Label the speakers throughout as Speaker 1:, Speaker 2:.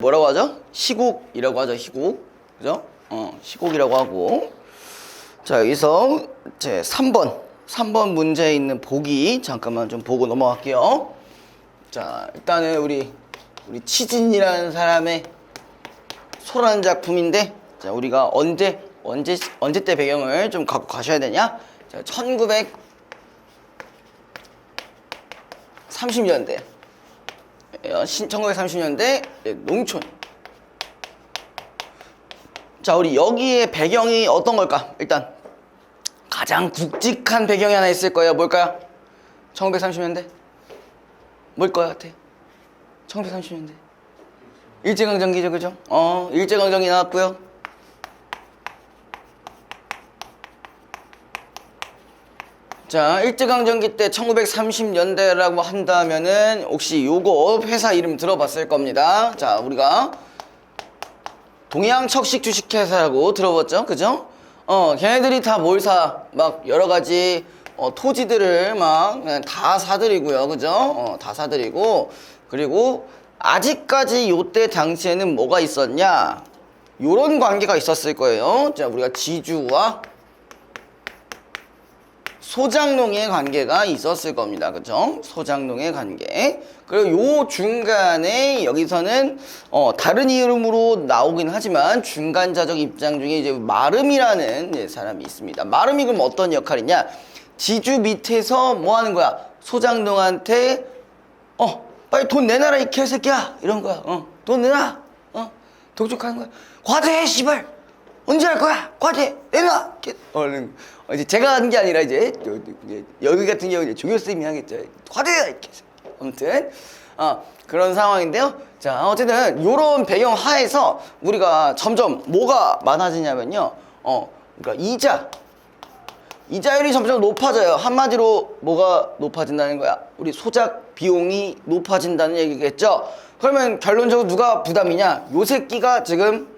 Speaker 1: 뭐라고 하죠? 시국이라고 하죠. 시국. 그죠? 시국이라고 하고. 자, 여기서 제 3번 문제에 있는 보기 잠깐만 좀 보고 넘어갈게요. 자, 일단은 우리 치진이라는 사람의 소라는 작품인데, 자, 우리가 언제 때 배경을 좀 갖고 가셔야 되냐? 자, 1930년대. 1930년대 농촌. 자, 우리 여기에 배경이 어떤 걸까? 일단 가장 굵직한 배경이 하나 있을 거예요. 뭘까요? 1930년대? 뭘 것 같아? 1930년대 일제강점기죠, 그죠? 일제강점기 나왔고요. 자, 일제강점기 때 1930년대라고 한다면은 혹시 요거 회사 이름 들어봤을 겁니다. 자, 우리가 동양척식 주식회사라고 들어봤죠, 그죠? 걔네들이 다 뭘 사? 막 여러 가지 토지들을 막 다 사들이고요, 그죠? 다 사들이고, 그리고 아직까지 요때 당시에는 뭐가 있었냐? 요런 관계가 있었을 거예요. 자, 우리가 지주와 소장농의 관계가 있었을 겁니다. 그죠? 소장농의 관계. 그리고 요 중간에 여기서는 다른 이름으로 나오긴 하지만 중간자적 입장 중에 이제 마름이라는 사람이 있습니다. 마름이 그럼 어떤 역할이냐? 지주 밑에서 뭐 하는 거야? 소장농한테 빨리 돈 내놔라 이 개새끼야 이런 거야. 돈 내놔. 독촉하는 거야. 과대해 씨발. 언제 할 거야? 과대 내놔. 얼른. 이제 제가 하는 게 아니라 이제 여기 같은 경우 이제 조교 쌤이 하겠죠. 과대해 이렇게. 아무튼 그런 상황인데요. 자, 어쨌든 요런 배경 하에서 우리가 점점 뭐가 많아지냐면요. 그러니까 이자율이 점점 높아져요. 한마디로 뭐가 높아진다는 거야? 우리 소작 비용이 높아진다는 얘기겠죠. 그러면 결론적으로 누가 부담이냐? 요 새끼가 지금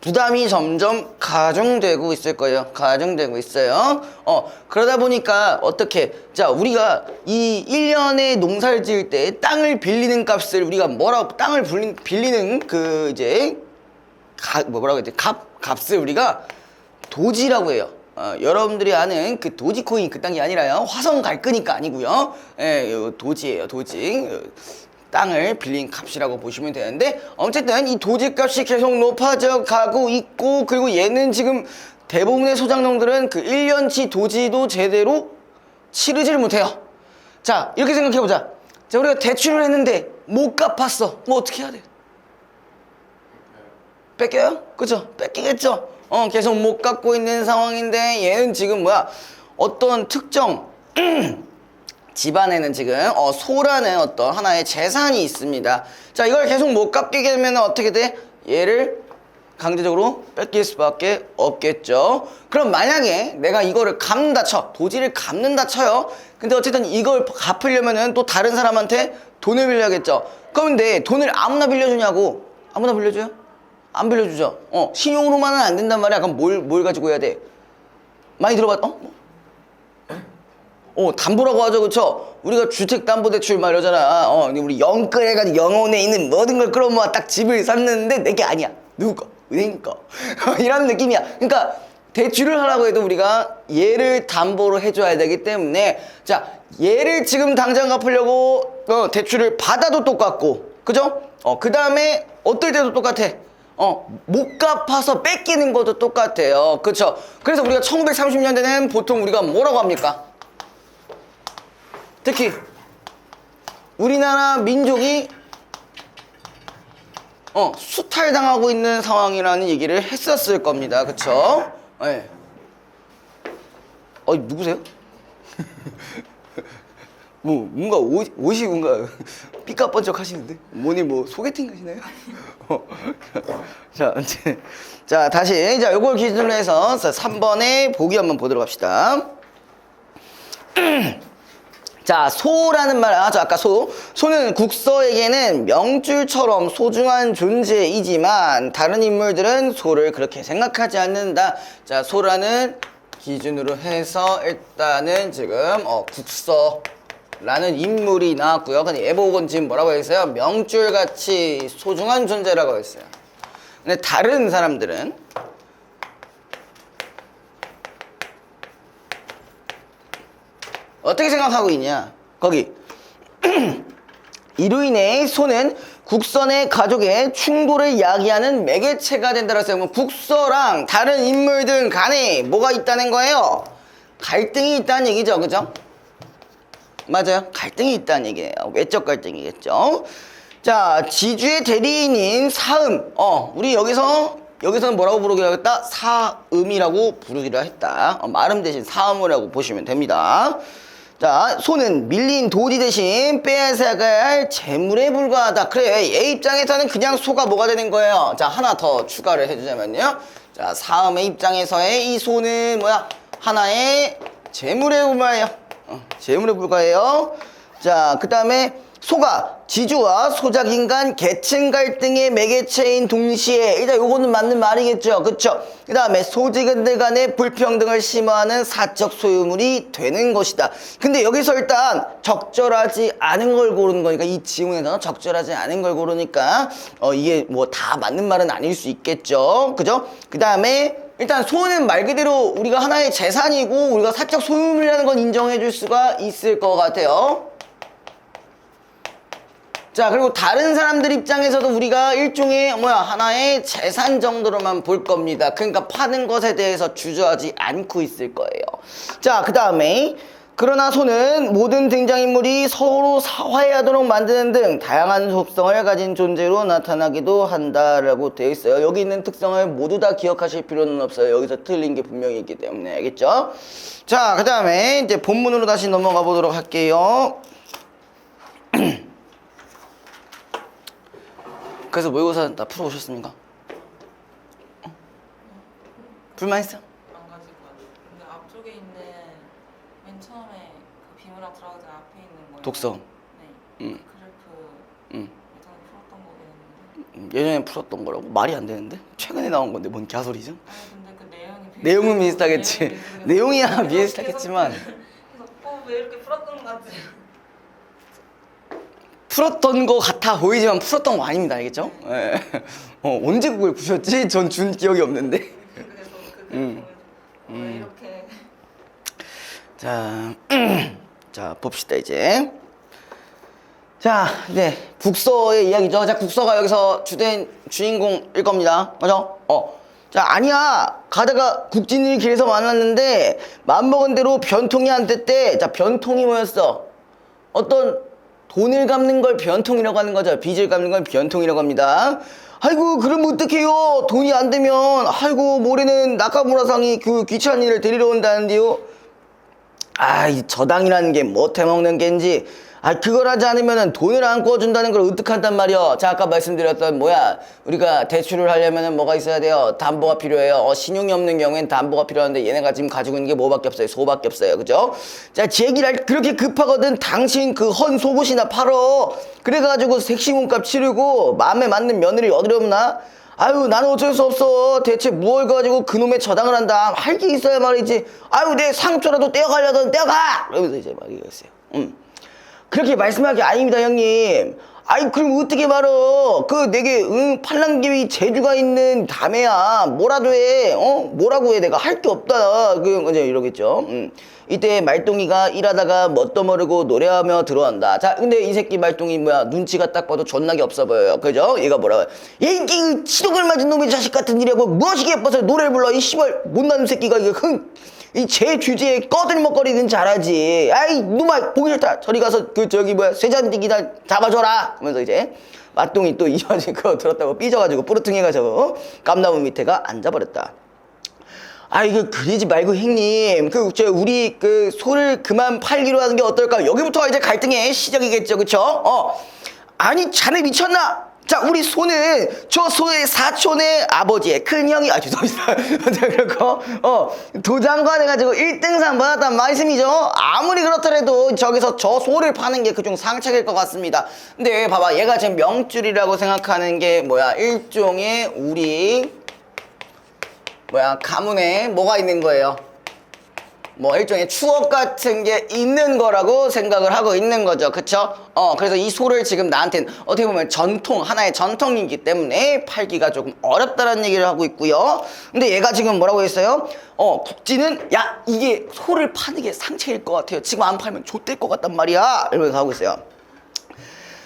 Speaker 1: 부담이 점점 가중되고 있을 거예요. 가중되고 있어요. 그러다 보니까 어떻게? 자, 우리가 이 1년에 농사를 지을 때 땅을 빌리는 값을 우리가 뭐라고 땅을 빌리는 그 이제 뭐라고 해야 돼? 값을 우리가 도지라고 해요. 여러분들이 아는 그 도지코인 그딴 게 아니라요. 화성 갈 거니까 아니고요. 요 도지예요. 도지. 땅을 빌린 값이라고 보시면 되는데, 어쨌든 이 도지 값이 계속 높아져 가고 있고, 그리고 얘는 지금 대부분의 소장농들은 그 1년치 도지도 제대로 치르지를 못해요. 자, 이렇게 생각해보자. 자, 우리가 대출을 했는데 못 갚았어. 뭐 어떻게 해야 돼? 뺏겨요? 그죠? 뺏기겠죠? 계속 못 갚고 있는 상황인데, 얘는 지금 어떤 특정 집안에는 지금 소라는 어떤 하나의 재산이 있습니다. 자, 이걸 계속 못 갚게 되면 어떻게 돼? 얘를 강제적으로 뺏길 수밖에 없겠죠. 그럼 만약에 내가 이거를 갚는다 쳐, 도지를 갚는다 쳐요. 근데 어쨌든 이걸 갚으려면은 또 다른 사람한테 돈을 빌려야겠죠. 그런데 돈을 아무나 빌려주냐고? 아무나 빌려줘요? 안 빌려주죠. 신용으로만은 안 된단 말이야. 그럼 뭘 가지고 해야 돼? 많이 들어봤? 담보라고 하죠, 그쵸? 우리가 주택담보대출 말이잖아. 우리 영끌 해가지고 영혼에 있는 모든 걸 끌어모아 딱 집을 샀는데 내게 아니야. 누구 거? 은행 거. 이런 느낌이야. 그러니까 대출을 하라고 해도 우리가 얘를 담보로 해줘야 되기 때문에, 자, 얘를 지금 당장 갚으려고 대출을 받아도 똑같고, 그죠? 그 다음에 어떨 때도 똑같아. 못 갚아서 뺏기는 것도 똑같아요. 그쵸? 그래서 우리가 1930년대는 보통 우리가 뭐라고 합니까? 특히 우리나라 민족이 수탈당하고 있는 상황이라는 얘기를 했었을 겁니다. 그쵸? 네. 누구세요? 뭔가 옷이 뭔가 삐까뻔쩍 하시는데? 뭐니 소개팅 가시나요? 자, 다시 요걸 기준으로 해서 3번의 보기 한번 보도록 합시다. 자, 소라는 말, 아까 소는 국서에게는 명줄처럼 소중한 존재이지만 다른 인물들은 소를 그렇게 생각하지 않는다. 자, 소라는 기준으로 해서 일단은 지금 국서 라는 인물이 나왔고요. 근데 애복은 지금 뭐라고 했어요? 명줄같이 소중한 존재라고 했어요. 근데 다른 사람들은 어떻게 생각하고 있냐? 거기 이로 인해 소는 국선의 가족의 충돌을 야기하는 매개체가 된다고 했어요. 그럼 국서랑 다른 인물들 간에 뭐가 있다는 거예요? 갈등이 있다는 얘기죠. 그죠? 맞아요. 갈등이 있다는 얘기예요. 외적 갈등이겠죠. 자, 지주의 대리인인 사음. 우리 여기서는 뭐라고 부르기로 하겠다? 사음이라고 부르기로 했다. 말음 대신 사음이라고 보시면 됩니다. 자, 소는 밀린 도지 대신 빼앗아가야 할 재물에 불과하다. 그래, 얘 입장에서는 그냥 소가 뭐가 되는 거예요? 자, 하나 더 추가를 해주자면요. 자, 사음의 입장에서의 이 소는 뭐야? 하나의 재물에 불과해요. 재물에 불과해요. 자, 그 다음에 소가 지주와 소작인 간 계층 갈등의 매개체인 동시에 일단 요거는 맞는 말이겠죠. 그쵸? 그 다음에 소직원들 간의 불평등을 심화하는 사적 소유물이 되는 것이다. 근데 여기서 일단 적절하지 않은 걸 고르는 거니까 이 지문에서는 적절하지 않은 걸 고르니까 이게 뭐 다 맞는 말은 아닐 수 있겠죠. 그죠? 그 다음에 일단 소는 말 그대로 우리가 하나의 재산이고 우리가 사적 소유물이라는 건 인정해 줄 수가 있을 것 같아요. 자, 그리고 다른 사람들 입장에서도 우리가 일종의 하나의 재산 정도로만 볼 겁니다. 그러니까 파는 것에 대해서 주저하지 않고 있을 거예요. 자, 그 다음에 그러나 소는 모든 등장인물이 서로 화해하도록 만드는 등 다양한 속성을 가진 존재로 나타나기도 한다라고 되어 있어요. 여기 있는 특성을 모두 다 기억하실 필요는 없어요. 여기서 틀린 게 분명히 있기 때문에. 알겠죠? 자, 그 다음에 이제 본문으로 다시 넘어가 보도록 할게요. 그래서 모의고사 다 풀어오셨습니까? 불만 있어?
Speaker 2: 안 가지고 왔는데 근데 앞쪽에 있는 맨 처음에 그 비문학 들어가기 전에 앞에 있는 거예요.
Speaker 1: 독서.
Speaker 2: 네.
Speaker 1: 응.
Speaker 2: 그래프
Speaker 1: 응.
Speaker 2: 예전에 풀었던 거였는데.
Speaker 1: 예전에 풀었던 거라고? 말이 안 되는데? 최근에 나온 건데 뭔 개소리죠?
Speaker 2: 아니 근데 그 내용이
Speaker 1: 내용은 비슷하겠지. 내용이야 비슷하겠지만
Speaker 2: 그래서 왜 이렇게 풀었던 거 같지?
Speaker 1: 풀었던 거 같아 보이지만 풀었던 거 아닙니다. 알겠죠? 예. 언제 그걸 부셨지? 전 준 기억이 없는데.
Speaker 2: 그래서 그 왜 이렇게
Speaker 1: 자 봅시다 이제. 자, 이제 국서의 이야기죠. 자, 국서가 여기서 주된 주인공일 겁니다. 맞죠? 자, 아니야. 가다가 국진을 길에서 만났는데 맘먹은 대로 변통이 안 됐대. 자, 변통이 뭐였어? 어떤 돈을 갚는 걸 변통이라고 하는 거죠. 빚을 갚는 걸 변통이라고 합니다. 아이고, 그럼 어떡해요? 돈이 안 되면, 아이고, 모레는 나카무라상이 그 귀찮은 일을 데리러 온다는데요. 이 저당이라는 게 뭐 해먹는 겐지. 그걸 하지 않으면 돈을 안 구워준다는 걸 어떡한단 말이야. 자, 아까 말씀드렸던 우리가 대출을 하려면 뭐가 있어야 돼요? 담보가 필요해요. 신용이 없는 경우엔 담보가 필요한데 얘네가 지금 가지고 있는 게 뭐밖에 없어요? 소밖에 없어요. 그죠? 자, 제 얘기를 그렇게 급하거든. 당신 그 헌 속옷이나 팔어. 그래가지고 색시 몸값 치르고 마음에 맞는 며느리 어디없나? 아유, 나는 어쩔 수 없어. 대체 뭘 가지고 그놈의 저당을 한다. 할 게 있어야 말이지. 아유, 내 상처라도 떼어가려던 떼어가! 이러면서 이제 막 이랬어요. 그렇게 말씀할 게 아닙니다, 형님. 그럼 어떻게 말어? 내게, 팔랑귀 재주가 있는 다매야. 뭐라도 해. 뭐라고 해. 내가 할 게 없다. 이제 이러겠죠. 이때 말똥이가 일하다가 뭣도 모르고 노래하며 들어온다. 자, 근데 이 새끼 말똥이 눈치가 딱 봐도 존나게 없어 보여요. 그죠? 얘가 뭐라고 해. 얘, 치독을 맞은 놈의 자식 같은 일이라고 무엇이 예뻐서 노래를 불러. 이 씨발, 못난 새끼가 이 제 주제에 꺼들먹거리는 잘하지. 놈아 보기 싫다. 저리 가서 쇠잔디기나 잡아줘라. 하면서 이제 맛동이 또 이어진 거 들었다고 삐져가지고 뿌르퉁해가지고 감나무 밑에가 앉아버렸다. 그러지 말고 형님 우리 소를 그만 팔기로 하는 게 어떨까. 여기부터 이제 갈등의 시작이겠죠. 그쵸? 아니 자네 미쳤나? 자, 우리 소는 저 소의 사촌의 아버지의 큰형이 죄송합니다. 그렇고 도장관 해가지고 1등상 받았단 말씀이죠. 아무리 그렇더라도 저기서 저 소를 파는 게 그중 상책일 것 같습니다. 근데 봐봐, 얘가 지금 명줄이라고 생각하는 게 일종의 우리 가문에 뭐가 있는 거예요? 뭐 일종의 추억 같은 게 있는 거라고 생각을 하고 있는 거죠. 그쵸? 그래서 이 소를 지금 나한테는 어떻게 보면 하나의 전통이기 때문에 팔기가 조금 어렵다는 얘기를 하고 있고요. 근데 얘가 지금 뭐라고 했어요? 국지는 야, 이게 소를 파는 게 상책일 것 같아요. 지금 안 팔면 좆될 것 같단 말이야. 이러면서 하고 있어요.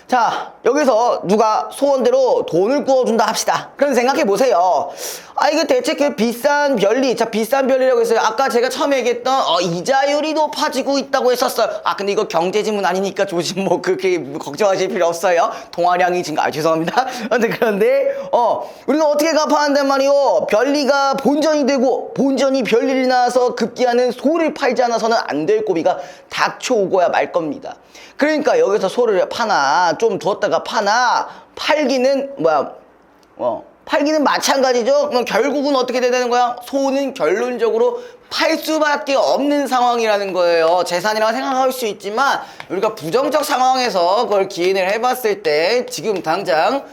Speaker 1: 자, 여기서 누가 소원대로 돈을 구워준다 합시다. 그럼 생각해 보세요. 이거 대체 그 비싼 별리, 자, 비싼 별리라고 했어요. 아까 제가 처음에 얘기했던, 이자율이 높아지고 있다고 했었어요. 근데 이거 경제지문 아니니까 조심, 그렇게 걱정하실 필요 없어요. 통화량이 증가, 죄송합니다. 그런데, 우리가 어떻게 갚아한단 말이요? 별리가 본전이 되고, 본전이 별리를 낳아서 급기야는 소를 팔지 않아서는 안 될 고비가 닥쳐오고야 말 겁니다. 그러니까 여기서 소를 파나, 좀 두었다가 파나, 팔기는 마찬가지죠. 그럼 결국은 어떻게 되는 거야? 소는 결론적으로 팔 수밖에 없는 상황이라는 거예요. 재산이라고 생각할 수 있지만 우리가 부정적 상황에서 그걸 기인을 해봤을 때 지금 당장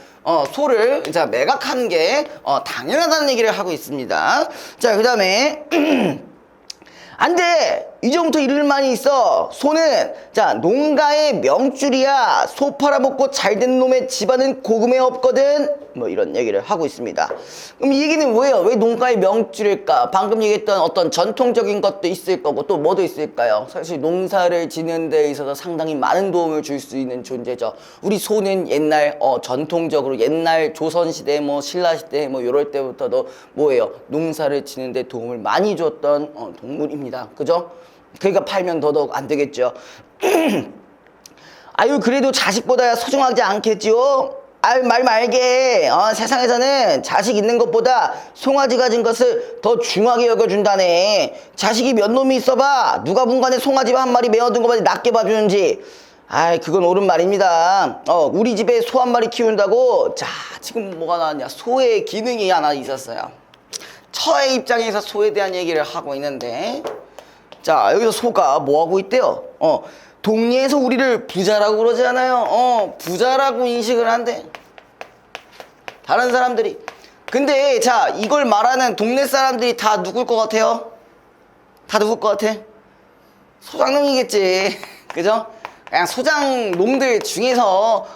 Speaker 1: 소를 자 매각하는 게 당연하다는 얘기를 하고 있습니다. 자, 그 다음에 안 돼! 이제부터 이럴 많이 있어. 소는 자 농가의 명줄이야. 소 팔아먹고 잘된 놈의 집안은 고금에 없거든. 뭐 이런 얘기를 하고 있습니다. 그럼 이 얘기는 뭐예요? 왜 농가의 명줄일까? 방금 얘기했던 어떤 전통적인 것도 있을 거고 또 뭐도 있을까요? 사실 농사를 지는 데 있어서 상당히 많은 도움을 줄 수 있는 존재죠. 우리 소는 옛날 전통적으로 옛날 조선시대 뭐 신라시대 뭐 이럴 때부터도 뭐예요? 농사를 지는 데 도움을 많이 줬던 동물입니다. 그죠? 그러니까 팔면 더더욱 안 되겠죠. 그래도 자식보다 소중하지 않겠지요? 말 말게. 세상에서는 자식 있는 것보다 송아지 가진 것을 더 중하게 여겨준다네. 자식이 몇 놈이 있어봐. 누가 본간에 송아지 한 마리 메어둔 것보다 낫게 봐주는지. 그건 옳은 말입니다. 우리 집에 소 한 마리 키운다고. 자, 지금 뭐가 나왔냐? 소의 기능이 하나 있었어요. 처의 입장에서 소에 대한 얘기를 하고 있는데, 자, 여기서 소가 뭐 하고 있대요? 동네에서 우리를 부자라고 그러지 않아요? 부자라고 인식을 한대. 다른 사람들이. 근데, 자, 이걸 말하는 동네 사람들이 다 누굴 것 같아요? 다 누굴 것 같아? 소장농이겠지. 그죠? 그냥 소장농들 중에서,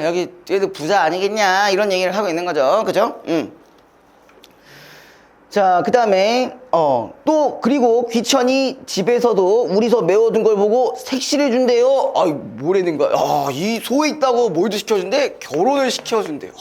Speaker 1: 여기, 얘도 부자 아니겠냐. 이런 얘기를 하고 있는 거죠. 그죠? 자, 그 다음에 또 그리고 귀천이 집에서도 우리 소 메워둔 걸 보고 색시를 준대요. 뭐라는 거야? 이 소에 있다고 뭘도 시켜준대? 결혼을 시켜준대요.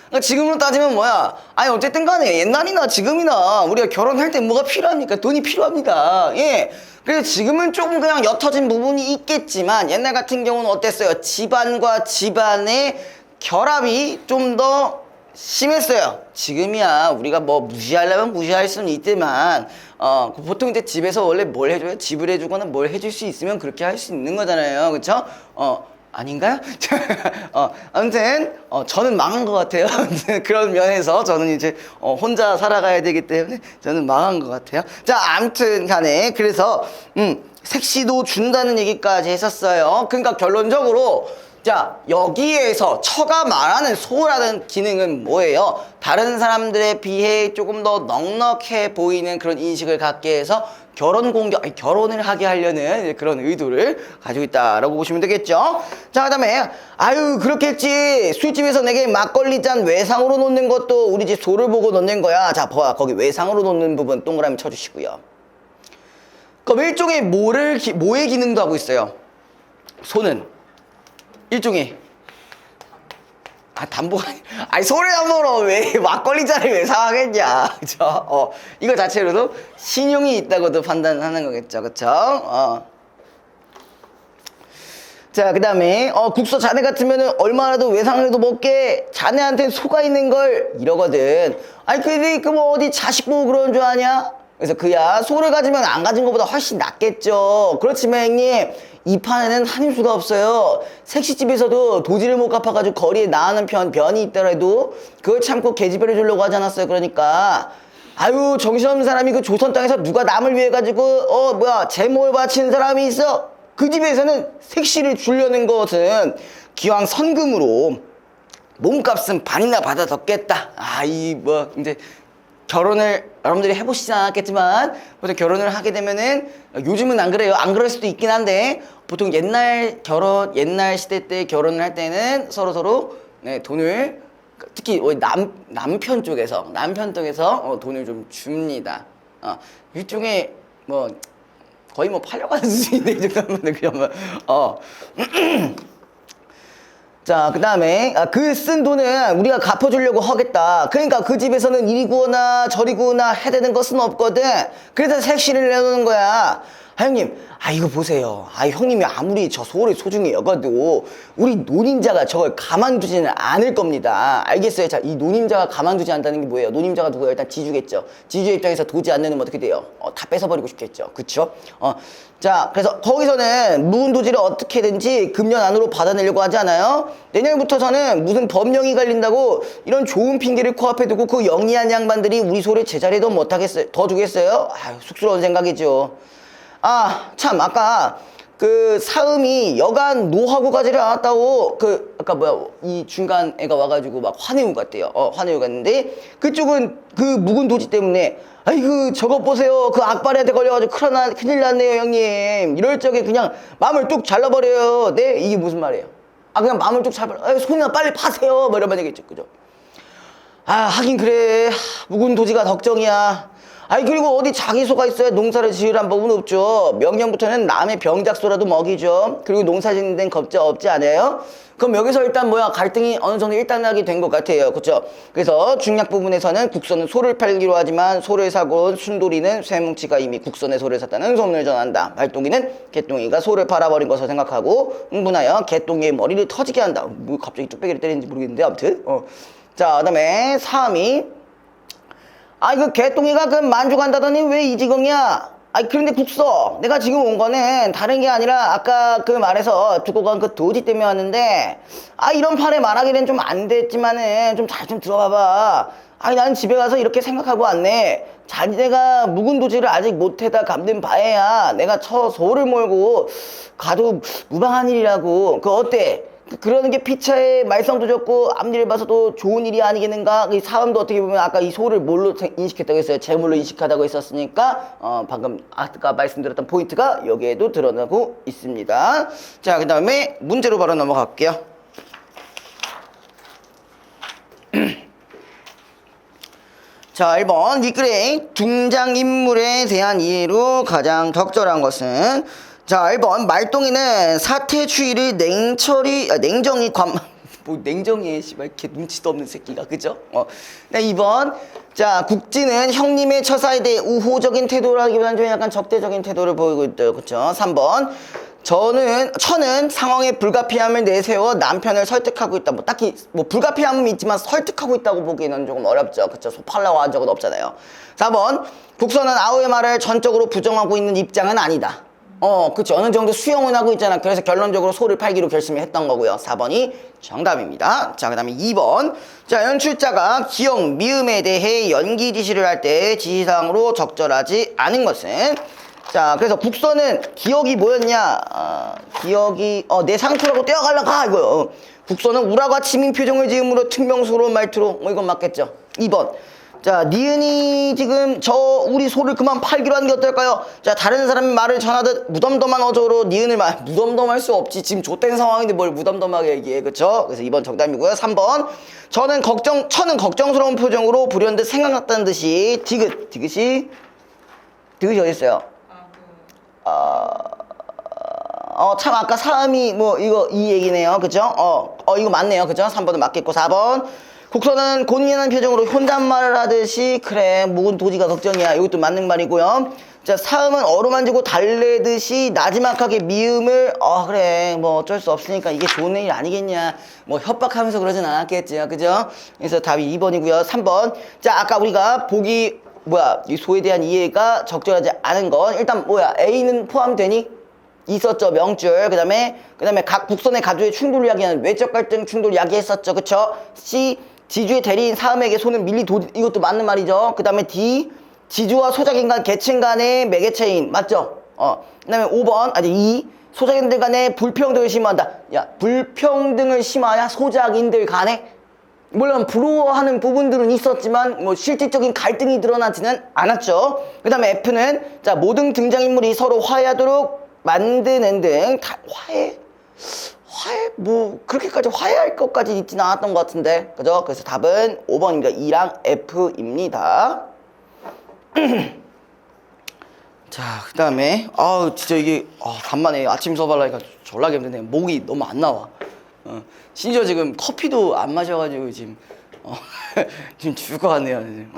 Speaker 1: 그러니까 지금으로 따지면 뭐야? 어쨌든 간에 옛날이나 지금이나 우리가 결혼할 때 뭐가 필요합니까? 돈이 필요합니다. 예. 그래서 지금은 조금 그냥 옅어진 부분이 있겠지만 옛날 같은 경우는 어땠어요? 집안과 집안의 결합이 좀 더 심했어요. 지금이야 우리가 뭐 무시하려면 무시할 수는 있지만 보통 이제 집에서 원래 뭘 해줘요? 집을 해주거나 뭘 해줄 수 있으면 그렇게 할 수 있는 거잖아요. 그쵸? 아닌가요? 아무튼 저는 망한 것 같아요. 그런 면에서 저는 이제 혼자 살아가야 되기 때문에 저는 망한 것 같아요. 자, 아무튼 간에 그래서 색시도 준다는 얘기까지 했었어요. 그러니까 결론적으로 자, 여기에서 처가 말하는 소라는 기능은 뭐예요? 다른 사람들에 비해 조금 더 넉넉해 보이는 그런 인식을 갖게 해서 결혼을 하게 하려는 그런 의도를 가지고 있다라고 보시면 되겠죠? 자, 그 다음에 그렇겠지. 술집에서 내게 막걸리 잔 외상으로 놓는 것도 우리 집 소를 보고 놓는 거야. 자, 봐봐. 거기 외상으로 놓는 부분 동그라미 쳐주시고요. 그럼 일종의 뭐의 기능도 하고 있어요. 소는 일종의 담보가 소를 담보로 왜 막걸리 잔을 왜 사가겠냐. 그죠? 이거 자체로도 신용이 있다고도 판단하는 거겠죠. 그쵸? 자, 그 다음에 국소 자네 같으면은 얼마라도 외상을 해도 먹게. 자네한테는 소가 있는 걸 이러거든. 근데 뭐 어디 자식 보고 그러는 줄 아냐? 그래서 그야 소를 가지면 안 가진 것보다 훨씬 낫겠죠. 그렇지만 형님, 이 판에는 한임수가 없어요. 색시집에서도 도지를 못 갚아가지고 거리에 나가는 변이 있더라도 그걸 참고 계집애를 주려고 하지 않았어요. 그러니까 정신없는 사람이 그 조선 땅에서 누가 남을 위해 가지고 제목을 바치는 사람이 있어. 그 집에서는 색시를 주려는 것은 기왕 선금으로 몸값은 반이나 받아 뒀겠다. 이제 결혼을 여러분들이 해보시지 않았겠지만 보통 결혼을 하게 되면은 요즘은 안 그래요. 안 그럴 수도 있긴 한데 보통 옛날 시대 때 결혼을 할 때는 서로 네, 돈을 특히 남편 쪽에서 돈을 좀 줍니다. 일종의 뭐 거의 뭐 팔려가는 수준인데 잠깐만요. 그냥 자, 그 다음에 그 쓴 돈은 우리가 갚아주려고 하겠다. 그러니까 그 집에서는 이리 구거나 저리 구거나 해대는 것은 없거든. 그래서 색시를 내놓는 거야. 형님, 이거 보세요. 형님이 아무리 저 소를 소중히 여겨도 우리 노님자가 저걸 가만두지는 않을 겁니다. 알겠어요? 자, 이 노님자가 가만두지 않는다는 게 뭐예요? 노님자가 누구예요? 일단 지주겠죠. 지주 입장에서 도지 안 내놓으면 어떻게 돼요? 다 뺏어버리고 싶겠죠. 그쵸? 자, 그래서 거기서는 묵은 도지를 어떻게든지 금년 안으로 받아내려고 하지 않아요? 내년부터서는 무슨 법령이 갈린다고 이런 좋은 핑계를 코앞에 두고 그 영리한 양반들이 우리 소를 제자리에 더 못하겠어요? 더 두겠어요? 쑥스러운 생각이죠. 참, 아까 그 사음이 여간 노하고 가지를 않았다고 아까 이 중간 애가 와가지고 막 화내고 갔대요. 화내고 갔는데 그쪽은 그 묵은 도지 때문에 저것 보세요. 그 악바리한테 걸려가지고 큰일 났네요, 형님. 이럴 적에 그냥 마음을 뚝 잘라버려요. 네? 이게 무슨 말이에요? 그냥 마음을 뚝 잘라버려. 손이나 빨리 파세요. 뭐 이런 얘기겠죠. 그죠? 하긴 그래. 묵은 도지가 덕정이야. 그리고 어디 자기 소가 있어야 농사를 지으란 법은 없죠. 명령부터는 남의 병작소라도 먹이죠. 그리고 농사 짓는 데는 겁자 없지 않아요? 그럼 여기서 일단 갈등이 어느 정도 일단락이 된 것 같아요. 그쵸? 그래서 중략 부분에서는 국선은 소를 팔기로 하지만 소를 사고 온 순돌이는 쇠뭉치가 이미 국선에 소를 샀다는 소문을 전한다. 말동이는 개똥이가 소를 팔아버린 것을 생각하고 흥분하여 개똥이의 머리를 터지게 한다. 뭐 갑자기 뚝배기를 때리는지 모르겠는데 아무튼 자, 그 다음에 사음이 그 개똥이가 그 만족한다더니 왜 이 지경이야? 그런데 국서 내가 지금 온 거는 다른 게 아니라 아까 그 말에서 두고 간 그 도지 때문에 왔는데 이런 판에 말하기는 좀 안 됐지만은 좀 잘 좀 들어봐봐. 난 집에 가서 이렇게 생각하고 왔네. 자네가 묵은 도지를 아직 못해다 감된 바에야 내가 소를 몰고 가도 무방한 일이라고. 어때? 그러는 게 피차에 말썽도 적고 앞일을 봐서도 좋은 일이 아니겠는가? 이 사람도 어떻게 보면 아까 이 소를 뭘로 인식했다고 했어요? 재물로 인식하다고 했었으니까 방금 아까 말씀드렸던 포인트가 여기에도 드러나고 있습니다. 자, 그 다음에 문제로 바로 넘어갈게요. 자, 1번 윗글의 등장인물에 대한 이해로 가장 적절한 것은 자, 1번 말동이는 사태 추이를 냉정히 냉정해 씨발 이렇게 눈치도 없는 새끼가 그죠? 네, 2번 자, 국진은 형님의 처사에 대해 우호적인 태도라기보다는 좀 약간 적대적인 태도를 보이고 있대요. 그쵸? 3번 처는 상황의 불가피함을 내세워 남편을 설득하고 있다. 딱히 불가피함은 있지만 설득하고 있다고 보기에는 조금 어렵죠. 그쵸? 소 팔라고 한 적은 없잖아요. 4번 국서는 아우의 말을 전적으로 부정하고 있는 입장은 아니다. 그치. 어느 정도 수용은 하고 있잖아. 그래서 결론적으로 소를 팔기로 결심했던 거고요. 4번이 정답입니다. 자, 그 다음에 2번. 자, 연출자가 기역, 미음에 대해 연기 지시를 할 때 지시사항으로 적절하지 않은 것은 자, 그래서 국서는 기역이 뭐였냐? 기역이 내 상투라고 떼어갈라가 이거요. 국서는 우라가 치민 표정을 지음으로 퉁명스러운 말투로 이건 맞겠죠. 2번. 자, 니은이 지금 우리 소를 그만 팔기로 하는 게 어떨까요? 자, 다른 사람의 말을 전하듯 무덤덤한 어조로 니은을 무덤덤할 수 없지. 지금 좆된 상황인데 뭘 무덤덤하게 얘기해. 그쵸? 그래서 2번 정답이고요. 3번. 처는 걱정스러운 표정으로 불현듯 생각났다는 듯이 디귿이 어딨어요? 참 아까 사음이 이 얘기네요. 그죠? 이거 맞네요. 그죠? 3번은 맞겠고 4번. 국서는 곤란한 표정으로 혼잣말을 하듯이 그래 묵은 도지가 걱정이야. 이것도 맞는 말이고요. 자, 사음은 어루만지고 달래듯이 나지막하게 미음을 그래 어쩔 수 없으니까 이게 좋은 일 아니겠냐 협박하면서 그러진 않았겠지요. 그죠? 그래서 답이 2번이고요. 3번. 자, 아까 우리가 보기 이 소에 대한 이해가 적절하지 않은 건 일단 A는 포함되니? 있었죠. 명줄. 그 다음에 각 국선의 가주의 충돌을 야기하는 외적 갈등 충돌 야기했었죠. 그쵸? C 지주의 대리인 사음에게 손을 이것도 맞는 말이죠. 그 다음에 D 지주와 소작인 간 계층 간의 매개체인 맞죠? 그 다음에 5번 2 소작인들 간의 불평등을 심화한다. 야, 불평등을 심화하냐? 소작인들 간에? 물론 부러워하는 부분들은 있었지만 뭐 실질적인 갈등이 드러나지는 않았죠. 그 다음에 F는 자 모든 등장인물이 서로 화해하도록 만드는 등 화해 뭐 그렇게까지 화해할 것까지 있지는 않았던 것 같은데 그죠? 그래서 답은 5번입니다. 2랑 F입니다. 자, 그 다음에 아우 진짜 이게 간만에 아침 수업하려니까 졸라 힘드네. 목이 너무 안 나와. 심지어 지금 커피도 안 마셔가지고 지금 지금 죽을 것 같네요. 지금.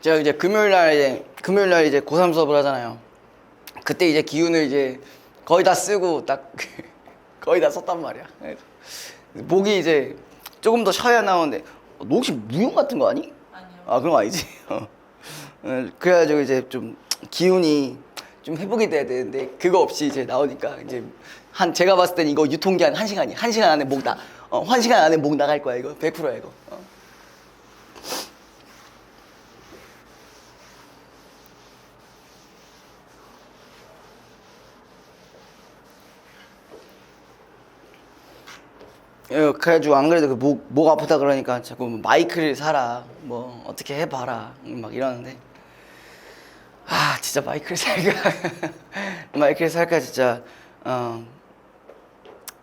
Speaker 1: 제가 이제 금요일 날 이제 고3 수업을 하잖아요. 그때 이제 기운을 이제 거의 다 쓰고 딱 거의 다 썼단 말이야. 목이 이제 조금 더 쉬어야 나오는데 너 혹시 무용 같은 거 아니?
Speaker 2: 아니요.
Speaker 1: 아 그런 거 아니지? 그래가지고 이제 좀 기운이 좀 회복이 돼야 되는데 그거 없이 이제 나오니까 이제 제가 봤을 땐 이거 유통기한 1시간이야. 1시간 안에 목 1시간 안에 목 나갈 거야 이거 100%야 이거. 그래가지고 안 그래도 목 아프다 그러니까 자꾸 마이크를 사라 뭐 어떻게 해봐라 막 이러는데 진짜 마이크를 살까 마이크를 살까 진짜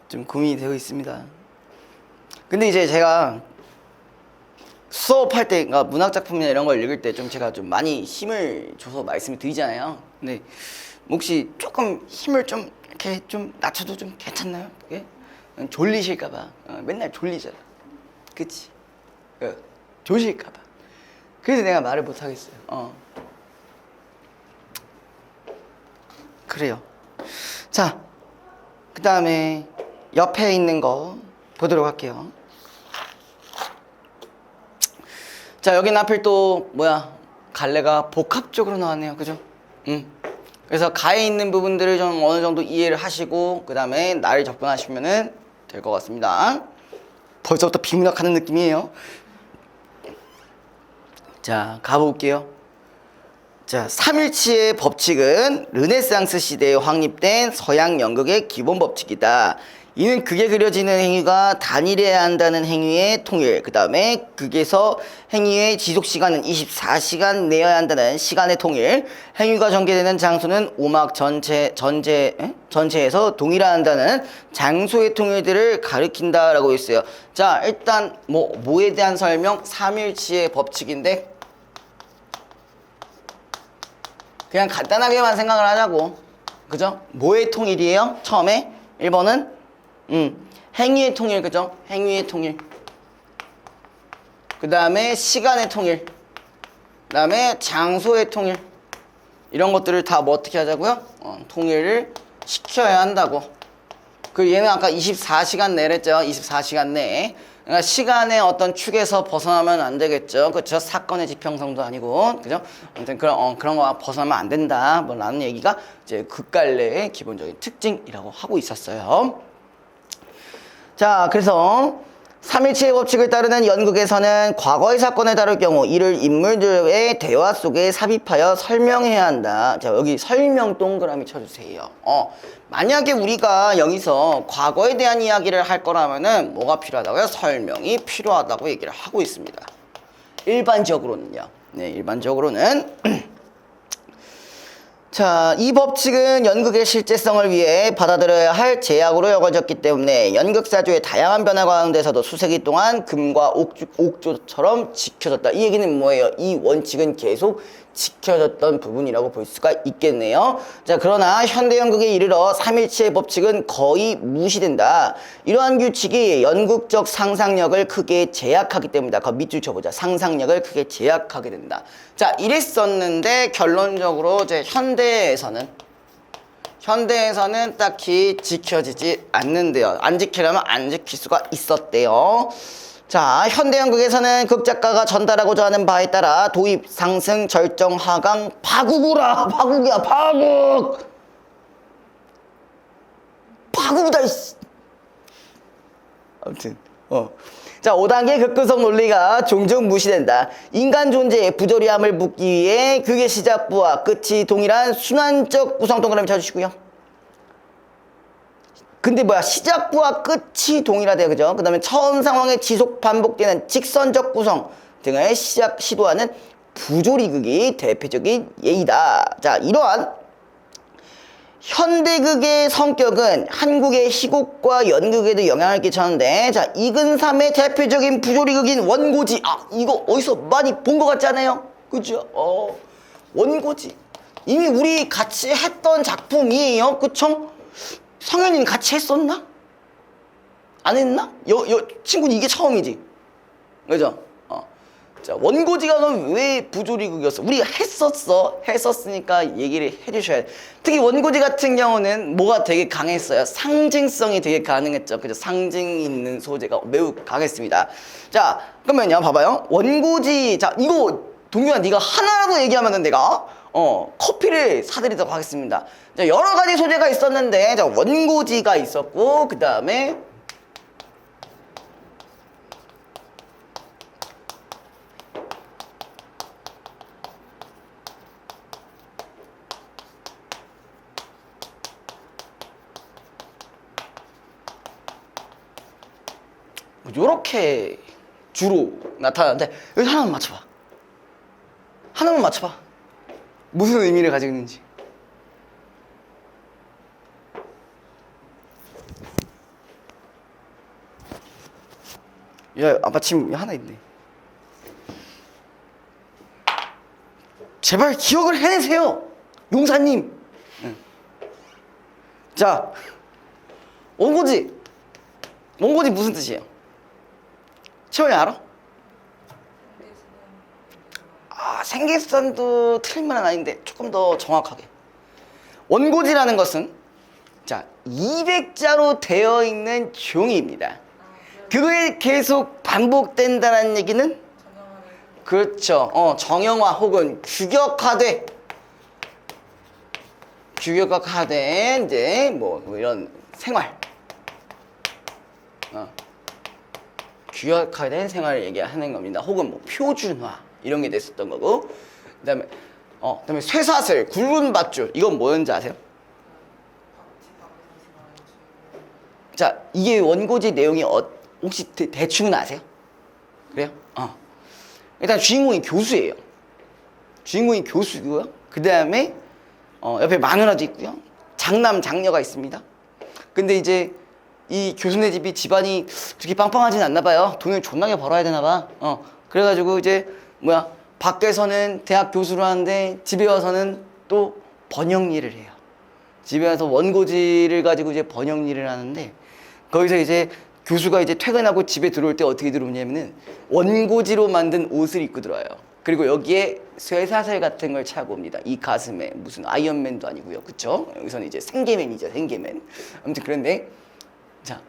Speaker 1: 좀 고민이 되고 있습니다. 근데 이제 제가 수업할 때 그러니까 문학작품이나 이런 걸 읽을 때 좀 제가 좀 많이 힘을 줘서 말씀을 드리잖아요. 근데 혹시 조금 힘을 좀 이렇게 좀 낮춰도 좀 괜찮나요? 그게? 졸리실까봐 맨날 졸리잖아. 그치? 조실까봐. 그래서 내가 말을 못하겠어요. 그래요. 자, 그 다음에 옆에 있는 거 보도록 할게요. 자, 여기는 하필 또 갈래가 복합적으로 나왔네요. 그죠? 그래서 가에 있는 부분들을 좀 어느 정도 이해를 하시고 그 다음에 나를 접근하시면은 될 것 같습니다. 벌써부터 비문학하는 느낌이에요. 자, 가볼게요. 자, 삼일치의 법칙은 르네상스 시대에 확립된 서양 연극의 기본 법칙이다. 이는 극에 그려지는 행위가 단일해야 한다는 행위의 통일, 그 다음에 극에서 행위의 지속시간은 24시간 내여야 한다는 시간의 통일, 행위가 전개되는 장소는 오막 전체에서 동일화한다는 장소의 통일들을 가리킨다라고 했어요. 자, 일단 뭐에 대한 설명? 삼일치의 법칙인데 그냥 간단하게만 생각을 하자고. 그죠? 뭐의 통일이에요? 처음에 1번은 행위의 통일, 그죠? 행위의 통일. 그 다음에 시간의 통일. 그 다음에 장소의 통일. 이런 것들을 다 어떻게 하자고요? 통일을 시켜야 한다고. 그 얘는 아까 24시간 내랬죠? 24시간 내에. 그러니까 시간의 어떤 축에서 벗어나면 안 되겠죠. 그렇죠? 사건의 지평성도 아니고, 그죠? 아무튼 그런 거 벗어나면 안 된다. 라는 얘기가 이제 극갈래의 기본적인 특징이라고 하고 있었어요. 자, 그래서 삼일치의 법칙을 따르는 연극에서는 과거의 사건을 다룰 경우 이를 인물들의 대화 속에 삽입하여 설명해야 한다. 자, 여기 설명 동그라미 쳐주세요. 만약에 우리가 여기서 과거에 대한 이야기를 할 거라면은 뭐가 필요하다고요? 설명이 필요하다고 얘기를 하고 있습니다. 일반적으로는요. 네, 일반적으로는 자, 이 법칙은 연극의 실제성을 위해 받아들여야 할 제약으로 여겨졌기 때문에 연극사조의 다양한 변화 가운데서도 수세기 동안 금과 옥조처럼 지켜졌다. 이 얘기는 뭐예요? 이 원칙은 계속 지켜졌던 부분이라고 볼 수가 있겠네요. 자, 그러나 현대 연극에 이르러 삼일치의 법칙은 거의 무시된다. 이러한 규칙이 연극적 상상력을 크게 제약하기 때문이다. 그 밑줄 쳐보자. 상상력을 크게 제약하게 된다. 자, 이랬었는데 결론적으로 이제 현대에서는 딱히 지켜지지 않는데요. 안 지키려면 안 지킬 수가 있었대요. 자, 현대 연극에서는 극작가가 전달하고자 하는 바에 따라 도입, 상승, 절정, 하강, 파국이라. 파국이야, 파국. 파국이다. 아무튼 자, 5단계 극구성 논리가 종종 무시된다. 인간 존재의 부조리함을 묻기 위해 그게 시작부와 끝이 동일한 순환적 구성 동그라미 쳐주시고요. 근데 뭐야, 시작부와 끝이 동일하대요. 그죠? 그 다음에 처음 상황에 지속 반복되는 직선적 구성 등을 시도하는 부조리극이 대표적인 예이다. 자, 이러한 현대극의 성격은 한국의 희곡과 연극에도 영향을 끼쳤는데, 자, 이근삼의 대표적인 부조리극인 원고지. 아, 이거 어디서 많이 본 것 같지 않아요? 그죠? 원고지. 이미 우리 같이 했던 작품이에요. 그쵸? 성현이는 같이 했었나? 안 했나? 친구는 이게 처음이지. 그죠? 자, 원고지가 그럼 왜 부조리극이었어? 우리가 했었으니까 얘기를 해주셔야 돼. 특히 원고지 같은 경우는 뭐가 되게 강했어요? 상징성이 되게 가능했죠. 그죠? 상징 있는 소재가 매우 강했습니다. 자, 그러면요, 봐봐요. 원고지, 자, 이거 동규야, 네가 하나라도 얘기하면은 내가 커피를 사드리도록 하겠습니다. 자, 여러 가지 소재가 있었는데, 자, 원고지가 있었고, 그 다음에 요렇게 주로 나타나는데, 여기 하나만 맞춰봐. 하나만 맞춰봐. 무슨 의미를 가지고 있는지. 야, 마침 하나 있네. 제발 기억을 해내세요, 용사님. 응. 자, 원고지 무슨 뜻이에요? 채원이 알아? 생계수단도 틀린 말은 아닌데 조금 더 정확하게, 원고지라는 것은, 자, 200자로 되어 있는 종이입니다. 그거에 계속 반복된다는 얘기는, 그렇죠, 정형화 혹은 규격화된 이제 뭐 이런 생활, 규격화된 생활을 얘기하는 겁니다. 혹은 뭐 표준화 이런 게 됐었던 거고, 그다음에 쇠사슬, 굵은 밧줄, 이건 뭐였는지 아세요? 자, 이게 원고지 내용이 혹시 대충은 아세요? 그래요? 일단 주인공이 교수예요. 주인공이 교수고요. 그 다음에 옆에 마누라도 있고요. 장남 장녀가 있습니다. 근데 이제 이 교수네 집이 집안이 그렇게 빵빵하진 않나 봐요. 돈을 존나게 벌어야 되나 봐. 그래가지고 이제 밖에서는 대학 교수를 하는데 집에 와서는 또 번역 일을 해요. 집에 와서 원고지를 가지고 이제 번역 일을 하는데, 거기서 이제 교수가 이제 퇴근하고 집에 들어올 때 어떻게 들어오냐면은 원고지로 만든 옷을 입고 들어와요. 그리고 여기에 쇠사슬 같은 걸 차고 옵니다. 이 가슴에 무슨 아이언맨도 아니고요. 그쵸? 여기서는 이제 생계맨이죠. 생계맨. 아무튼 그런데, 자,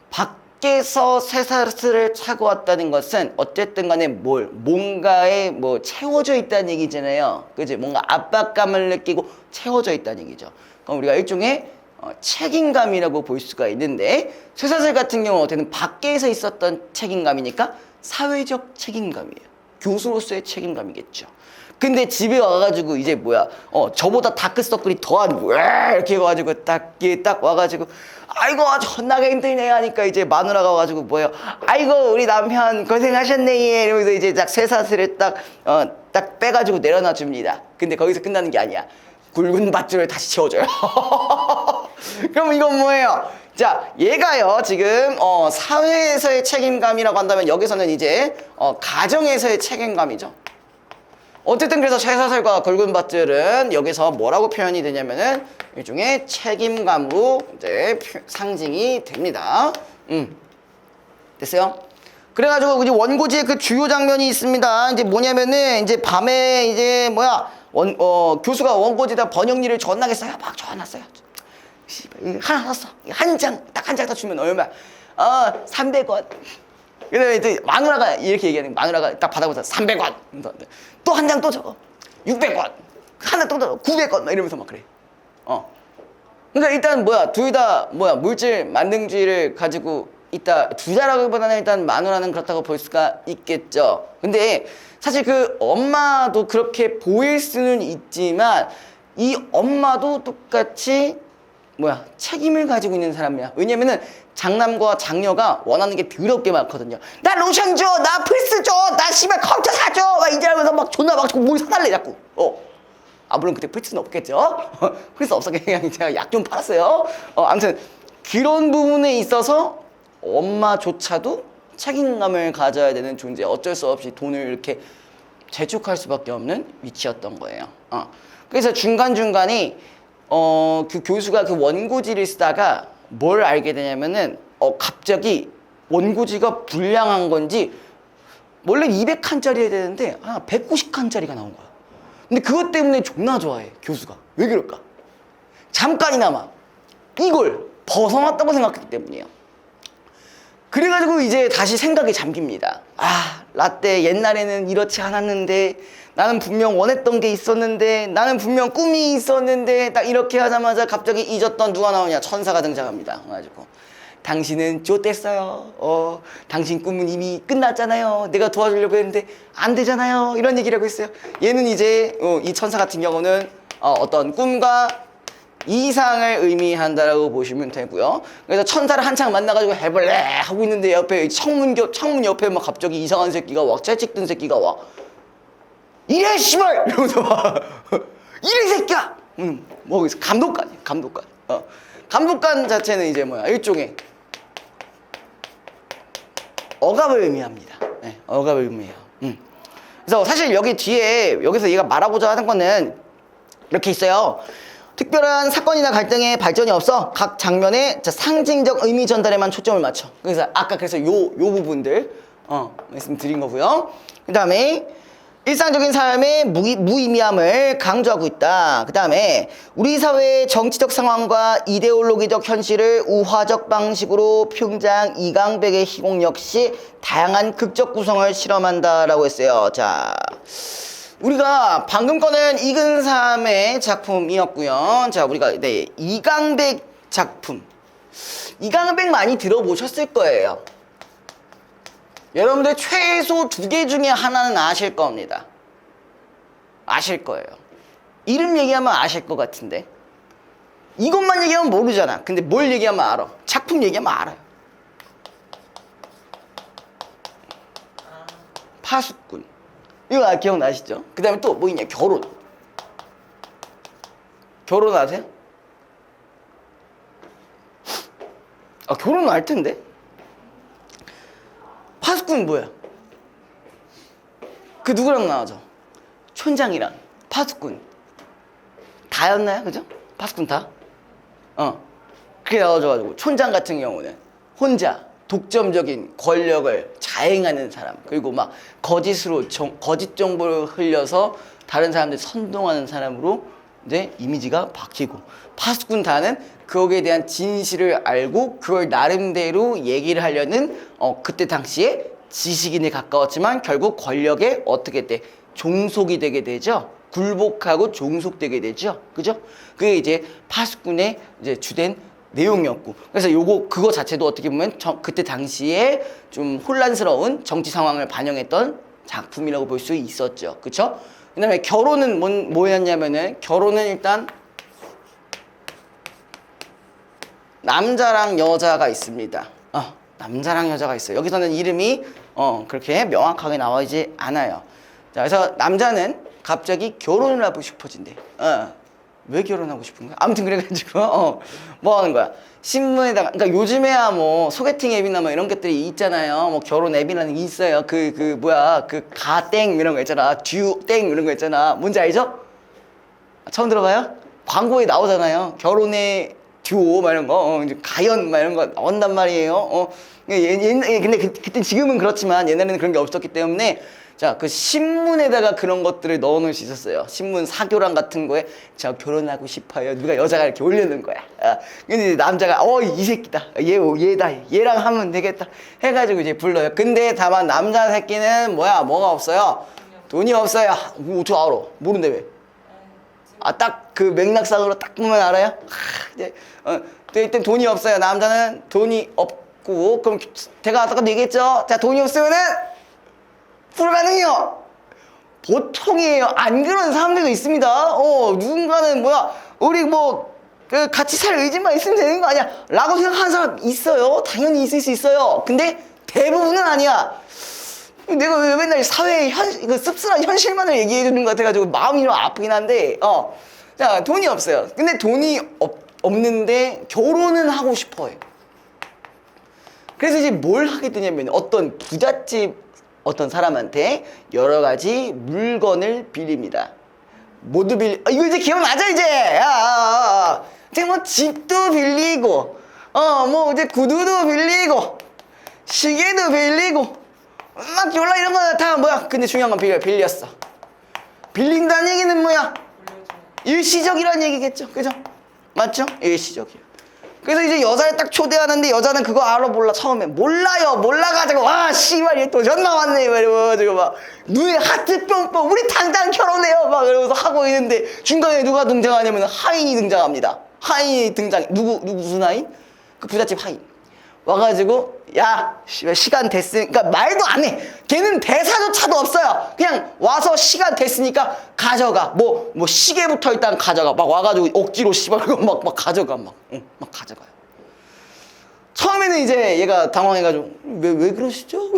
Speaker 1: 밖에서 쇠사슬을 차고 왔다는 것은 어쨌든 간에 뭔가에 채워져 있다는 얘기잖아요. 그지? 뭔가 압박감을 느끼고 채워져 있다는 얘기죠. 그럼 우리가 일종의 책임감이라고 볼 수가 있는데, 쇠사슬 같은 경우는 어쨌든 밖에서 있었던 책임감이니까 사회적 책임감이에요. 교수로서의 책임감이겠죠. 근데 집에 와가지고 이제 저보다 다크서클이 더한 이렇게 와가지고 딱 와가지고, 아이고 존나게 힘드네 하니까 이제 마누라가 와가지고 아이고 우리 남편 고생하셨네 이러면서 이제 딱 쇠사슬을 딱 빼가지고 내려놔 줍니다. 근데 거기서 끝나는 게 아니야. 굵은 밧줄을 다시 채워줘요. 그럼 이건 뭐예요? 자, 얘가요 지금 사회에서의 책임감이라고 한다면, 여기서는 이제 가정에서의 책임감이죠. 어쨌든 그래서 쇠사슬과 굵은 밧줄은 여기서 뭐라고 표현이 되냐면은 일종의 책임감으로 이제 상징이 됩니다. 됐어요? 그래가지고 이제 원고지의 그 주요 장면이 있습니다. 이제 뭐냐면은 이제 밤에 이제 교수가 원고지에다 번역 일을 존나게 써요. 막 줘놨어요. 하나 샀어. 딱 한 장 더 주면 얼마? 300원. 그 다음에 또 마누라가 이렇게 얘기하는 거야. 마누라가 딱 받아보자. 300원. 또 한 장 또 적어. 600원. 하나 또 적어. 900원. 막 이러면서 막 그래. 그러니까 일단 둘 다 물질 만능주의를 가지고 있다. 부자라기보다는 일단 마누라는 그렇다고 볼 수가 있겠죠. 근데 사실 그 엄마도 그렇게 보일 수는 있지만 이 엄마도 똑같이 책임을 가지고 있는 사람이야. 왜냐면은 장남과 장녀가 원하는 게 더럽게 많거든요. 나 로션 줘, 나 플스 줘, 나 씨발 컴퓨터 사줘, 막 이러면서 막 존나 막 자꾸 뭘 사달래 자꾸. 물론 그때 플스는 없겠죠. 플스 없었기 그냥 제가 약 좀 팔았어요. 아무튼 그런 부분에 있어서 엄마조차도 책임감을 가져야 되는 존재. 어쩔 수 없이 돈을 이렇게 재촉할 수밖에 없는 위치였던 거예요. 그래서 중간중간에 그 교수가 그 원고지를 쓰다가 뭘 알게 되냐면은 갑자기 원고지가 불량한 건지 원래 200칸짜리 해야 되는데 190칸짜리가 나온 거야. 근데 그것 때문에 존나 좋아해 교수가. 왜 그럴까? 잠깐이나마 이걸 벗어났다고 생각했기 때문이에요. 그래가지고 이제 다시 생각에 잠깁니다. 라떼 옛날에는 이렇지 않았는데, 나는 분명 원했던 게 있었는데, 나는 분명 꿈이 있었는데, 딱 이렇게 하자마자 갑자기 잊었던 누가 나오냐? 천사가 등장합니다. 그래가지고 당신은 좆됐어요. 당신 꿈은 이미 끝났잖아요. 내가 도와주려고 했는데 안 되잖아요. 이런 얘기를 하고 있어요. 얘는 이제 이 천사 같은 경우는 어떤 꿈과 이상을 의미한다라고 보시면 되고요. 그래서 천사를 한창 만나가지고 해볼래 하고 있는데 옆에 창문 옆에 막 갑자기 이상한 새끼가 와, 채찍든 새끼가 와. 이래 씨발 이러면서 막 이래 새끼야. 뭐 감독관. 감독관 자체는 이제 일종의 억압을 의미합니다. 네, 억압을 의미해요. 그래서 사실 여기 뒤에 여기서 얘가 말하고자 하는 거는 이렇게 있어요. 특별한 사건이나 갈등의 발전이 없어 각 장면의 상징적 의미 전달에만 초점을 맞춰. 그래서 아까 그래서 요 부분들 말씀드린 거고요. 그 다음에 일상적인 삶의 무의미함을 강조하고 있다. 그 다음에 우리 사회의 정치적 상황과 이데올로기적 현실을 우화적 방식으로 평장 이강백의 희곡 역시 다양한 극적 구성을 실험한다라고 했어요. 자, 우리가 방금 거는 이근삼의 작품이었고요. 자, 우리가 이강백 작품. 이강백 많이 들어보셨을 거예요. 여러분들 최소 2개 중에 하나는 아실 겁니다. 아실 거예요. 이름 얘기하면 아실 것 같은데. 이것만 얘기하면 모르잖아. 근데 뭘 얘기하면 알아. 작품 얘기하면 알아요. 파수꾼. 이거 기억나시죠? 그 다음에 또 뭐 있냐? 결혼. 결혼하세요? 결혼은 알 텐데. 파수꾼은 뭐야? 그 누구랑 나와죠? 촌장이랑 파수꾼 다였나요? 그죠? 파수꾼 다? 그게 나와줘가지고 촌장 같은 경우는 혼자 독점적인 권력을 자행하는 사람, 그리고 막 거짓으로 거짓 정보를 흘려서 다른 사람들 선동하는 사람으로 이제 이미지가 바뀌고, 파수꾼 다는 거기에 대한 진실을 알고 그걸 나름대로 얘기를 하려는 그때 당시에 지식인에 가까웠지만 결국 권력에 어떻게 돼? 종속이 되게 되죠. 굴복하고 종속되게 되죠. 그죠? 그게 이제 파수꾼의 이제 주된 내용이었고, 그래서 그거 자체도 어떻게 보면 그때 당시에 좀 혼란스러운 정치 상황을 반영했던 작품이라고 볼 수 있었죠. 그쵸? 그 다음에 결혼은 뭐였냐면은, 결혼은 일단 남자랑 여자가 있습니다. 남자랑 여자가 있어요. 여기서는 이름이 그렇게 명확하게 나오지 않아요. 자, 그래서 남자는 갑자기 결혼을 하고 싶어진대. 왜 결혼하고 싶은 거야? 아무튼 그래가지고 뭐 하는 거야? 신문에다가, 그러니까 요즘에야 뭐 소개팅 앱이나 뭐 이런 것들이 있잖아요. 뭐 결혼 앱이라는 게 있어요. 그 가땡 이런 거 있잖아. 듀땡 이런 거 있잖아. 뭔지 알죠? 처음 들어봐요? 광고에 나오잖아요. 결혼의 듀오 막 이런 거, 이제 가연 막 이런 거 나온단 말이에요. 근데 그때 지금은 그렇지만 옛날에는 그런 게 없었기 때문에, 자, 그 신문에다가 그런 것들을 넣어놓을 수 있었어요. 신문 사교랑 같은 거에 저 결혼하고 싶어요. 누가 여자가 이렇게 올려놓은 거야. 근데 이제 남자가 이 새끼다. 얘다. 얘랑 하면 되겠다. 해가지고 이제 불러요. 근데 다만 남자 새끼는 뭐가 없어요? 돈이 없어요. 어떻게 알아? 모른대 왜? 딱 그 맥락상으로 딱 보면 알아요? 이제 일단 돈이 없어요. 남자는 돈이 있고, 그럼 제가 아까 얘기했죠? 자, 돈이 없으면은 불가능해요. 보통이에요. 안 그런 사람들도 있습니다. 누군가는 우리 그 같이 살 의지만 있으면 되는 거 아니야? 라고 생각하는 사람 있어요. 당연히 있을 수 있어요. 근데 대부분은 아니야. 내가 왜 맨날 사회의 그 씁쓸한 현실만을 얘기해 주는 것 같아가지고 마음이 좀 아프긴 한데, 자, 돈이 없어요. 근데 돈이 없는데 결혼은 하고 싶어 해요. 그래서 이제 뭘 하게 되냐면 어떤 부잣집 어떤 사람한테 여러 가지 물건을 빌립니다. 모두 이거 이제 기억나죠, 이제? 이제 집도 빌리고, 이제 구두도 빌리고, 시계도 빌리고, 막 연락 이런 거 다 근데 중요한 건 빌렸어. 빌린다는 얘기는
Speaker 2: 물려주는.
Speaker 1: 일시적이라는 얘기겠죠, 그죠? 맞죠? 일시적이에요. 그래서 이제 여자를 딱 초대하는데 여자는 그거 알아 몰라. 처음에 몰라요. 몰라가지고 와 씨발 얘 또 전화 왔네 이러가지고 막 눈에 하트 뿅뿅 우리 당장 결혼해요 막 이러면서 하고 있는데 중간에 누가 등장하냐면 하인이 등장합니다. 하인이 누구 무슨 하인? 그 부잣집 하인 와가지고 야 시간 됐으니까 말도 안 해. 걔는 대사조차도 없어요. 그냥 와서 시간 됐으니까 가져가. 뭐 시계부터 일단 가져가. 막 와가지고 억지로 씨발 막 가져가 막 가져가요. 처음에는 이제 얘가 당황해가지고 왜 그러시죠?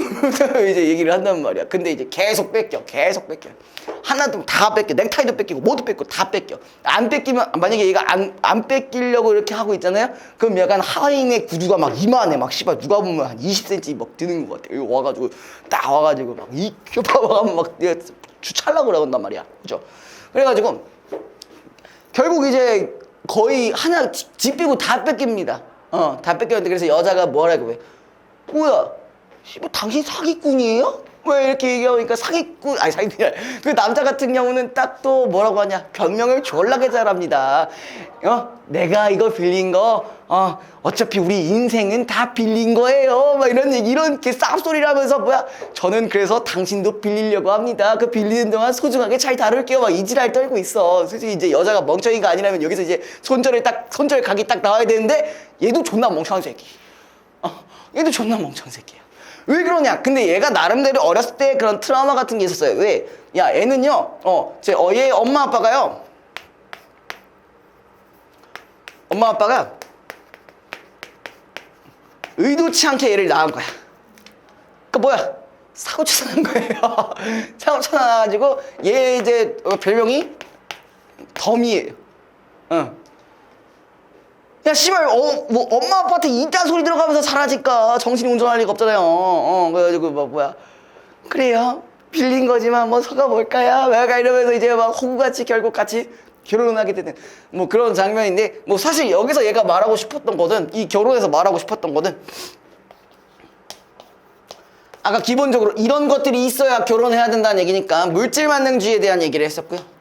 Speaker 1: 이제 얘기를 한단 말이야. 근데 이제 계속 뺏겨. 하나도 다 뺏겨. 넥타이도 뺏기고 모두 뺏고 다 뺏겨. 안 뺏기면 만약에 얘가 안 뺏기려고 이렇게 하고 있잖아요. 그럼 약간 하인의 구두가 막 이만해. 막 씨발 누가 보면 한 20cm 막 드는 것 같아. 여기 와가지고 딱 와가지고 막 이큐파하면 막 주찰라고 그러는단 말이야. 그죠? 그래가지고 결국 이제 거의 하나 집 빼고 다 뺏깁니다. 다 뺏겼는데 그래서 여자가 뭐라고 해? 뭐야? 뭐 당신 사기꾼이에요? 왜 이렇게 얘기하니까 사기꾼이 아니라 그 남자 같은 경우는 딱 또 뭐라고 하냐? 변명을 졸라게 잘합니다. 내가 이거 빌린 거 어차피 우리 인생은 다 빌린 거예요. 막 이런 얘기 이렇게 쌉소리를 하면서 저는 그래서 당신도 빌리려고 합니다. 그 빌리는 동안 소중하게 잘 다룰게요. 막 이지랄 떨고 있어. 솔직히 이제 여자가 멍청이가 아니라면 여기서 이제 손절 각이 딱 나와야 되는데 얘도 존나 멍청한 새끼. 얘도 존나 멍청한 새끼야. 왜 그러냐? 근데 얘가 나름대로 어렸을 때 그런 트라우마 같은 게 있었어요. 왜? 야, 얘는요, 얘 엄마 아빠가 의도치 않게 얘를 낳은 거야. 사고 쳐서 낳은 거예요. 사고 쳐서 낳아가지고 얘 이제 별명이 덤이에요. 야, 씨발, 엄마 아빠한테 이딴 소리 들어가면서 사라질까? 정신이 운전할 리가 없잖아요. 그래가지고, 그래요? 빌린 거지만, 서가 뭘까요? 약간 이러면서 이제 호구같이 결국 같이 결혼을 하게 되는, 그런 장면인데, 사실 여기서 얘가 말하고 싶었던 거는, 이 결혼에서 말하고 싶었던 거는, 아까 기본적으로 이런 것들이 있어야 결혼해야 된다는 얘기니까, 물질만능주의에 대한 얘기를 했었고요.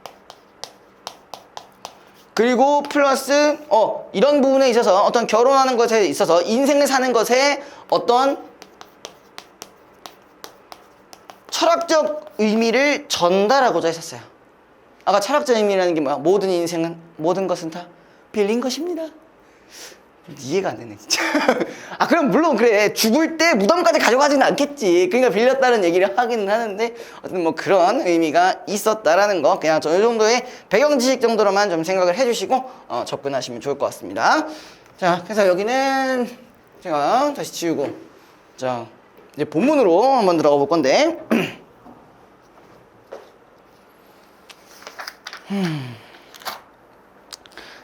Speaker 1: 그리고 플러스 이런 부분에 있어서 어떤 결혼하는 것에 있어서 인생을 사는 것에 어떤 철학적 의미를 전달하고자 했었어요. 아까 철학적 의미라는 게 뭐야? 모든 것은 다 빌린 것입니다. 이해가 안 되네 진짜. 그럼 물론 그래 죽을 때 무덤까지 가져가지는 않겠지. 그러니까 빌렸다는 얘기를 하기는 하는데 어쨌든 그런 의미가 있었다라는 거 그냥 저 이 정도의 배경 지식 정도로만 좀 생각을 해주시고 접근하시면 좋을 것 같습니다. 자, 그래서 여기는 제가 다시 지우고 자 이제 본문으로 한번 들어가 볼 건데.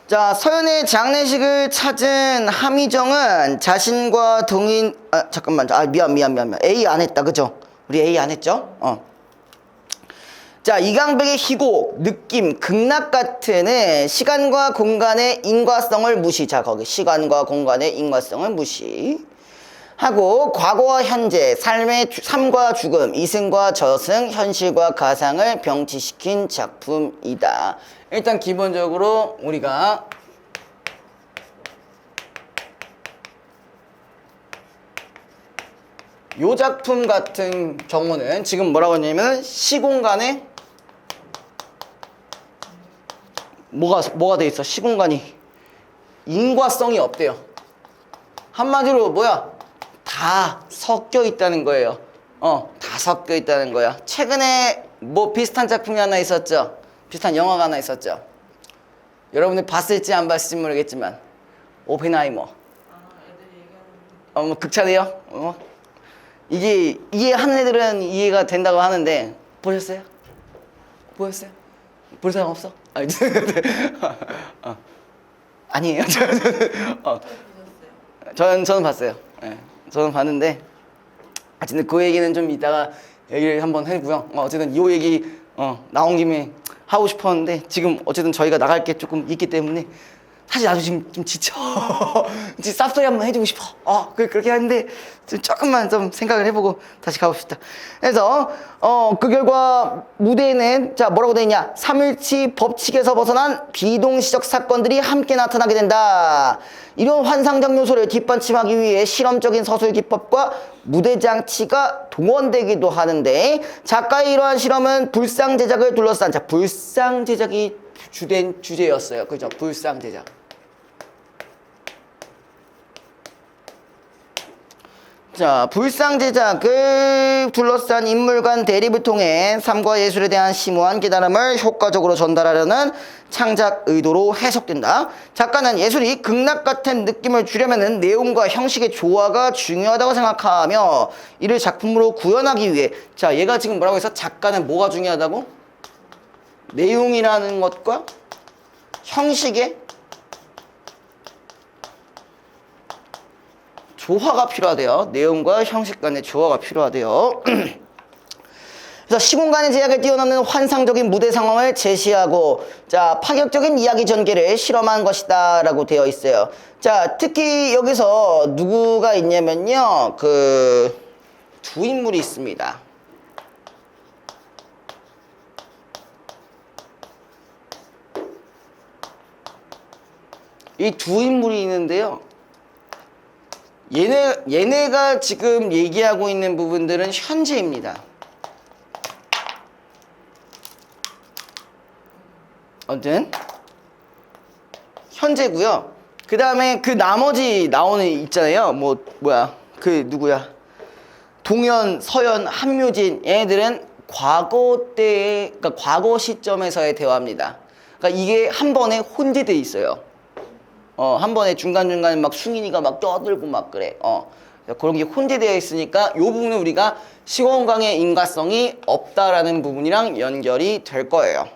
Speaker 1: 자, 서연의 장례식을 찾은 함희정은 자신과 동인 잠깐만 미안 A 안 했다 그죠? 우리 A 안 했죠? 자, 이강백의 희곡, 느낌, 극락 같은 시간과 공간의 인과성을 무시. 자, 거기 시간과 공간의 인과성을 무시하고 과거와 현재, 삶과 죽음, 이승과 저승, 현실과 가상을 병치시킨 작품이다. 일단 기본적으로 우리가 요 작품 같은 경우는 지금 뭐라고 했냐면 시공간에 뭐가 돼 있어? 시공간이 인과성이 없대요. 한마디로 다 섞여 있다는 거예요. 다 섞여 있다는 거야. 최근에 뭐 비슷한 작품이 하나 있었죠. 비슷한 영화가 하나 있었죠. 여러분들 봤을지 안 봤을지 모르겠지만 오펜하이머.
Speaker 2: 애들이 얘기하는
Speaker 1: 뭐 극찬해요. 이게 이해하는 애들은 이해가 된다고 하는데 보셨어요? 보셨어요? 볼 사람 없어? 아니, 아니에요.
Speaker 2: 보셨어요?
Speaker 1: 저는 봤어요. 예, 저는 봤는데 어쨌든 그 얘기는 좀 이따가 얘기를 한번 해고요. 어쨌든 이 얘기 나온 김에 하고 싶었는데 지금 어쨌든 저희가 나갈 게 조금 있기 때문에 사실 나도 지금 좀 지쳐. 지금 쌉소리 한번 해주고 싶어. 그렇게 하는데 좀 조금만 좀 생각을 해보고 다시 가고 싶다. 그래서 그 결과 무대에는 자 뭐라고 돼 있냐? 3일치 법칙에서 벗어난 비동시적 사건들이 함께 나타나게 된다. 이런 환상적 요소를 뒷받침하기 위해 실험적인 서술 기법과 무대 장치가 동원되기도 하는데 작가의 이러한 실험은 불상 제작을 둘러싼 자 불상 제작이 주된 주제였어요. 그죠? 불상 제작. 자, 불상 제작을 둘러싼 인물 간 대립을 통해 삶과 예술에 대한 심오한 깨달음을 효과적으로 전달하려는 창작 의도로 해석된다. 작가는 예술이 극락 같은 느낌을 주려면 내용과 형식의 조화가 중요하다고 생각하며 이를 작품으로 구현하기 위해 자, 얘가 지금 뭐라고 해서 작가는 뭐가 중요하다고? 내용이라는 것과 형식의 조화가 필요하대요. 내용과 형식 간의 조화가 필요하대요. 그래서 시공간의 제약을 뛰어넘는 환상적인 무대 상황을 제시하고 자 파격적인 이야기 전개를 실험한 것이다 라고 되어 있어요. 자 특히 여기서 누구가 있냐면요 그 두 인물이 있습니다. 이 두 인물이 있는데요. 얘네가 지금 얘기하고 있는 부분들은 현재입니다. 아무튼 현재고요. 그 다음에 그 나머지 나오는 있잖아요. 그 누구야? 동현, 서현, 한묘진 얘네들은 과거 때의 그러니까 과거 시점에서의 대화입니다. 그러니까 이게 한 번에 혼재돼 있어요. 한 번에 중간중간에 막 숭인이가 막 떠들고 막 그래. 그런 게 혼재되어 있으니까 이 부분은 우리가 시공간의 인과성이 없다라는 부분이랑 연결이 될 거예요.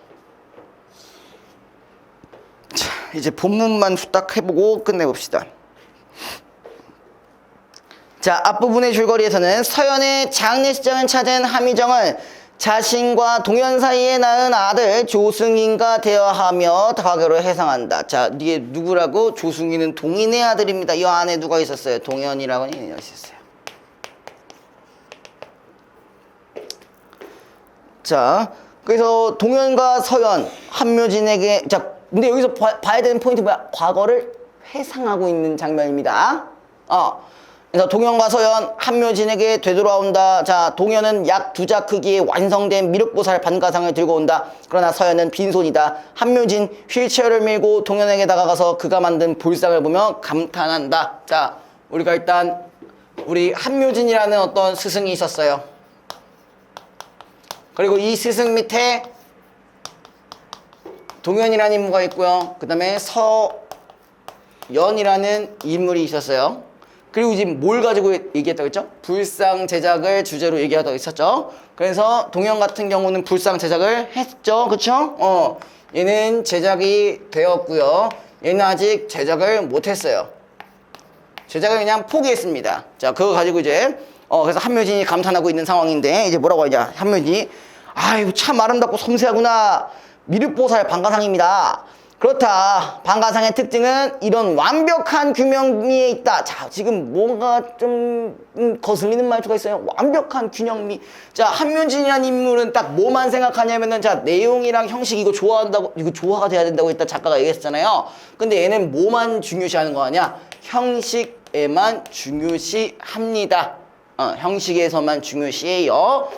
Speaker 1: 자, 이제 본문만 후딱 해보고 끝내봅시다. 자, 앞부분의 줄거리에서는 서연의 장례식장을 찾은 함희정은 자신과 동현 사이에 낳은 아들 조승인과 대화하며 과거를 회상한다. 자, 이게 누구라고? 조승인은 동인의 아들입니다. 이 안에 누가 있었어요? 동현이라고 있었어요. 자, 그래서 동현과 서현, 한묘진에게 자, 근데 여기서 봐야 되는 포인트 뭐야? 과거를 회상하고 있는 장면입니다. 그래서 동현과 서현, 한묘진에게 되돌아온다. 자, 동현은 약 2자 크기의 완성된 미륵보살 반가상을 들고 온다. 그러나 서현은 빈손이다. 한묘진 휠체어를 밀고 동현에게 다가가서 그가 만든 볼상을 보며 감탄한다. 자, 우리가 일단 우리 한묘진이라는 어떤 스승이 있었어요. 그리고 이 스승 밑에 동현이라는 인물가 있고요. 그 다음에 서연이라는 인물이 있었어요. 그리고 지금 뭘 가지고 얘기했다고 했죠? 불상 제작을 주제로 얘기하다고 있었죠. 그래서 동현 같은 경우는 불상 제작을 했죠. 그쵸? 얘는 제작이 되었고요. 얘는 아직 제작을 못했어요. 제작을 그냥 포기했습니다. 자, 그거 가지고 이제 그래서 한묘진이 감탄하고 있는 상황인데 이제 뭐라고 하냐? 한묘진이 아이고 참 아름답고 섬세하구나. 미륵보살 반가상입니다. 그렇다. 반가상의 특징은 이런 완벽한 균형미에 있다. 자, 지금 뭔가 좀 거슬리는 말투가 있어요. 완벽한 균형미. 자, 한묘진이라는 인물은 딱 뭐만 생각하냐면은 자, 내용이랑 형식 이거 좋아한다고 이거 조화가 돼야 된다고 일단 작가가 얘기했잖아요. 근데 얘는 뭐만 중요시하는 거 아니야? 형식에만 중요시합니다. 형식에서만 중요시해요.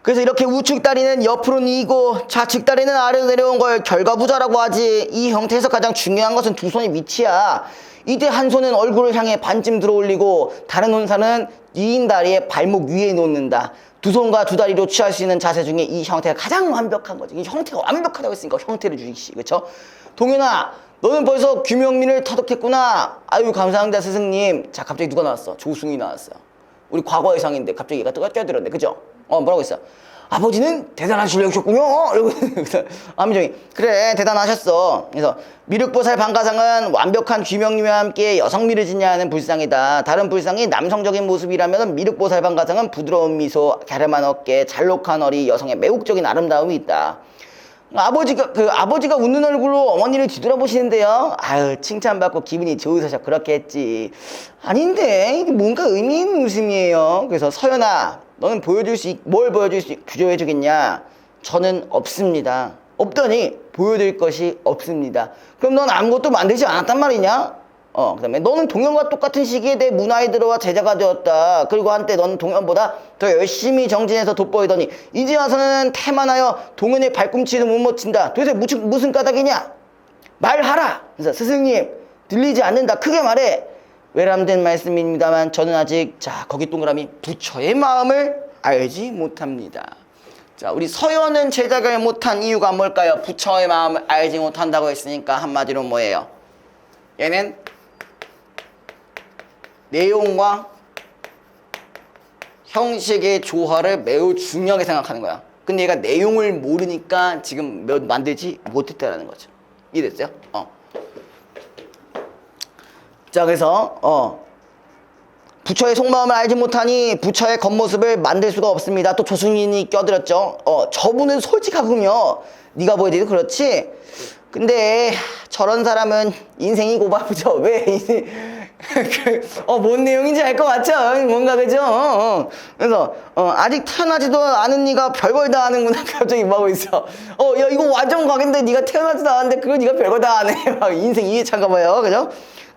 Speaker 1: 그래서 이렇게 우측 다리는 옆으로 뉘고 좌측 다리는 아래로 내려온 걸 결과부자라고 하지. 이 형태에서 가장 중요한 것은 두 손의 위치야. 이때 한 손은 얼굴을 향해 반쯤 들어 올리고 다른 손은 뉘인 다리에 발목 위에 놓는다. 두 손과 두 다리로 취할 수 있는 자세 중에 이 형태가 가장 완벽한 거지. 이 형태가 완벽하다고 했으니까 형태를 주시지. 그쵸? 동현아, 너는 벌써 규명민을 터득했구나. 아유, 감사합니다, 스승님. 자, 갑자기 누가 나왔어? 조승이 나왔어. 우리 과거의 상인데 갑자기 얘가 뛰어들었네. 그죠? 뭐라고 했어? 아버지는 대단한 실력이셨군요. 아미정이 그래 대단하셨어. 그래서 미륵보살 방가상은 완벽한 귀명림과 함께 여성미를 지냐하는 불상이다. 다른 불상이 남성적인 모습이라면 미륵보살 방가상은 부드러운 미소, 갸름한 어깨, 잘록한 허리, 여성의 매혹적인 아름다움이 있다. 아버지가 웃는 얼굴로 어머니를 뒤돌아보시는데요. 아유, 칭찬받고 기분이 좋으셔서 그렇게 했지. 아닌데 이게 뭔가 의미 있는 웃음이에요. 그래서 서연아, 너는 뭘 보여줄 수 구조해 주겠냐? 저는 없습니다. 없더니 보여드릴 것이 없습니다. 그럼 넌 아무것도 만들지 않았단 말이냐? 그 다음에 너는 동현과 똑같은 시기에 내 문화에 들어와 제자가 되었다. 그리고 한때 너는 동현보다 더 열심히 정진해서 돋보이더니 이제 와서는 태만하여 동현의 발꿈치도 못 멋진다. 도대체 무슨 까닭이냐? 말하라. 그래서 스승님, 들리지 않는다. 크게 말해. 외람된 말씀입니다만 저는 아직 거기 동그라미 부처의 마음을 알지 못합니다. 자, 우리 서연은 제작을 못한 이유가 뭘까요? 부처의 마음을 알지 못한다고 했으니까 한마디로 뭐예요? 얘는 내용과 형식의 조화를 매우 중요하게 생각하는 거야. 근데 얘가 내용을 모르니까 지금 만들지 못했다라는 거죠. 이해됐어요? 자, 그래서 부처의 속마음을 알지 못하니 부처의 겉모습을 만들 수가 없습니다. 또 조승인이 껴들었죠. 저분은 솔직하군요. 네가 보여도 그렇지. 근데 저런 사람은 인생이 고바보죠. 왜? 뭔 내용인지 알 것 같죠? 뭔가 그죠? 그래서 아직 태어나지도 않은 네가 별걸 다 하는구나. 갑자기 뭐 하고 있어. 야, 이거 완전 각인데 네가 태어나지도 않았는데 그걸 네가 별걸 다 하네. 막 인생 이해찬가 봐요. 그죠?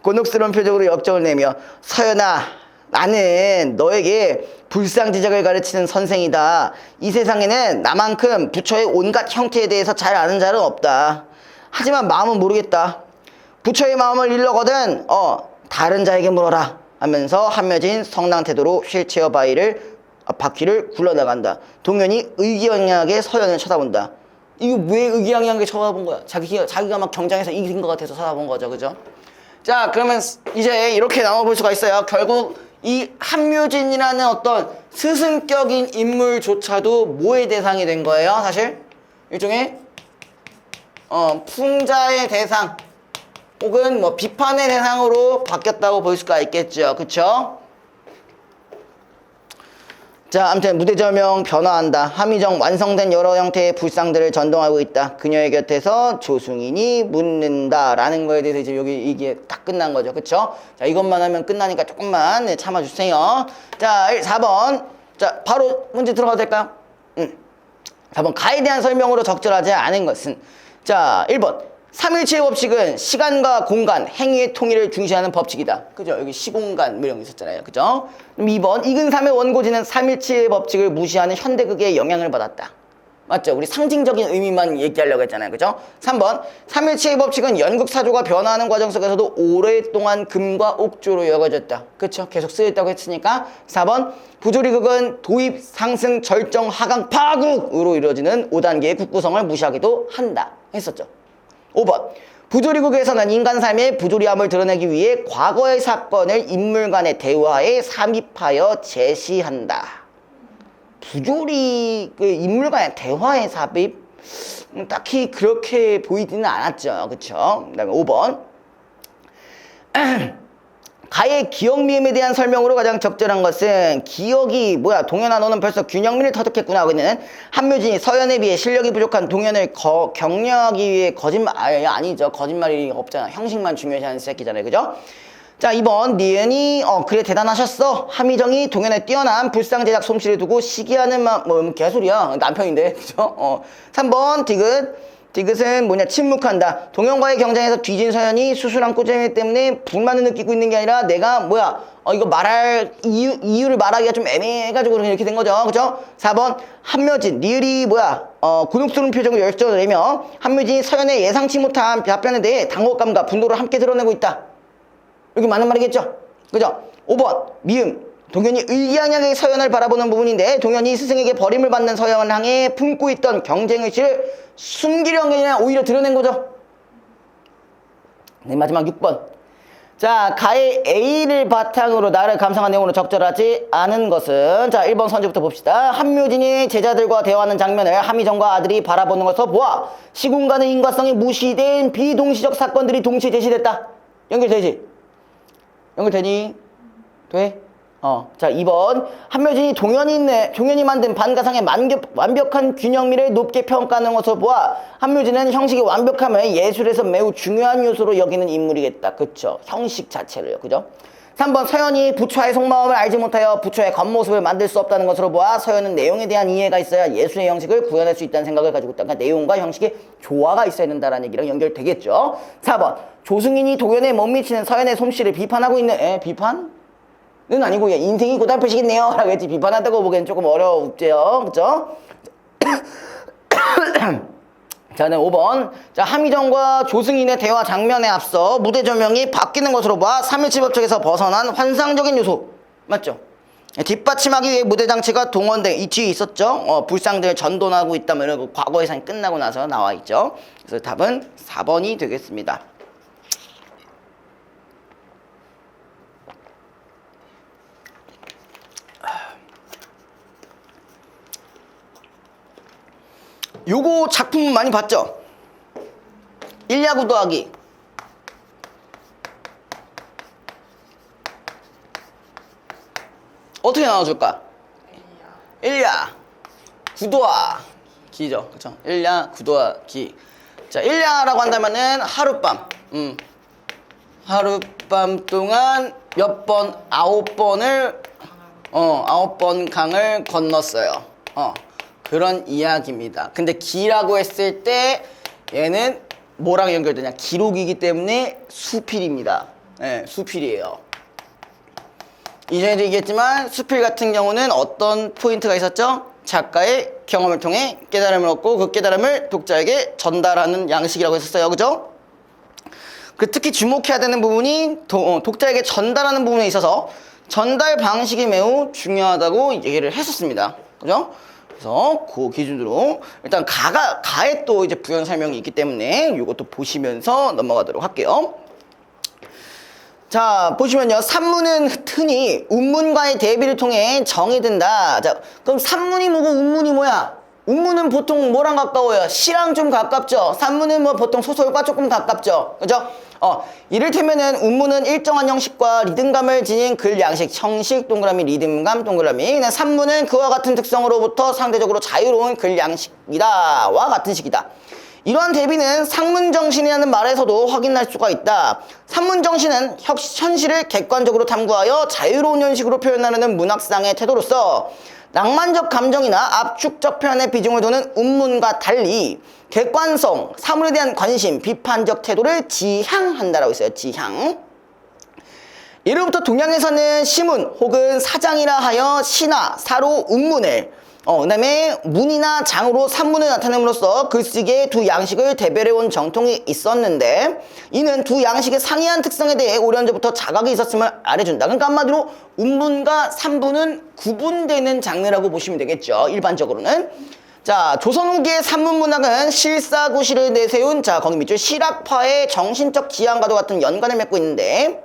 Speaker 1: 곤혹스러운 표정으로 역정을 내며 서연아, 나는 너에게 불상지적을 가르치는 선생이다. 이 세상에는 나만큼 부처의 온갖 형태에 대해서 잘 아는 자는 없다. 하지만 마음은 모르겠다. 부처의 마음을 잃려거든 다른 자에게 물어라 하면서 한며진 성랑 태도로 휠체어 바퀴를 굴러나간다. 동현이 의기양양하게 서연을 쳐다본다. 이거 왜 의기양양하게 쳐다본 거야? 자기가 막 경장에서 이긴 것 같아서 쳐다본 거죠. 그죠? 자, 그러면 이제 이렇게 나눠볼 수가 있어요. 결국 이 한묘진이라는 어떤 스승격인 인물조차도 뭐의 대상이 된 거예요? 사실 일종의 풍자의 대상 혹은 뭐 비판의 대상으로 바뀌었다고 볼 수가 있겠죠. 그쵸? 자, 아무튼 무대조명 변화한다. 함의정 완성된 여러 형태의 불상들을 전동하고 있다. 그녀의 곁에서 조승인이 묻는다 라는 거에 대해서 이제 여기 이게 딱 끝난 거죠. 그쵸? 자, 이것만 하면 끝나니까 조금만 참아주세요. 자, 4번. 자, 바로 문제 들어가도 될까요? 4번. 가에 대한 설명으로 적절하지 않은 것은? 자, 1번. 3일치의 법칙은 시간과 공간, 행위의 통일을 중시하는 법칙이다. 그죠? 여기 시공간 이런 게 있었잖아요. 그죠? 그럼 2번. 이근삼의 원고지는 3일치의 법칙을 무시하는 현대극의 영향을 받았다. 맞죠? 우리 상징적인 의미만 얘기하려고 했잖아요. 그죠? 3번. 3일치의 법칙은 연극사조가 변화하는 과정 속에서도 오랫동안 금과 옥조로 여겨졌다. 그쵸? 계속 쓰였다고 했으니까 4번. 부조리극은 도입, 상승, 절정, 하강, 파국으로 이루어지는 5단계의 국구성을 무시하기도 한다. 했었죠. 5번. 부조리국에서는 인간 삶의 부조리함을 드러내기 위해 과거의 사건을 인물 간의 대화에 삽입하여 제시한다. 부조리 인물 간의 대화에 삽입? 딱히 그렇게 보이지는 않았죠. 그쵸? 그 다음에 5번. 가의 기억미음에 대한 설명으로 가장 적절한 것은 기억이 뭐야? 동현아, 너는 벌써 균형미를 터득했구나. 그는 한묘진이 서연에 비해 실력이 부족한 동현을 격려하기 위해 아니죠. 거짓말이 없잖아. 형식만 중요시하는 새끼잖아요. 그죠? 자, 2번. 니은이 그래 대단하셨어. 함의정이 동현의 뛰어난 불상 제작 솜씨를 두고 시기하는 개소리야. 남편인데. 그죠? 3번. 디귿. 디귿은 뭐냐? 침묵한다. 동현과의 경쟁에서 뒤진 서현이 수술한 꾸재미 때문에 불만을 느끼고 있는 게 아니라 내가 뭐야? 이거 말할 이유를 말하기가 좀 애매해가지고 이렇게 된 거죠. 그죠? 4번 한묘진 리을이 뭐야? 곤혹스러운 표정으로 열정을 내며 한묘진이 서현의 예상치 못한 답변에 대해 당혹감과 분노를 함께 드러내고 있다. 이렇게 맞는 말이겠죠? 그죠? 5번 미음 동현이 의기양양하게 서현을 바라보는 부분인데 동현이 스승에게 버림을 받는 서현을 향해 품고 있던 경쟁의식을 숨기려는 게 아니라 오히려 드러낸 거죠. 네, 마지막 6번. 자, 가의 A를 바탕으로 나를 감상한 내용으로 적절하지 않은 것은 자, 1번 선지부터 봅시다. 한묘진이 제자들과 대화하는 장면을 함의정과 아들이 바라보는 것을 보아 시공간의 인과성이 무시된 비동시적 사건들이 동시에 제시됐다. 연결되지? 연결되니? 돼? 자, 2번. 한묘진이 종현이 만든 반가상의 완벽한 균형미를 높게 평가하는 것을 보아 한묘진은 형식의 완벽함을 예술에서 매우 중요한 요소로 여기는 인물이겠다. 그쵸? 형식 자체를요. 그죠? 3번. 서현이 부처의 속마음을 알지 못하여 부처의 겉모습을 만들 수 없다는 것으로 보아 서현은 내용에 대한 이해가 있어야 예술의 형식을 구현할 수 있다는 생각을 가지고 있다. 그러니까 내용과 형식의 조화가 있어야 된다는 얘기랑 연결되겠죠. 4번. 조승인이 동현에 못 미치는 서현의 솜씨를 비판하고 있는 비판? 는 아니고 야, 인생이 고달프시겠네요 라고 했지. 비판한다고 보기엔 조금 어려웠죠. 그쵸? 자는 5번. 자, 함의정과 조승인의 대화 장면에 앞서 무대 조명이 바뀌는 것으로 봐 3.1집업적에서 벗어난 환상적인 요소 맞죠? 뒷받침하기 위해 무대 장치가 동원된 이 뒤에 있었죠. 불상들을 전돈하고 있다면 그 과거의 상이 끝나고 나서 나와 있죠. 그래서 답은 4번이 되겠습니다. 요거 작품 많이 봤죠? 일야구 더하기 어떻게 나눠줄까? 일야 구더하기죠. 그쵸? 일야 구더하기. 자, 일야라고 한다면은 하룻밤 하룻밤 동안 몇 번 9번을 9번 강을 건넜어요. 그런 이야기입니다. 근데 기라고 했을 때 얘는 뭐랑 연결되냐? 기록이기 때문에 수필입니다. 네, 수필이에요. 이전에도 얘기했지만 수필 같은 경우는 어떤 포인트가 있었죠? 작가의 경험을 통해 깨달음을 얻고 그 깨달음을 독자에게 전달하는 양식이라고 했었어요. 그죠? 그 특히 주목해야 되는 부분이 독자에게 전달하는 부분에 있어서 전달 방식이 매우 중요하다고 얘기를 했었습니다. 그죠? 그래서 그 기준으로 일단 가에 또 이제 부연 설명이 있기 때문에 이것도 보시면서 넘어가도록 할게요. 자, 보시면요. 산문은 흔히 운문과의 대비를 통해 정의된다. 자, 그럼 산문이 뭐고 운문이 뭐야? 운문은 보통 뭐랑 가까워요? 시랑 좀 가깝죠. 산문은 뭐 보통 소설과 조금 가깝죠. 그죠? 이를테면은 운문은 일정한 형식과 리듬감을 지닌 글 양식, 형식, 동그라미, 리듬감, 동그라미. 산문은 그와 같은 특성으로부터 상대적으로 자유로운 글 양식이다. 와 같은 식이다. 이러한 대비는 상문정신이라는 말에서도 확인할 수가 있다. 상문정신은 현실을 객관적으로 탐구하여 자유로운 형식으로 표현하는 문학상의 태도로서 낭만적 감정이나 압축적 표현의 비중을 두는 운문과 달리 객관성, 사물에 대한 관심, 비판적 태도를 지향한다라고 했어요. 지향. 예로부터 동양에서는 시문 혹은 사장이라 하여 시나 사로 운문을 그 다음에 문이나 장으로 산문을 나타냄으로써 글쓰기의 두 양식을 대별해온 정통이 있었는데 이는 두 양식의 상이한 특성에 대해 오래전부터 자각이 있었음을 알려준다. 그러니까 한마디로 운문과 산문은 구분되는 장르라고 보시면 되겠죠. 일반적으로는. 자, 조선 후기의 산문문학은 실사구시를 내세운 거기 밑줄 실학파의 정신적 지향과도 같은 연관을 맺고 있는데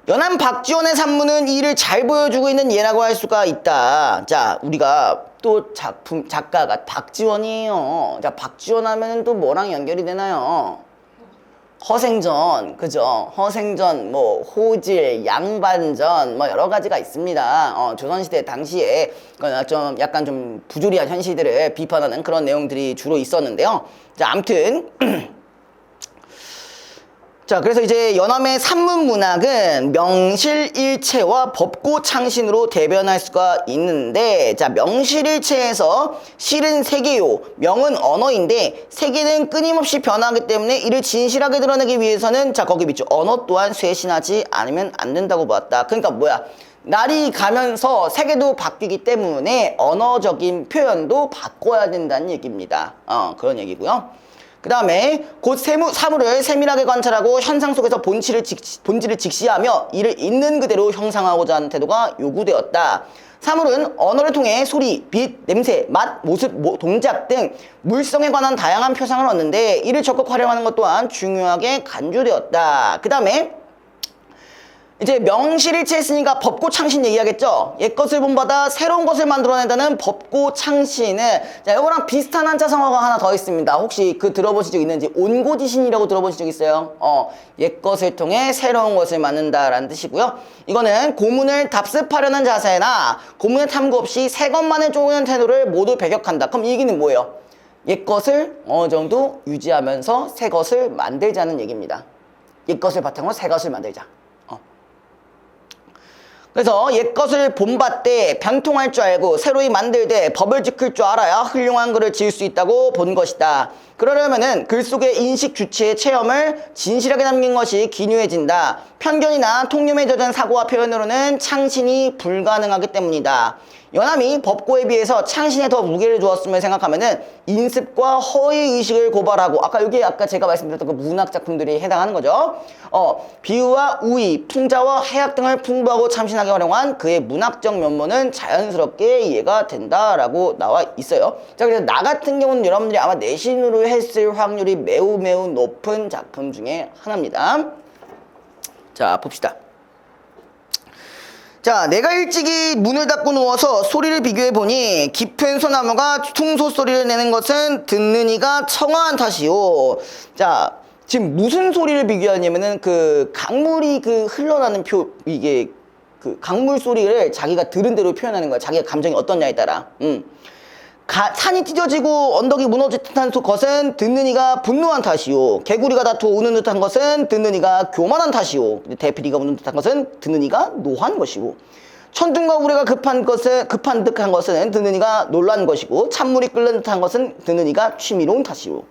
Speaker 1: 연암 박지원의 산문은 이를 잘 보여주고 있는 예라고 할 수가 있다. 자, 우리가 또 작가가 박지원이에요. 자, 박지원 하면은 또 뭐랑 연결이 되나요? 허생전, 그죠? 허생전, 뭐, 호질, 양반전, 뭐, 여러 가지가 있습니다. 조선시대 당시에 좀 약간 좀 부조리한 현실들을 비판하는 그런 내용들이 주로 있었는데요. 자, 암튼. 자, 그래서 이제 연암의 산문 문학은 명실일체와 법고창신으로 대변할 수가 있는데, 자, 명실일체에서 실은 세계요, 명은 언어인데 세계는 끊임없이 변하기 때문에 이를 진실하게 드러내기 위해서는, 자, 거기 밑줄 언어 또한 쇄신하지 않으면 안 된다고 보았다. 그러니까 뭐야? 날이 가면서 세계도 바뀌기 때문에 언어적인 표현도 바꿔야 된다는 얘기입니다. 그런 얘기고요. 그 다음에 곧 사물을 세밀하게 관찰하고 현상 속에서 본질을 직시하며 이를 있는 그대로 형상하고자 하는 태도가 요구되었다. 사물은 언어를 통해 소리, 빛, 냄새, 맛, 모습, 동작 등 물성에 관한 다양한 표상을 얻는데 이를 적극 활용하는 것 또한 중요하게 간주되었다. 그 다음에 이제 명실일체 했으니까 법고창신 얘기하겠죠. 옛것을 본받아 새로운 것을 만들어낸다는 법고창신은, 자, 이거랑 비슷한 한자성어가 하나 더 있습니다. 혹시 그 들어보신 적 있는지, 온고지신이라고 들어보신 적 있어요? 옛것을 통해 새로운 것을 만든다라는 뜻이고요. 이거는 고문을 답습하려는 자세나 고문의 탐구 없이 새 것만을 쪼는 태도를 모두 배격한다. 그럼 이 얘기는 뭐예요? 옛것을 어느 정도 유지하면서 새 것을 만들자는 얘기입니다. 옛것을 바탕으로 새 것을 만들자. 그래서 옛것을 본받되 변통할 줄 알고 새로이 만들되 법을 지킬 줄 알아야 훌륭한 글을 지을 수 있다고 본 것이다. 그러려면은 글 속의 인식 주체의 체험을 진실하게 남긴 것이 기묘해진다. 편견이나 통념에 젖은 사고와 표현으로는 창신이 불가능하기 때문이다. 연암이 법고에 비해서 창신에 더 무게를 주었음을 생각하면은 인습과 허위의식을 고발하고, 아까 제가 말씀드렸던 그 문학 작품들이 해당하는 거죠. 비유와 우의, 풍자와 해학 등을 풍부하고 참신하게 활용한 그의 문학적 면모는 자연스럽게 이해가 된다라고 나와 있어요. 자, 그래서 나 같은 경우는 여러분들이 아마 내신으로 했을 확률이 매우 높은 작품 중에 하나입니다. 자, 봅시다. 자, 내가 일찍이 문을 닫고 누워서 소리를 비교해보니 깊은 소나무가 퉁소 소리를 내는 것은 듣는 이가 청아한 탓이요. 자, 지금 무슨 소리를 비교하냐면은 그 강물이 흘러나는 이게 그 강물 소리를 자기가 들은 대로 표현하는 거야. 자기가 감정이 어떠냐에 따라. 산이 찢어지고 언덕이 무너질 듯한 것은 듣는 이가 분노한 탓이요. 개구리가 다투어 우는 듯한 것은 듣는 이가 교만한 탓이요. 대피리가 우는 듯한 것은 듣는 이가 노한 것이고, 천둥과 우레가 급한 듯한 것은 듣는 이가 놀란 것이고, 찬물이 끓는 듯한 것은 듣는 이가 취미로운 탓이요.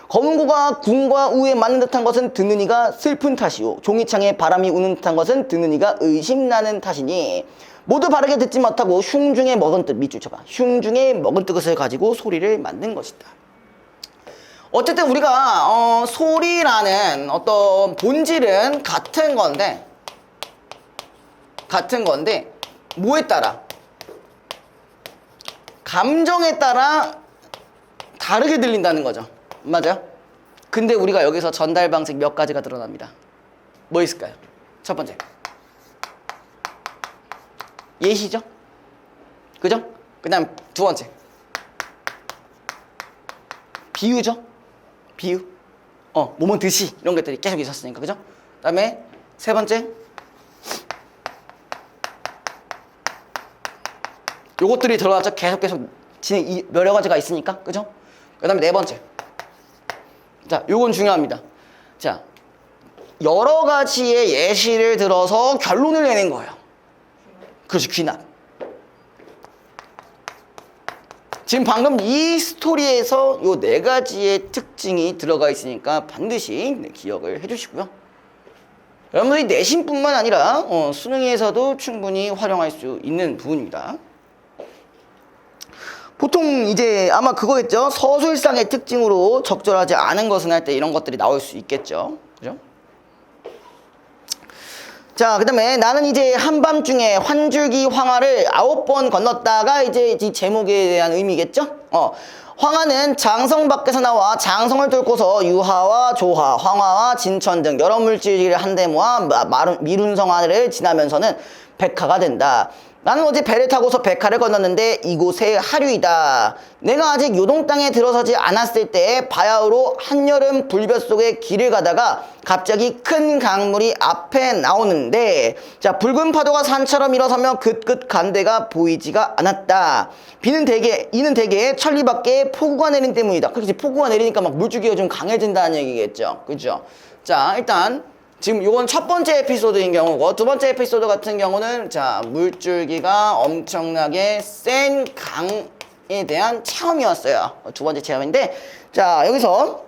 Speaker 1: 검은고가 궁과 우에 맞는 듯한 것은 듣는 이가 슬픈 탓이요. 종이창에 바람이 우는 듯한 것은 듣는 이가 의심나는 탓이니, 모두 바르게 듣지 못하고 흉중에 먹은 뜻, 밑줄 쳐봐. 흉중에 먹은 뜻을 가지고 소리를 만든 것이다. 어쨌든 우리가 소리라는 어떤 본질은 같은 건데 뭐에 따라? 감정에 따라 다르게 들린다는 거죠. 맞아요? 근데 우리가 여기서 전달 방식 몇 가지가 드러납니다. 뭐 있을까요? 첫 번째, 예시죠? 그죠? 그 다음 두 번째, 비유죠? 비유. 몸은 듯이 이런 것들이 계속 있었으니까. 그죠? 그 다음에 세 번째, 요것들이 들어가죠. 계속 여러 가지가 있으니까. 그죠? 그 다음에 네 번째, 자, 요건 중요합니다. 자, 여러 가지의 예시를 들어서 결론을 내는 거예요. 그렇지, 귀납. 지금 방금 이 스토리에서 요 네 가지의 특징이 들어가 있으니까 반드시 기억을 해주시고요. 여러분들이 내신뿐만 아니라 수능에서도 충분히 활용할 수 있는 부분입니다. 보통 이제 아마 그거겠죠. 서술상의 특징으로 적절하지 않은 것은 할 때 이런 것들이 나올 수 있겠죠. 그죠? 자, 그 다음에 나는 이제 한밤중에 환줄기 황하를 9번 건넜다가 이제 이 제목에 대한 의미겠죠? 황하는 장성 밖에서 나와 장성을 뚫고서 유하와 조하, 황하와 진천 등 여러 물질을 한데 모아 미룬성 하늘을 지나면서는 백하가 된다. 나는 어제 배를 타고서 백하를 건넜는데 이곳에 하류이다. 내가 아직 요동 땅에 들어서지 않았을 때 바야흐로 한여름 불볕 속에 길을 가다가 갑자기 큰 강물이 앞에 나오는데 자 붉은 파도가 산처럼 일어서며 끝끝 간데가 보이지가 않았다. 이는 대개 천리밖에 폭우가 내린 때문이다. 그렇지 폭우가 내리니까 막 물줄기가 좀 강해진다는 얘기겠죠. 그죠? 자 일단 지금 요건 첫 번째 에피소드인 경우고 두 번째 에피소드 같은 경우는 자 물줄기가 엄청나게 센 강에 대한 체험이었어요. 두 번째 체험인데 자 여기서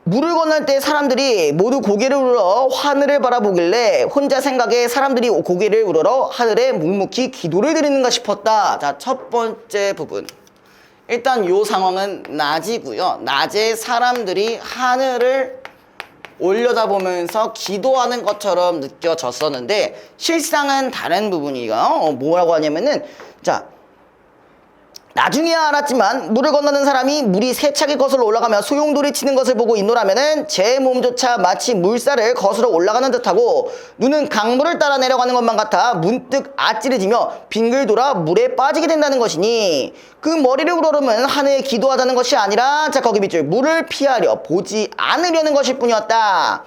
Speaker 1: 물을 건널 때 사람들이 모두 고개를 우러러 하늘을 바라보길래 혼자 생각에 사람들이 고개를 우러러 하늘에 묵묵히 기도를 드리는가 싶었다. 자, 첫 번째 부분. 일단 요 상황은 낮이고요. 낮에 사람들이 하늘을 올려다보면서 기도하는 것처럼 느껴졌었는데 실상은 다른 부분이에요. 뭐라고 하냐면은 자 나중에야 알았지만 물을 건너는 사람이 물이 세차게 거슬러 올라가며 소용돌이 치는 것을 보고 있노라면은 제 몸조차 마치 물살을 거슬러 올라가는 듯하고 눈은 강물을 따라 내려가는 것만 같아 문득 아찔해지며 빙글 돌아 물에 빠지게 된다는 것이니 그 머리를 우러르면 하늘에 기도하자는 것이 아니라 자 거기 밑줄 물을 피하려 보지 않으려는 것일 뿐이었다.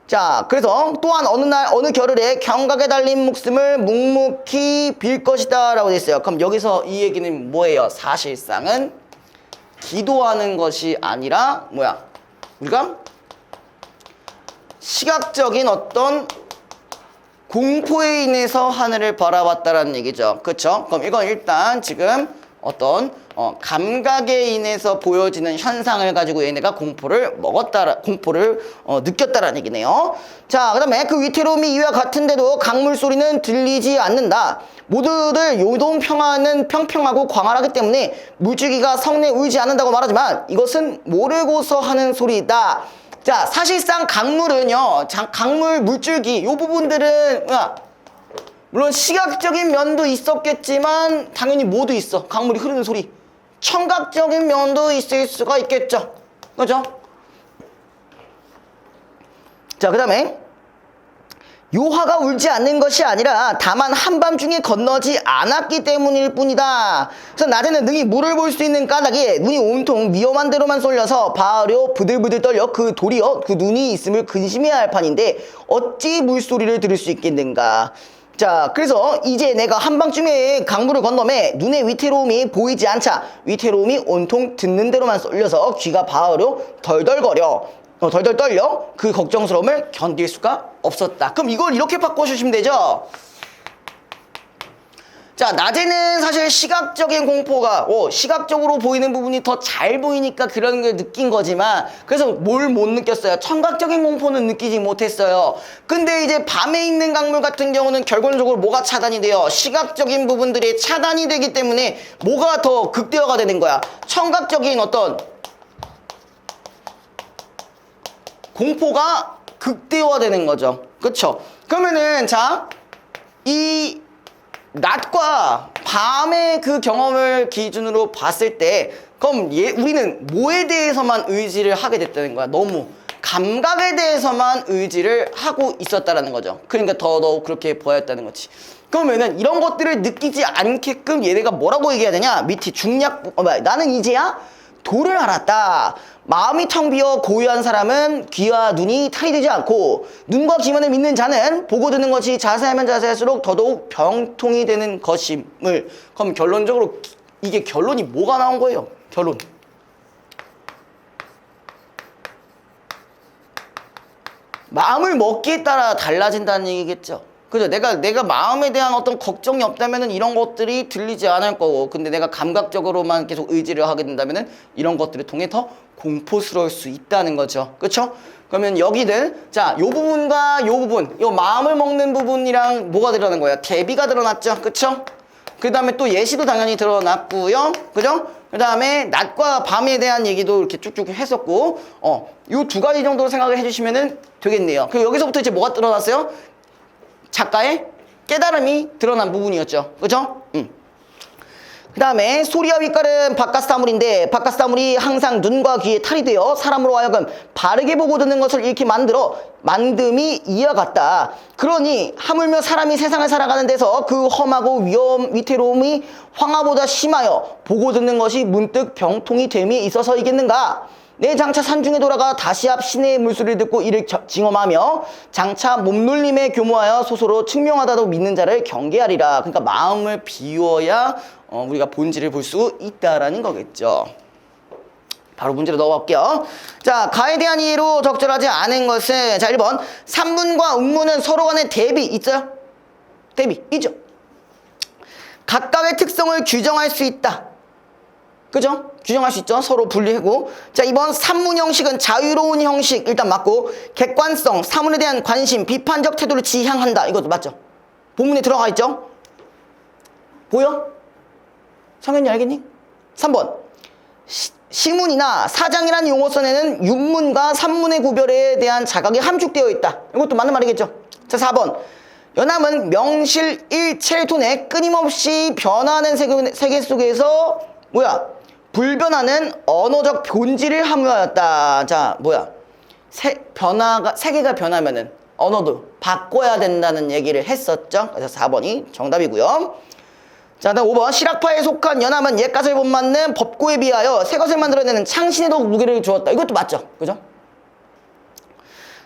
Speaker 1: 자 그래서 또한 어느 날 어느 겨울에 경각에 달린 목숨을 묵묵히 빌 것이다 라고 돼 있어요. 그럼 여기서 이 얘기는 뭐예요? 사실상은 기도하는 것이 아니라 뭐야? 우리가 시각적인 어떤 공포에 인해서 하늘을 바라봤다라는 얘기죠. 그렇죠? 그럼 이건 일단 지금 어떤 감각에 인해서 보여지는 현상을 가지고 얘네가 공포를 느꼈다라는 얘기네요. 자, 그 다음에 그 위태로움이 이와 같은데도 강물 소리는 들리지 않는다. 모두들 요동 평화는 평평하고 광활하기 때문에 물줄기가 성내 울지 않는다고 말하지만 이것은 모르고서 하는 소리다. 자, 사실상 강물은요, 강물 물줄기 요 부분들은 물론 시각적인 면도 있었겠지만 당연히 뭐도 있어. 강물이 흐르는 소리. 청각적인 면도 있을 수가 있겠죠. 그죠? 자, 그 다음에 요하가 울지 않는 것이 아니라 다만 한밤중에 건너지 않았기 때문일 뿐이다. 그래서 낮에는 능히 물을 볼 수 있는 까닭에 눈이 온통 위험한 데로만 쏠려서 바하려 부들부들 떨려 그 도리어 그 눈이 있음을 근심해야 할 판인데 어찌 물소리를 들을 수 있겠는가. 자 그래서 이제 내가 한밤중에 강물을 건너매 눈에 위태로움이 보이지 않자 위태로움이 온통 듣는 대로만 쏠려서 귀가 바으려 덜덜 떨려 그 걱정스러움을 견딜 수가 없었다. 그럼 이걸 이렇게 바꿔주시면 되죠. 자 낮에는 사실 시각적인 공포가 시각적으로 보이는 부분이 더 잘 보이니까 그런 걸 느낀 거지만 그래서 뭘 못 느꼈어요? 청각적인 공포는 느끼지 못했어요. 근데 이제 밤에 있는 강물 같은 경우는 결론적으로 뭐가 차단이 돼요? 시각적인 부분들이 차단이 되기 때문에 뭐가 더 극대화가 되는 거야? 청각적인 어떤 공포가 극대화되는 거죠. 그쵸? 그러면은 자 이 낮과 밤의 그 경험을 기준으로 봤을 때 그럼 우리는 뭐에 대해서만 의지를 하게 됐다는 거야? 너무 감각에 대해서만 의지를 하고 있었다라는 거죠. 그러니까 더더욱 그렇게 보였다는 거지. 그러면은 이런 것들을 느끼지 않게끔 얘네가 뭐라고 얘기해야 되냐? 밑에 중략 나는 이제야 도를 알았다. 마음이 텅 비어 고요한 사람은 귀와 눈이 탈이 되지 않고 눈과 귀만을 믿는 자는 보고 듣는 것이 자세하면 자세할수록 더더욱 병통이 되는 것임을. 그럼 결론적으로 이게 결론이 뭐가 나온 거예요? 결론. 마음을 먹기에 따라 달라진다는 얘기겠죠. 그죠? 내가 마음에 대한 어떤 걱정이 없다면은 이런 것들이 들리지 않을 거고, 근데 내가 감각적으로만 계속 의지를 하게 된다면은 이런 것들을 통해 더 공포스러울 수 있다는 거죠. 그쵸? 그러면 여기는, 자, 요 부분과 요 부분, 요 마음을 먹는 부분이랑 뭐가 드러난 거예요? 대비가 드러났죠. 그쵸? 그 다음에 또 예시도 당연히 드러났고요. 그죠? 그 다음에 낮과 밤에 대한 얘기도 이렇게 쭉쭉 했었고, 요 두 가지 정도로 생각을 해주시면 되겠네요. 그리고 여기서부터 이제 뭐가 드러났어요? 작가의 깨달음이 드러난 부분이었죠. 그죠? 그 다음에 소리와 윗갈은 바카스타물인데 바카스타물이 항상 눈과 귀에 탈이 되어 사람으로 하여금 바르게 보고 듣는 것을 잃게 만듦이 이와 같다. 그러니 하물며 사람이 세상을 살아가는 데서 그 험하고 위태로움이 황화보다 심하여 보고 듣는 것이 문득 병통이 됨이 있어서이겠는가. 내 장차 산중에 돌아가 다시 앞 시내의 물소리를 듣고 이를 징험하며 장차 몸놀림에 교모하여 소소로 증명하다도 믿는 자를 경계하리라. 그러니까 마음을 비워야 우리가 본질을 볼 수 있다라는 거겠죠. 바로 문제로 넣어볼게요. 자, 가에 대한 이해로 적절하지 않은 것은 자 1번 산문과 음문은 서로 간에 대비 있어요? 대비 있죠. 각각의 특성을 규정할 수 있다. 그죠? 규정할 수 있죠. 서로 분리하고. 자, 2번 산문 형식은 자유로운 형식 일단 맞고 객관성, 사문에 대한 관심, 비판적 태도를 지향한다. 이것도 맞죠? 본문에 들어가 있죠? 보여? 성현이 알겠니? 3번 시문이나 사장이라는 용어선에는 육문과 산문의 구별에 대한 자각이 함축되어 있다. 이것도 맞는 말이겠죠? 자, 4번 연암은 명실일체를 통해 끊임없이 변화하는 세계 속에서 불변하는 언어적 본질을 함유하였다. 자, 세계가 변하면은 언어도 바꿔야 된다는 얘기를 했었죠. 그래서 4번이 정답이고요. 자, 다음 5번 실학파에 속한 연암은 옛것을 본받는 법고에 비하여 새것을 만들어내는 창신에도 무게를 주었다. 이것도 맞죠? 그죠?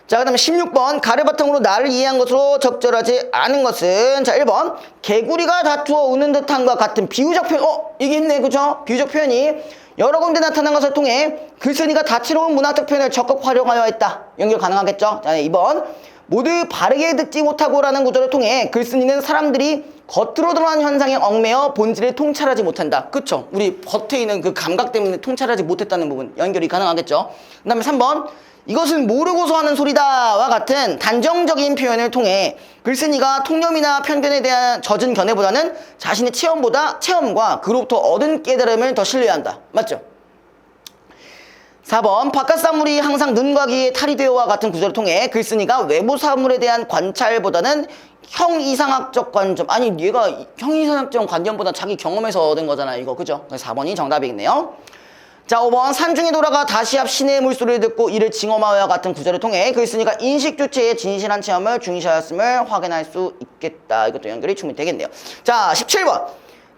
Speaker 1: 자, 그 다음에 16번 가를 바탕으로 나를 이해한 것으로 적절하지 않은 것은 자 1번 개구리가 다투어 우는 듯함과 같은 비유적 표현 이게 있네. 그죠? 비유적 표현이 여러 군데 나타난 것을 통해 글쓴이가 다채로운 문학적 표현을 적극 활용하여 했다. 연결 가능하겠죠? 자, 2번 모두 바르게 듣지 못하고라는 구조를 통해 글쓴이는 사람들이 겉으로 드러난 현상에 얽매여 본질을 통찰하지 못한다. 그쵸? 우리 겉에 있는 그 감각 때문에 통찰하지 못했다는 부분 연결이 가능하겠죠? 그 다음에 3번 이것은 모르고서 하는 소리다와 같은 단정적인 표현을 통해 글쓴이가 통념이나 편견에 대한 젖은 견해보다는 자신의 체험과 그로부터 얻은 깨달음을 더 신뢰한다. 맞죠? 4번 바깥 사물이 항상 눈과 귀에 탈이 되어와 같은 구조를 통해 글쓴이가 외부 사물에 대한 관찰보다는 형이상학적 관점 얘가 형이상학적 관점보다 자기 경험에서 얻은 거잖아 이거. 그죠? 4번이 정답이겠네요. 자, 5번 산중에 돌아가 다시 앞 시내의 물소리를 듣고 이를 징험하여와 같은 구조를 통해 글쓴이가 인식 주체의 진실한 체험을 중시하였음을 확인할 수 있겠다. 이것도 연결이 충분히 되겠네요. 자, 17번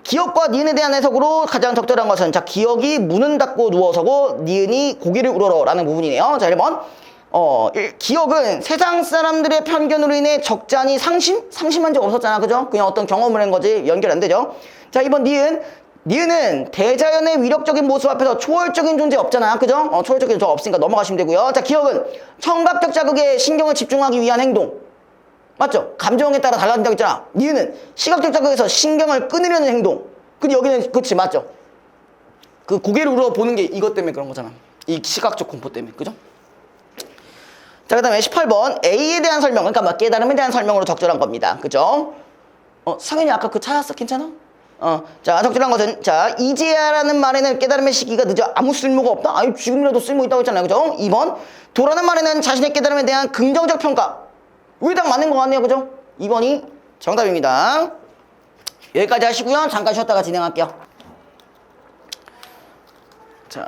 Speaker 1: 기억과 니은에 대한 해석으로 가장 적절한 것은 자 기억이 문은 닫고 누워서고 니은이 고개를 우러러 라는 부분이네요. 자, 1번 기억은 세상 사람들의 편견으로 인해 적잖이 상심한 적 없었잖아. 그죠? 그냥 어떤 경험을 한 거지. 연결 안 되죠? 자, 2번 니은은 대자연의 위력적인 모습 앞에서 초월적인 존재 없잖아. 그죠? 초월적인 존재 없으니까 넘어가시면 되고요. 자, 기억은 청각적 자극에 신경을 집중하기 위한 행동. 맞죠? 감정에 따라 달라진다고 했잖아. 니은은 시각적 자극에서 신경을 끊으려는 행동. 근데 여기는 그치 맞죠? 그 고개를 울어 보는 게 이것 때문에 그런 거잖아. 이 시각적 공포 때문에. 그죠? 자, 그 다음에 18번 A에 대한 설명. 그러니까 깨달음에 대한 설명으로 적절한 겁니다. 그죠? 상현이 아까 그 찾았어? 괜찮아? 자, 적절한 것은 자 이제야라는 말에는 깨달음의 시기가 늦어 아무 쓸모가 없다. 지금이라도 쓸모 있다고 했잖아요. 그죠? 2번 도라는 말에는 자신의 깨달음에 대한 긍정적 평가. 우리 딱 맞는 것 같네요. 그죠? 2번이 정답입니다. 여기까지 하시고요. 잠깐 쉬었다가 진행할게요. 자,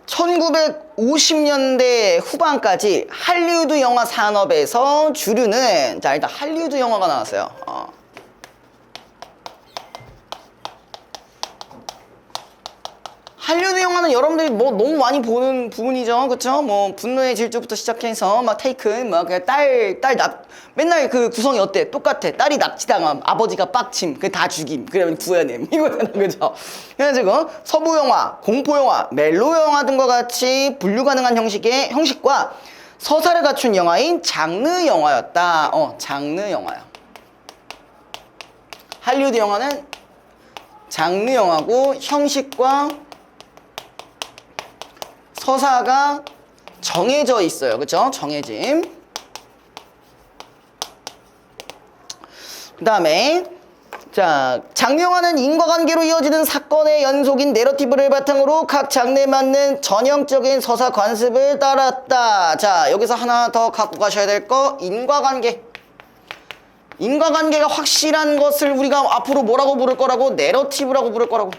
Speaker 1: 1950년대 후반까지 할리우드 영화 산업에서 주류는 자 일단 할리우드 영화가 나왔어요. 할리우드 영화는 여러분들이 너무 많이 보는 부분이죠. 그쵸? 분노의 질주부터 시작해서 테이크, 그냥 맨날 그 구성이 어때? 똑같아. 딸이 납치당함, 아버지가 빡침, 다 죽임, 그러면 구해냄. 이거잖아. 그죠? 그래가지고 서부 영화, 공포 영화, 멜로 영화 등과 같이 분류 가능한 형식과 서사를 갖춘 영화인 장르 영화였다. 장르 영화야. 할리우드 영화는 장르 영화고 형식과 서사가 정해져 있어요. 그쵸? 정해짐. 그 다음에 자 장르 영화는 인과관계로 이어지는 사건의 연속인 내러티브를 바탕으로 각 장르에 맞는 전형적인 서사 관습을 따랐다. 자, 여기서 하나 더 갖고 가셔야 될 거 인과관계. 인과관계가 확실한 것을 우리가 앞으로 뭐라고 부를 거라고? 내러티브라고 부를 거라고.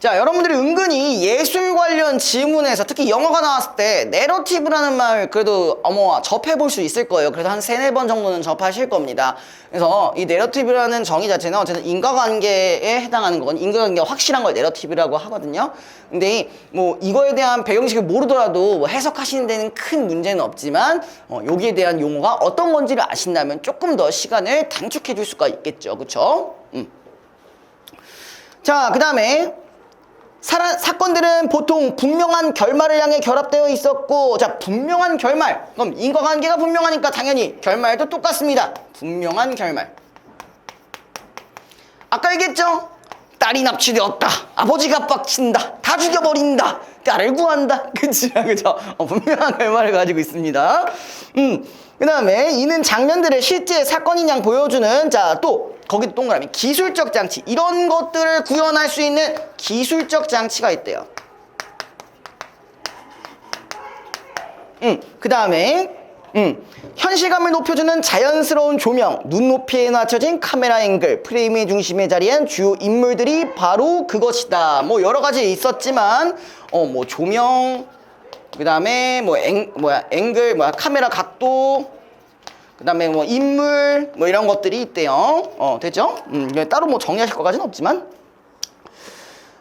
Speaker 1: 자, 여러분들이 은근히 예술 관련 지문에서 특히 영어가 나왔을 때 내러티브라는 말 그래도 접해볼 수 있을 거예요. 그래도 한 3-4번 정도는 접하실 겁니다. 그래서 이 내러티브라는 정의 자체는 어쨌든 인과관계에 해당하는 거건 인과관계가 확실한 걸 내러티브라고 하거든요. 근데 뭐 이거에 대한 배경식을 모르더라도 뭐 해석하시는 데는 큰 문제는 없지만 여기에 대한 용어가 어떤 건지를 아신다면 조금 더 시간을 단축해 줄 수가 있겠죠. 그쵸? 자, 그 다음에 사건들은 보통 분명한 결말을 향해 결합되어 있었고, 자, 분명한 결말. 그럼 인과관계가 분명하니까 당연히 결말도 똑같습니다. 분명한 결말. 아까 얘기했죠? 딸이 납치되었다. 아버지가 빡친다. 다 죽여버린다. 딸을 구한다. 그치? 그죠? 분명한 결말을 가지고 있습니다. 그 다음에 이는 장면들을 실제 사건인 양 보여주는, 자, 또 거기도 동그라미 기술적 장치, 이런 것들을 구현할 수 있는 기술적 장치가 있대요. 그 다음에 현실감을 높여주는 자연스러운 조명, 눈높이에 낮춰진 카메라 앵글, 프레임의 중심에 자리한 주요 인물들이 바로 그것이다. 뭐 여러 가지 있었지만 뭐 조명, 그 다음에 뭐 앵글, 카메라 각도, 그 다음에 뭐 인물, 뭐 이런 것들이 있대요. 됐죠? 따로 뭐 정리하실 것까지는 없지만.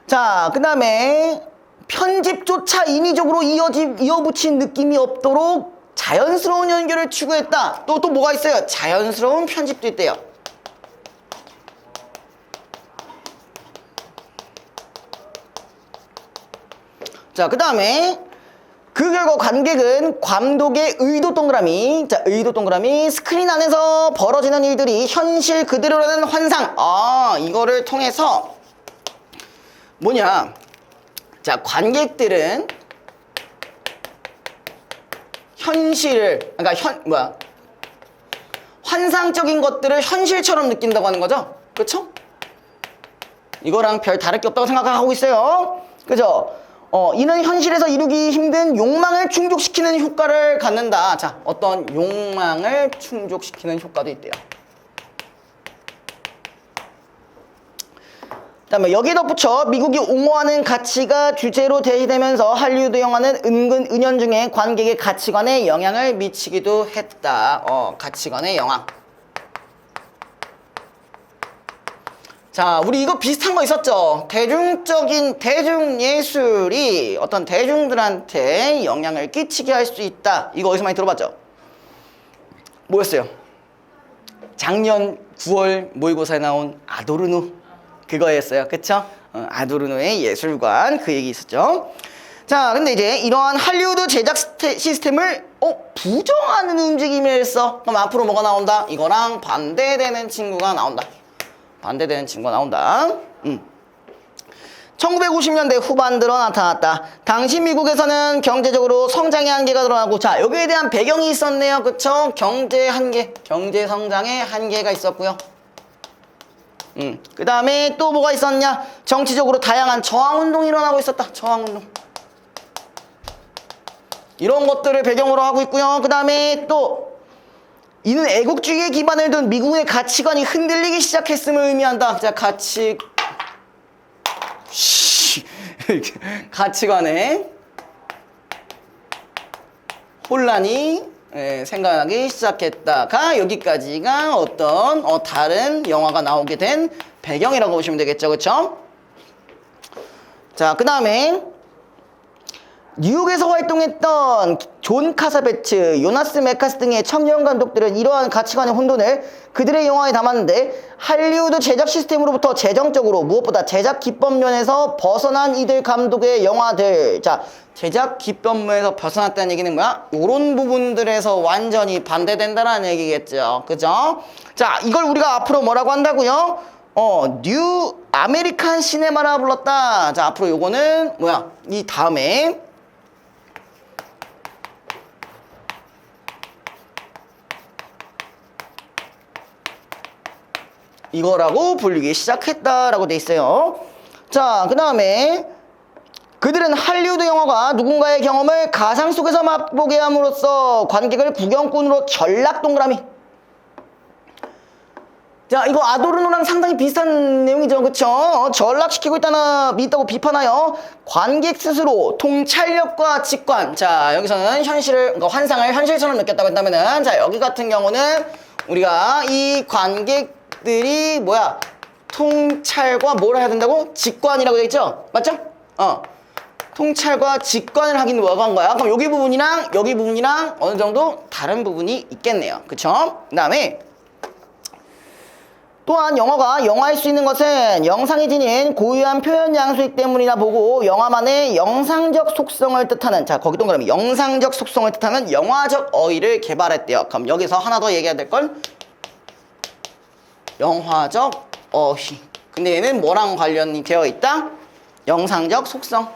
Speaker 1: 자, 그 다음에 편집조차 인위적으로 이어붙인 느낌이 없도록 자연스러운 연결을 추구했다. 또 뭐가 있어요? 자연스러운 편집도 있대요. 자, 그 다음에 그 결과 관객은 감독의 의도 동그라미, 자, 의도 동그라미, 스크린 안에서 벌어지는 일들이 현실 그대로라는 환상. 이거를 통해서 뭐냐? 자, 관객들은 현실을, 그러니까 환상적인 것들을 현실처럼 느낀다고 하는 거죠. 그쵸? 이거랑 별 다를 게 없다고 생각하고 있어요. 그죠? 이는 현실에서 이루기 힘든 욕망을 충족시키는 효과를 갖는다. 자, 어떤 욕망을 충족시키는 효과도 있대요. 그다음에 여기에 덧붙여 미국이 옹호하는 가치가 주제로 제시되면서 할리우드 영화는 은연중에 관객의 가치관에 영향을 미치기도 했다. 가치관의 영향. 자, 우리 이거 비슷한 거 있었죠? 대중예술이 어떤 대중들한테 영향을 끼치게 할 수 있다. 이거 어디서 많이 들어봤죠? 뭐였어요? 작년 9월 모의고사에 나온 아도르노. 그거였어요. 그쵸? 아도르노의 예술관, 그 얘기 있었죠? 자, 근데 이제 이러한 할리우드 제작 시스템을 부정하는 움직임을 했어. 그럼 앞으로 뭐가 나온다? 이거랑 반대되는 친구가 나온다. 반대되는 친구가 나온다. 1950년대 후반 들어 나타났다. 당시 미국에서는 경제적으로 성장의 한계가 드러나고, 자, 여기에 대한 배경이 있었네요. 그쵸? 경제 한계, 경제 성장의 한계가 있었고요. 그 다음에 또 뭐가 있었냐? 정치적으로 다양한 저항운동이 일어나고 있었다. 저항운동. 이런 것들을 배경으로 하고 있고요. 그 다음에 또 이는 애국주의에 기반을 둔 미국의 가치관이 흔들리기 시작했음을 의미한다. 자, 가치관에 혼란이 생각나기 시작했다가 여기까지가 어떤 다른 영화가 나오게 된 배경이라고 보시면 되겠죠. 그쵸? 자, 그 다음에 뉴욕에서 활동했던 존 카사베츠, 요나스 메카스 등의 청년 감독들은 이러한 가치관의 혼돈을 그들의 영화에 담았는데, 할리우드 제작 시스템으로부터 재정적으로 무엇보다 제작 기법면에서 벗어난 이들 감독의 영화들, 자, 제작 기법면에서 벗어났다는 얘기는 뭐야? 요런 부분들에서 완전히 반대된다라는 얘기겠죠. 그죠? 자, 이걸 우리가 앞으로 뭐라고 한다고요? 뉴 아메리칸 시네마라 불렀다. 자, 앞으로 요거는 뭐야? 이 다음에 이거라고 불리기 시작했다라고 돼 있어요. 자, 그 다음에 그들은 할리우드 영화가 누군가의 경험을 가상 속에서 맛보게 함으로써 관객을 구경꾼으로 전락 동그라미. 자, 이거 아도르노랑 상당히 비슷한 내용이죠. 그쵸? 전락시키고 있다고 비판하여 관객 스스로 통찰력과 직관. 자, 여기서는 그러니까 환상을 현실처럼 느꼈다고 했다면은, 자, 여기 같은 경우는 우리가 이 관객들이 통찰과 뭘 해야 된다고? 직관이라고 되어 있죠? 맞죠? 통찰과 직관을 하긴 뭐가 한 거야? 그럼 여기 부분이랑 어느 정도 다른 부분이 있겠네요. 그쵸? 그 다음에 또한 영어가 영화일 수 있는 것은 영상이 지닌 고유한 표현 양식 때문이라 보고 영화만의 영상적 속성을 뜻하는, 자, 거기 동그라미, 영상적 속성을 뜻하는 영화적 어휘를 개발했대요. 그럼 여기서 하나 더 얘기해야 될 건 영화적 어휘. 근데 얘는 뭐랑 관련이 되어 있다? 영상적 속성.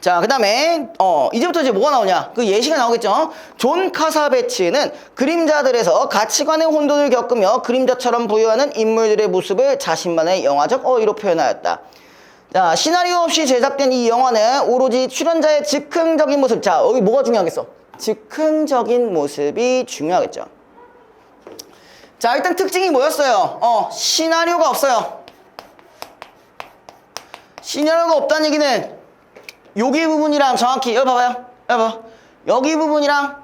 Speaker 1: 자, 그 다음에 이제부터 이제 뭐가 나오냐, 그 예시가 나오겠죠. 존 카사베츠는 그림자들에서 가치관의 혼돈을 겪으며 그림자처럼 부여하는 인물들의 모습을 자신만의 영화적 어휘로 표현하였다. 자, 시나리오 없이 제작된 이 영화는 오로지 출연자의 즉흥적인 모습. 자, 여기 뭐가 중요하겠어? 즉흥적인 모습이 중요하겠죠. 자, 일단 특징이 뭐였어요? 시나리오가 없어요. 시나리오가 없다는 얘기는 여기 부분이랑 정확히, 여기 봐봐요. 여기 부분이랑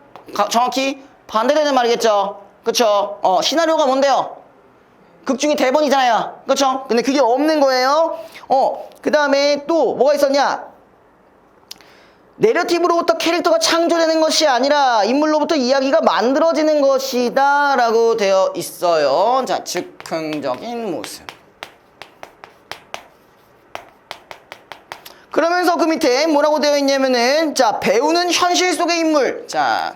Speaker 1: 정확히 반대되는 말이겠죠. 그쵸? 시나리오가 뭔데요? 극 중에 대본이잖아요. 그쵸? 근데 그게 없는 거예요. 그 다음에 또 뭐가 있었냐? 내러티브로부터 캐릭터가 창조되는 것이 아니라 인물로부터 이야기가 만들어지는 것이다 라고 되어 있어요. 자, 즉흥적인 모습. 그러면서 그 밑에 뭐라고 되어 있냐면은, 자, 배우는 현실 속의 인물. 자,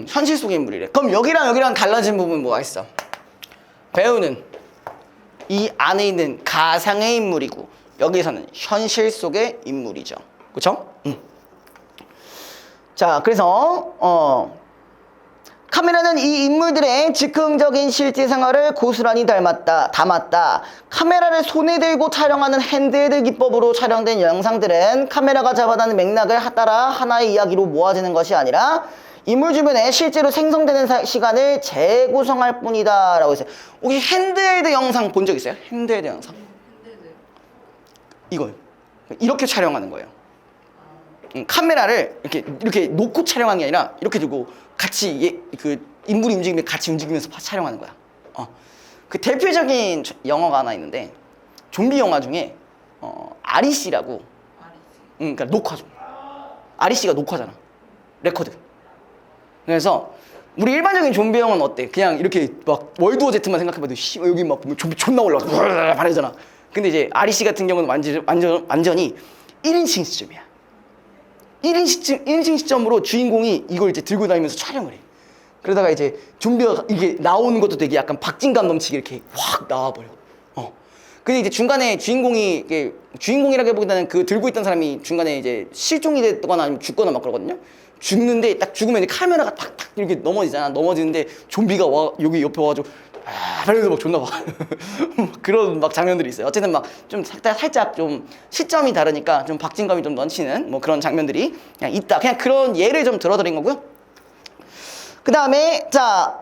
Speaker 1: 현실 속의 인물이래. 그럼 여기랑 달라진 부분 뭐가 있어? 배우는 이 안에 있는 가상의 인물이고 여기서는 현실 속의 인물이죠. 그쵸? 자, 그래서 카메라는 이 인물들의 즉흥적인 실제 생활을 고스란히 담았다. 카메라를 손에 들고 촬영하는 핸드헤드 기법으로 촬영된 영상들은 카메라가 잡아다는 맥락을 따라 하나의 이야기로 모아지는 것이 아니라 인물 주변에 실제로 생성되는 시간을 재구성할 뿐이다 라고 했어요. 혹시 핸드헤드 영상 본 적 있어요? 핸드헤드 영상? 이거요. 이렇게 촬영하는 거예요. 카메라를 이렇게 놓고 촬영하는 게 아니라 이렇게 들고 같이 그 인물이 움직이면 같이 움직이면서 촬영하는 거야. 그 대표적인 영화가 하나 있는데 좀비 영화 중에 아리씨라고. 그러니까 녹화죠. 아리씨가 녹화잖아. 레코드. 그래서 우리 일반적인 좀비 영화는 어때? 그냥 이렇게 막 월드워 Z만 생각해봐도 여기 막 좀비 존나 올라와 바래잖아. 근데 이제 아리씨 같은 경우는 완전히 1인칭 시점이야. 1인칭 시점으로 주인공이 이걸 이제 들고 다니면서 촬영을 해. 그러다가 이제 좀비가 이게 나오는 것도 되게 약간 박진감 넘치게 이렇게 확 나와버려. 근데 이제 중간에 주인공이라기보다는 그 들고 있던 사람이 중간에 이제 실종이 됐거나 아니면 죽거나 막 그러거든요. 죽는데 딱 죽으면 이제 카메라가 탁탁 이렇게 넘어지잖아. 넘어지는데 좀비가 여기 옆에 와가지고 그래서 막 존나 막 그런 막 장면들이 있어요. 어쨌든 막 좀 살짝 좀 시점이 다르니까 좀 박진감이 좀 넘치는 뭐 그런 장면들이 그냥 있다. 그냥 그런 예를 좀 들어드린 거고요. 그 다음에 자,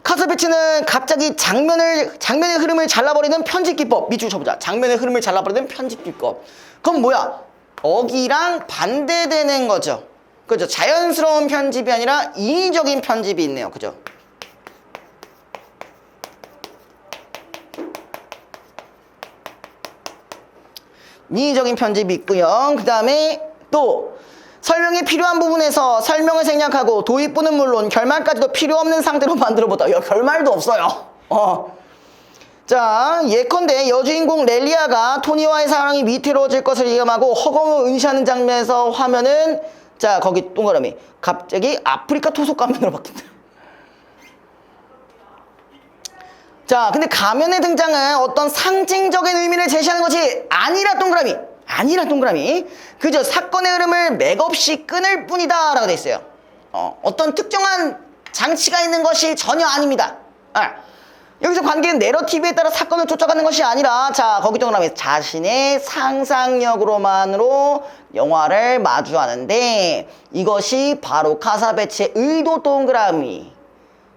Speaker 1: 카사베츠는 갑자기 장면의 흐름을 잘라버리는 편집 기법. 밑줄 쳐보자. 장면의 흐름을 잘라버리는 편집 기법. 그럼 뭐야? 어기랑 반대되는 거죠. 그죠? 자연스러운 편집이 아니라 인위적인 편집이 있네요. 그죠? 인위적인 편집이 있고요. 그 다음에 또 설명이 필요한 부분에서 설명을 생략하고 도입부는 물론 결말까지도 필요 없는 상태로 만들어보다. 결말도 없어요. 자, 예컨대 여주인공 렐리아가 토니와의 사랑이 위태로워질 것을 예감하고 허공을 응시하는 장면에서 화면은, 자, 거기 동그라미, 갑자기 아프리카 토속 가면으로 바뀐다. 자, 근데 가면의 등장은 어떤 상징적인 의미를 제시하는 것이 아니라 동그라미. 그저 사건의 흐름을 맥없이 끊을 뿐이다 라고 돼 있어요. 어떤 특정한 장치가 있는 것이 전혀 아닙니다. 여기서 관계는 내러티브에 따라 사건을 쫓아가는 것이 아니라 자 거기 동그라미 자신의 상상력으로만으로 영화를 마주하는데 이것이 바로 카사베츠의 의도 동그라미.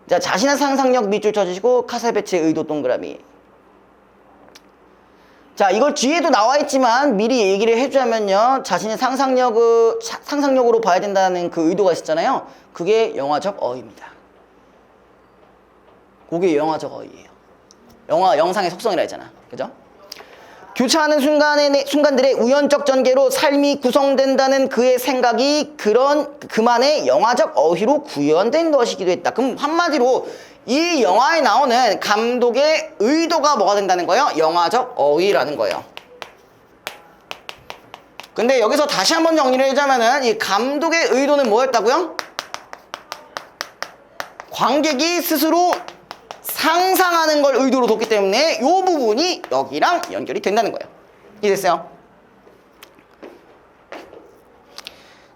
Speaker 1: 자 자신의 상상력 밑줄 쳐주시고 카사베츠의 의도 동그라미. 자 이걸 뒤에도 나와 있지만 미리 얘기를 해주자면요 자신의 상상력으로 봐야 된다는 그 의도가 있었잖아요. 그게 영화적 어휘입니다. 그게 영화적 어휘예요. 영상의 속성이라 했잖아. 그죠? 교차하는 순간들의 우연적 전개로 삶이 구성된다는 그의 생각이 그만의 영화적 어휘로 구현된 것이기도 했다. 그럼 한마디로 이 영화에 나오는 감독의 의도가 뭐가 된다는 거예요? 영화적 어휘라는 거예요. 근데 여기서 다시 한번 정리를 해자면은 이 감독의 의도는 뭐였다고요? 관객이 스스로 상상하는 걸 의도로 뒀기 때문에 이 부분이 여기랑 연결이 된다는 거예요. 이해됐어요?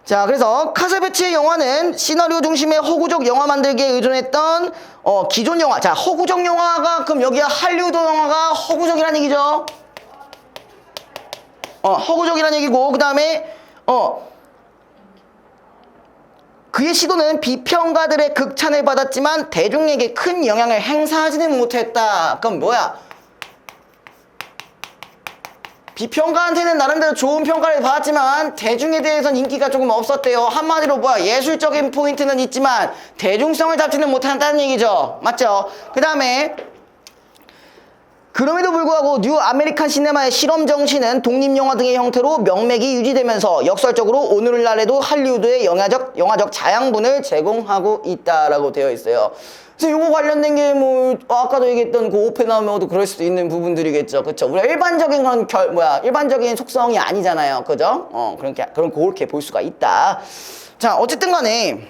Speaker 1: 자, 그래서 카사베츠의 영화는 시나리오 중심의 허구적 영화 만들기에 의존했던 기존 영화. 자, 허구적 영화가 그럼 여기가 할리우드 영화가 허구적이란 얘기죠. 허구적이란 얘기고 그 다음에 그의 시도는 비평가들의 극찬을 받았지만 대중에게 큰 영향을 행사하지는 못했다. 그럼 뭐야? 비평가한테는 나름대로 좋은 평가를 받았지만 대중에 대해서는 인기가 조금 없었대요. 한마디로 뭐야? 예술적인 포인트는 있지만 대중성을 잡지는 못한다는 얘기죠. 맞죠? 그 다음에 그럼에도 불구하고 뉴 아메리칸 시네마의 실험 정신은 독립영화 등의 형태로 명맥이 유지되면서 역설적으로 오늘날에도 할리우드의 영화적 자양분을 제공하고 있다라고 되어 있어요. 그래서 이거 관련된 게 뭐 아까도 얘기했던 그 오펜하이머도 그럴 수도 있는 부분들이겠죠. 그렇죠? 우리가 일반적인 일반적인 속성이 아니잖아요. 그죠? 그렇게 볼 수가 있다. 자, 어쨌든 간에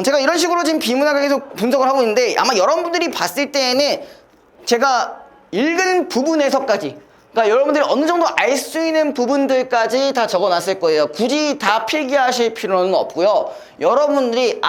Speaker 1: 제가 이런 식으로 지금 비문학을 계속 분석을 하고 있는데 아마 여러분들이 봤을 때에는 제가 읽은 부분에서까지 그러니까 여러분들이 어느 정도 알 수 있는 부분들까지 다 적어놨을 거예요. 굳이 다 필기하실 필요는 없고요. 여러분들이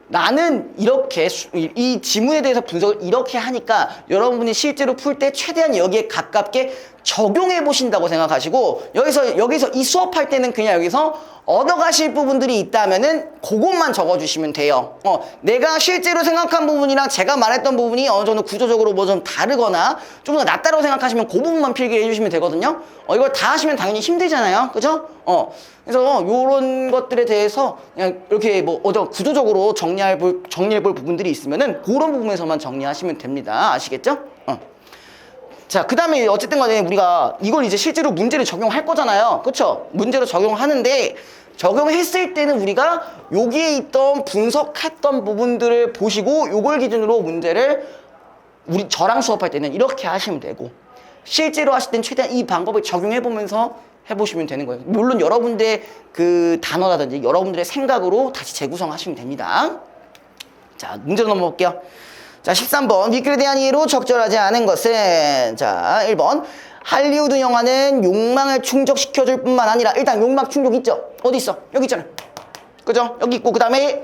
Speaker 1: 나는 이렇게 이 지문에 대해서 분석을 이렇게 하니까 여러분이 실제로 풀 때 최대한 여기에 가깝게 적용해 보신다고 생각하시고 여기서 이 수업할 때는 그냥 여기서 얻어가실 부분들이 있다면은 그것만 적어주시면 돼요. 내가 실제로 생각한 부분이랑 제가 말했던 부분이 어느 정도 구조적으로 뭐 좀 다르거나 좀 더 낫다고 생각하시면 그 부분만 필기해 주시면 되거든요. 이걸 다 하시면 당연히 힘들잖아요. 그죠? 그래서 요런 것들에 대해서 그냥 이렇게 뭐 구조적으로 정리해 볼 부분들이 있으면은 그런 부분에서만 정리하시면 됩니다. 아시겠죠? 자, 그 다음에 어쨌든 간에 우리가 이걸 이제 실제로 문제를 적용할 거잖아요. 그쵸? 문제로 적용하는데 적용했을 때는 우리가 여기에 있던 분석했던 부분들을 보시고 요걸 기준으로 문제를 저랑 수업할 때는 이렇게 하시면 되고 실제로 하실 때는 최대한 이 방법을 적용해 보면서 해보시면 되는 거예요. 물론 여러분들의 그 단어라든지 여러분들의 생각으로 다시 재구성하시면 됩니다. 자, 문제로 넘어볼게요. 자, 13번. 위클에 대한 이해로 적절하지 않은 것은 자, 1번. 할리우드 영화는 욕망을 충족시켜줄 뿐만 아니라 일단 욕망 충족 있죠? 어디 있어? 여기 있잖아요. 그죠? 여기 있고 그 다음에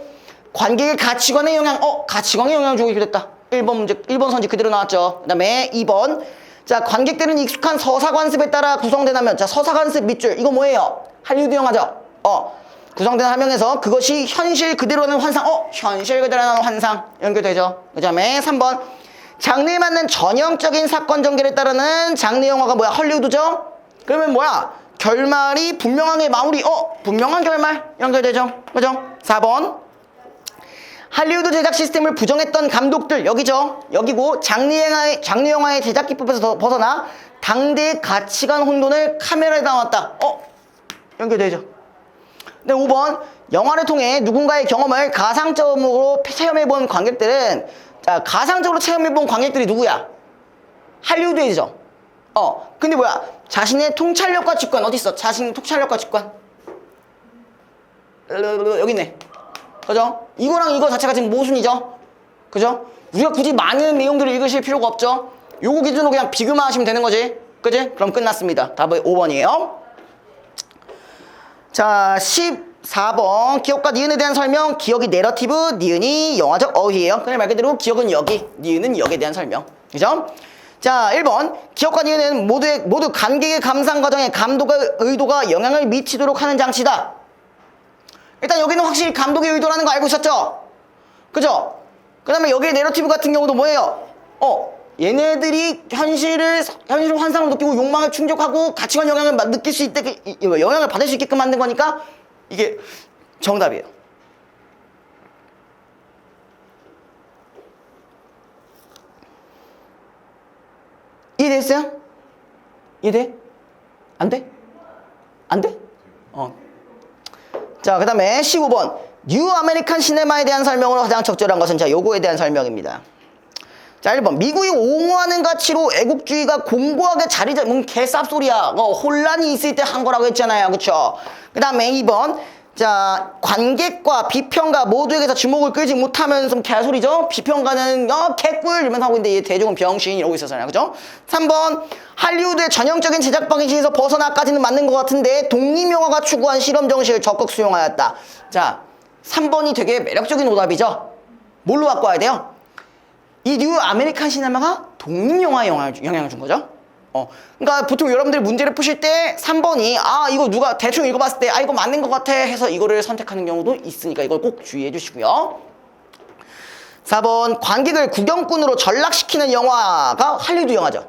Speaker 1: 관객의 가치관에 가치관에 영향을 주고 있겠다. 1번 문제, 1번 선지 그대로 나왔죠. 그 다음에 2번. 자, 관객들은 익숙한 서사관습에 따라 구성된다면 자, 서사관습 밑줄. 이거 뭐예요? 할리우드 영화죠? 구성된 화면에서 그것이 현실 그대로라는 환상. 현실 그대로라는 환상. 연결되죠. 그 다음에 3번. 장르에 맞는 전형적인 사건 전개를 따르는 장르 영화가 뭐야? 헐리우드죠? 그러면 뭐야? 결말이 분명하게 마무리. 분명한 결말. 연결되죠. 그죠? 4번. 할리우드 제작 시스템을 부정했던 감독들. 여기죠? 여기고 장르 영화의 제작 기법에서 벗어나 당대의 가치관 혼돈을 카메라에 담았다. 연결되죠. 네, 5번. 영화를 통해 누군가의 경험을 가상적으로 체험해본 관객들은 자, 가상적으로 체험해본 관객들이 누구야? 할리우드이죠. 근데 뭐야? 자신의 통찰력과 직관 어디 있어? 자신의 통찰력과 직관 여기 있네. 그죠? 이거랑 이거 자체가 지금 모순이죠. 그죠? 우리가 굳이 많은 내용들을 읽으실 필요가 없죠. 요거 기준으로 그냥 비교만 하시면 되는 거지. 그지? 그럼 끝났습니다. 답은 5번이에요. 자, 4번 기억과 니은에 대한 설명. 기억이 내러티브, 니은이 영화적 어휘예요. 그냥 말 그대로 기억은 여기, 니은은 역에 대한 설명. 그죠? 자, 1번 기억과 니은은 모두 관객의 감상 과정에 감독의 의도가 영향을 미치도록 하는 장치다. 일단 여기는 확실히 감독의 의도라는 거 알고 있었죠? 그죠? 그 다음에 여기에 내러티브 같은 경우도 뭐예요? 얘네들이 현실을 환상으로 느끼고 욕망을 충족하고 가치관 영향을 느낄 수 있게, 영향을 받을 수 있게끔 만든 거니까 이게 정답이에요. 이해됐어요? 이해돼? 안 돼? 안 돼? 자, 그 다음에 15번 뉴 아메리칸 시네마에 대한 설명으로 가장 적절한 것은 자, 요거에 대한 설명입니다. 자, 1번 미국이 옹호하는 가치로 애국주의가 공고하게 자리 잡은 개쌉소리야. 혼란이 있을 때 한 거라고 했잖아요. 그쵸? 그 다음에 2번 자, 관객과 비평가 모두에게서 주목을 끌지 못하면서 개소리죠. 비평가는 개꿀 이러면서 하고 있는데 대중은 병신 이러고 있었잖아요. 그죠? 3번 할리우드의 전형적인 제작 방식에서 벗어나까지는 맞는 것 같은데 독립영화가 추구한 실험 정신을 적극 수용하였다. 자, 3번이 되게 매력적인 오답이죠. 뭘로 갖고 와야 돼요? 이 뉴 아메리칸 시네마가 독립영화에 영향을 준 거죠. 그러니까 보통 여러분들이 문제를 푸실 때 3번이 이거 누가 대충 읽어봤을 때 이거 맞는 것 같아 해서 이거를 선택하는 경우도 있으니까 이걸 꼭 주의해 주시고요. 4번 관객을 구경꾼으로 전락시키는 영화가 할리우드 영화죠.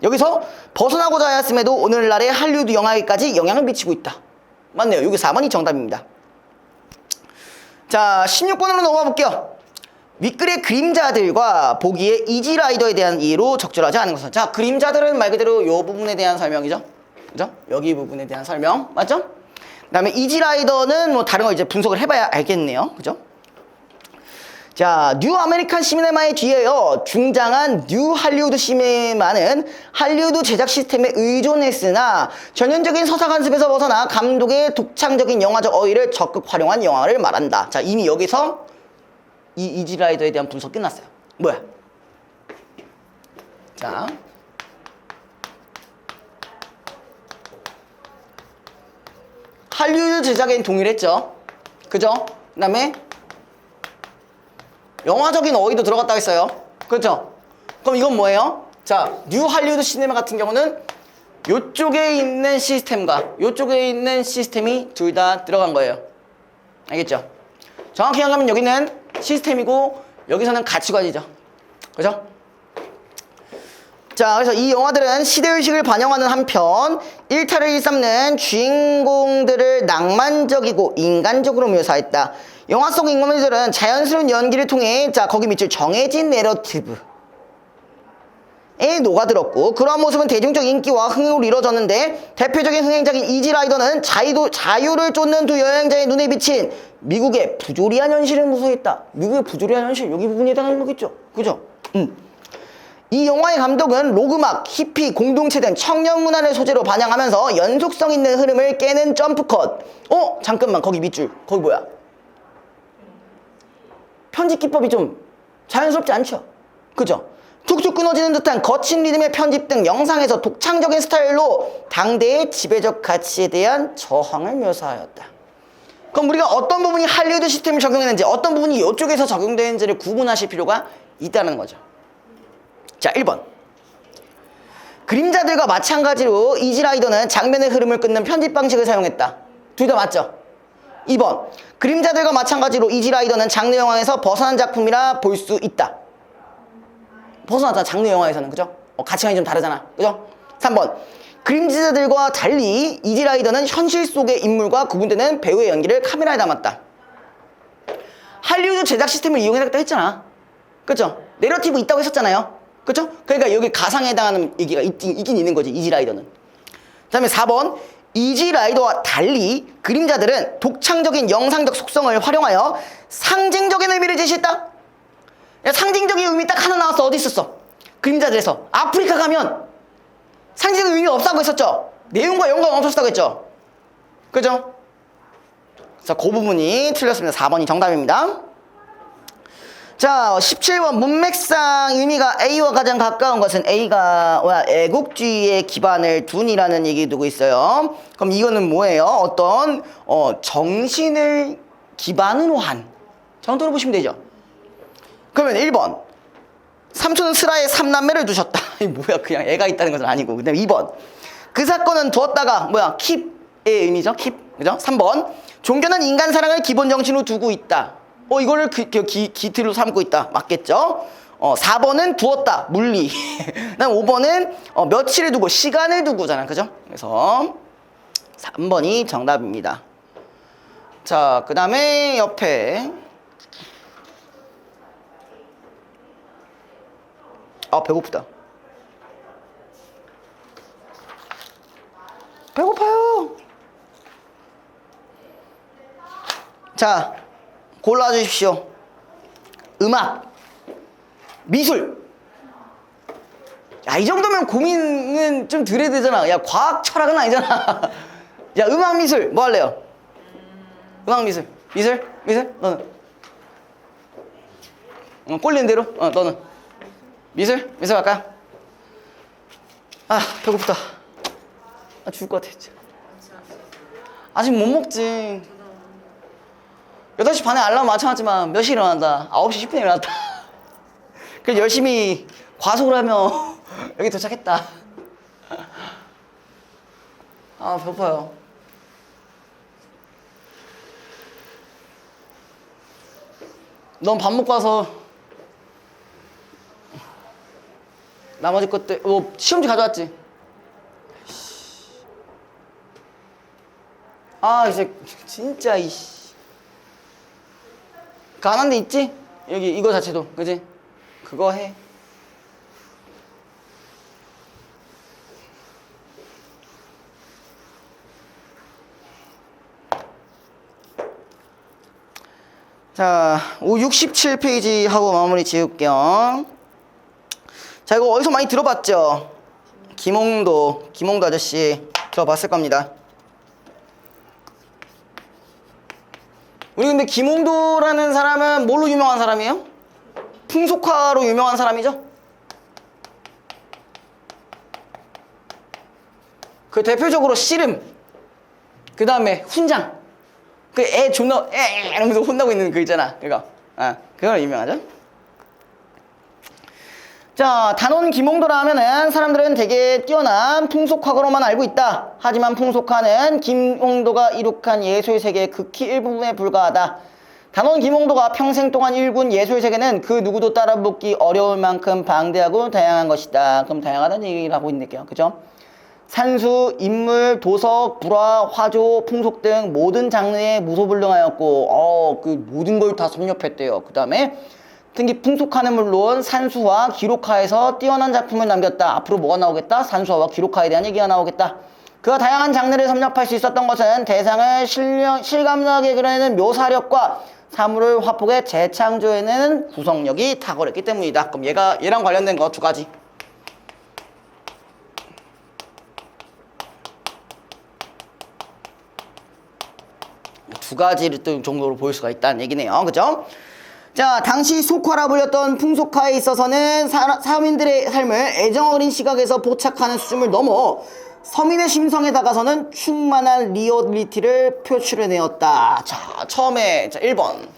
Speaker 1: 여기서 벗어나고자 하였음에도 오늘날의 할리우드 영화에까지 영향을 미치고 있다. 맞네요. 여기 4번이 정답입니다. 자, 16번으로 넘어가 볼게요. 윗글의 그림자들과 보기에 이지라이더에 대한 이해로 적절하지 않은 것은. 자, 그림자들은 말 그대로 이 부분에 대한 설명이죠. 그죠? 여기 부분에 대한 설명. 맞죠? 그 다음에 이지라이더는 뭐 다른 거 이제 분석을 해봐야 알겠네요. 그죠? 자, 뉴 아메리칸 시네마의 뒤에요. 중장한 뉴 할리우드 시네마는 할리우드 제작 시스템에 의존했으나 전형적인 서사 관습에서 벗어나 감독의 독창적인 영화적 어휘를 적극 활용한 영화를 말한다. 자, 이미 여기서 이 이지라이더에 대한 분석 끝났어요. 뭐야? 자, 할리우드 제작엔 동일했죠. 그죠? 그 다음에 영화적인 어휘도 들어갔다고 했어요. 그렇죠? 그럼 이건 뭐예요? 자, 뉴 할리우드 시네마 같은 경우는 요쪽에 있는 시스템과 요쪽에 있는 시스템이 둘 다 들어간 거예요. 알겠죠? 정확히 얘기하면 여기는 시스템이고 여기서는 가치관이죠. 그죠? 자, 그래서 이 영화들은 시대의식을 반영하는 한편 일탈을 일삼는 주인공들을 낭만적이고 인간적으로 묘사했다. 영화 속 인물들은 자연스러운 연기를 통해 자, 거기 밑줄 정해진 내러티브에 녹아들었고 그러한 모습은 대중적 인기와 흥행으로 이루어졌는데 대표적인 흥행작인 이지라이더는 자유를 쫓는 두 여행자의 눈에 비친 미국의 부조리한 현실을 무서워했다. 미국의 부조리한 현실, 여기 부분에 해당하는 거겠죠. 그죠? 이 영화의 감독은 로그막, 히피, 공동체 등 청년 문화를 소재로 반영하면서 연속성 있는 흐름을 깨는 점프컷. 잠깐만, 거기 밑줄. 거기 뭐야? 편집 기법이 좀 자연스럽지 않죠? 그죠? 툭툭 끊어지는 듯한 거친 리듬의 편집 등 영상에서 독창적인 스타일로 당대의 지배적 가치에 대한 저항을 묘사하였다. 그럼 우리가 어떤 부분이 할리우드 시스템을 적용했는지 어떤 부분이 이쪽에서 적용되는지를 구분하실 필요가 있다는 거죠. 자, 1번 그림자들과 마찬가지로 이지라이더는 장면의 흐름을 끊는 편집 방식을 사용했다. 둘 다 맞죠? 2번 그림자들과 마찬가지로 이지라이더는 장르 영화에서 벗어난 작품이라 볼 수 있다. 벗어났잖아, 장르 영화에서는. 그죠? 가치관이 좀 다르잖아. 그죠? 3번 그림자들과 달리 이지라이더는 현실 속의 인물과 구분되는 배우의 연기를 카메라에 담았다. 할리우드 제작 시스템을 이용했다고 했잖아. 그죠? 내러티브 있다고 했었잖아요. 그죠? 그러니까 여기 가상에 해당하는 얘기가 있긴 있는 거지, 이지라이더는. 그 다음에 4번 이지라이더와 달리 그림자들은 독창적인 영상적 속성을 활용하여 상징적인 의미를 제시했다. 야, 상징적인 의미 딱 하나 나왔어. 어디 있었어? 그림자들에서. 아프리카 가면 상징적인 의미가 없다고 했었죠? 내용과 연관 없었다고 했죠? 그죠? 자, 그 부분이 틀렸습니다. 4번이 정답입니다. 자, 17번 문맥상 의미가 A와 가장 가까운 것은 A가 애국주의의 기반을 둔이라는 얘기 두고 있어요. 그럼 이거는 뭐예요? 어떤 정신을 기반으로 한 정도로 보시면 되죠. 그러면 1번 삼촌은 슬하에 3남매를 두셨다. 이 뭐야, 그냥 애가 있다는 것은 아니고. 그다음에 2번 그 사건은 두었다가 킵의 의미죠. 킵. 그죠? 3번 종교는 인간 사랑을 기본 정신으로 두고 있다. 이거를 기틀로 삼고 있다. 맞겠죠? 4번은 두었다. 물리. 그다음 5번은 며칠을 두고 시간을 두고잖아. 그죠? 그래서 3번이 정답입니다. 자, 그 다음에 옆에 배고프다. 배고파요. 자, 골라주십시오. 음악, 미술. 야, 이 정도면 고민은 좀 덜 해야 되잖아. 야, 과학, 철학은 아니잖아. 야, 음악, 미술. 뭐 할래요? 음악, 미술. 미술? 너는? 꼴리는 대로? 너는? 미술 할까요? 아, 배고프다. 죽을 것 같아, 진짜. 아직 못 먹지. 8시 반에 알람 맞춰놨지만 몇 시에 일어난다? 9시 10분에 일어났다. 그래서 열심히 과속을 하며 여기 도착했다. 아, 배고파요. 넌 밥 먹고 와서 나머지 것들 시험지 가져왔지? 아, 이제 진짜 가난한 데 있지? 여기 이거 자체도, 그지? 그거 해. 자, 67페이지 하고 마무리 지을게요. 자, 이거 어디서 많이 들어봤죠? 김홍도 아저씨 들어봤을 겁니다. 우리 근데 김홍도라는 사람은 뭘로 유명한 사람이에요? 풍속화로 유명한 사람이죠? 그 대표적으로 씨름, 그 다음에 훈장, 그 애 존나 이러면서 혼나고 있는 그 있잖아. 그거 유명하죠? 자, 단원 김홍도라 하면은 사람들은 되게 뛰어난 풍속화가로만 알고 있다. 하지만 풍속화는 김홍도가 이룩한 예술 세계의 극히 일부분에 불과하다. 단원 김홍도가 평생 동안 일군 예술 세계는 그 누구도 따라붙기 어려울 만큼 방대하고 다양한 것이다. 그럼 다양하다는 얘기를 하고 있는데요. 그죠? 산수, 인물, 도석, 불화, 화조, 풍속 등 모든 장르에 무소불능하였고 그 모든 걸 다 섭렵했대요. 그 다음에 특히 풍속화는 물론 산수화, 기록화에서 뛰어난 작품을 남겼다. 앞으로 뭐가 나오겠다? 산수화와 기록화에 대한 얘기가 나오겠다. 그가 다양한 장르를 섭렵할 수 있었던 것은 대상을 실감나게 그려내는 묘사력과 사물을 화폭에 재창조해내는 구성력이 탁월했기 때문이다. 그럼 얘랑 관련된 거 두 가지. 두 가지를 또 정도로 보일 수가 있다는 얘기네요. 그죠? 자, 당시 속화라 불렸던 풍속화에 있어서는 서민들의 삶을 애정어린 시각에서 포착하는 수준을 넘어 서민의 심성에 다가서는 충만한 리얼리티를 표출해내었다. 자, 처음에 1번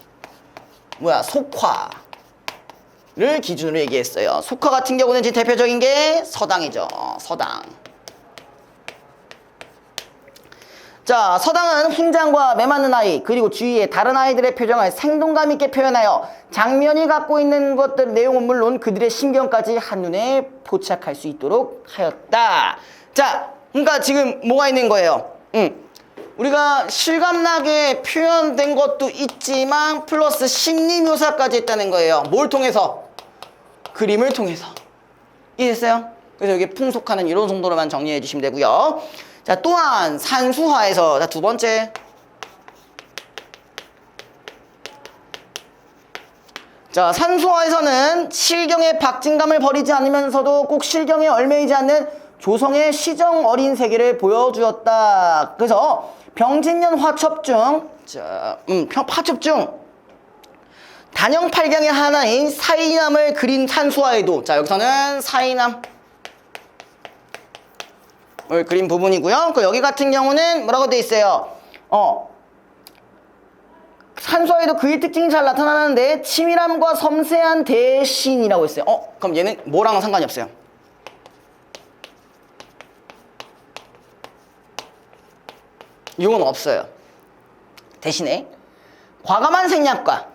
Speaker 1: 속화를 기준으로 얘기했어요. 속화 같은 경우는 지금 대표적인 게 서당이죠. 서당. 자, 서당은 훈장과 매맞는 아이 그리고 주위의 다른 아이들의 표정을 생동감 있게 표현하여 장면이 갖고 있는 것들 내용은 물론 그들의 신경까지 한눈에 포착할 수 있도록 하였다. 자, 그러니까 지금 뭐가 있는 거예요? 우리가 실감나게 표현된 것도 있지만 플러스 심리묘사까지 했다는 거예요. 뭘 통해서? 그림을 통해서. 이해됐어요? 그래서 여기 풍속화는 이런 정도로만 정리해 주시면 되고요. 자, 또한 산수화에서 자, 두 번째. 자, 산수화에서는 실경의 박진감을 버리지 않으면서도 꼭 실경에 얽매이지 않는 조성의 시정 어린 세계를 보여주었다. 그래서 병진년 화첩 중 단형 8경의 하나인 사이남을 그린 산수화에도 자 여기서는 사이남을 그린 부분이고요. 그 여기 같은 경우는 뭐라고 돼 있어요? 산수화에도 그의 특징이 잘 나타나는데 치밀함과 섬세한 대신이라고 했어요. 그럼 얘는 뭐랑은 상관이 없어요. 이건 없어요. 대신에 과감한 생략과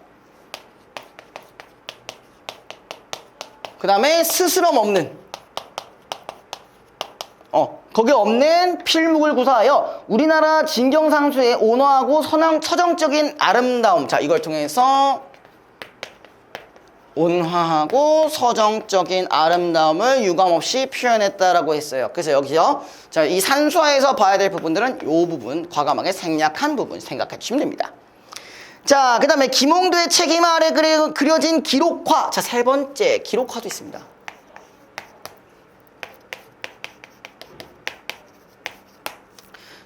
Speaker 1: 그 다음에 스스럼 없는 거기에 없는 필묵을 구사하여 우리나라 진경상수의 온화하고 서정적인 아름다움 자 이걸 통해서 온화하고 서정적인 아름다움을 유감없이 표현했다라고 했어요. 그래서 여기서 자, 이 산수화에서 봐야 될 부분들은 이 부분 과감하게 생략한 부분 생각해 주시면 됩니다. 자, 그 다음에 김홍도의 책임 아래 그려진 기록화 자, 세 번째 기록화도 있습니다.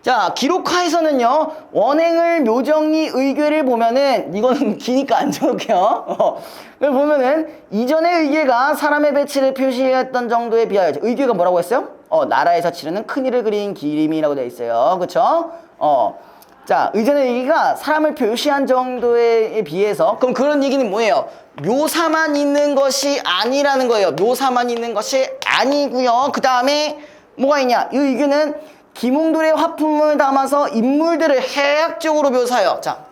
Speaker 1: 자, 기록화에서는요 원행을 묘정리 의궤를 보면은 이거는 기니까 안 적을게요. 그걸 보면은 이전의 의궤가 사람의 배치를 표시했던 정도에 비하여 의궤가 뭐라고 했어요? 나라에서 치르는 큰일을 그린 기림이라고 되어 있어요. 그쵸? 자, 이전의 의궤가 사람을 표시한 정도에 비해서 그럼 그런 얘기는 뭐예요? 묘사만 있는 것이 아니라는 거예요. 묘사만 있는 것이 아니고요. 그 다음에 뭐가 있냐? 이 의궤는 김홍도의 화품을 담아서 인물들을 해학적으로 묘사해요. 자,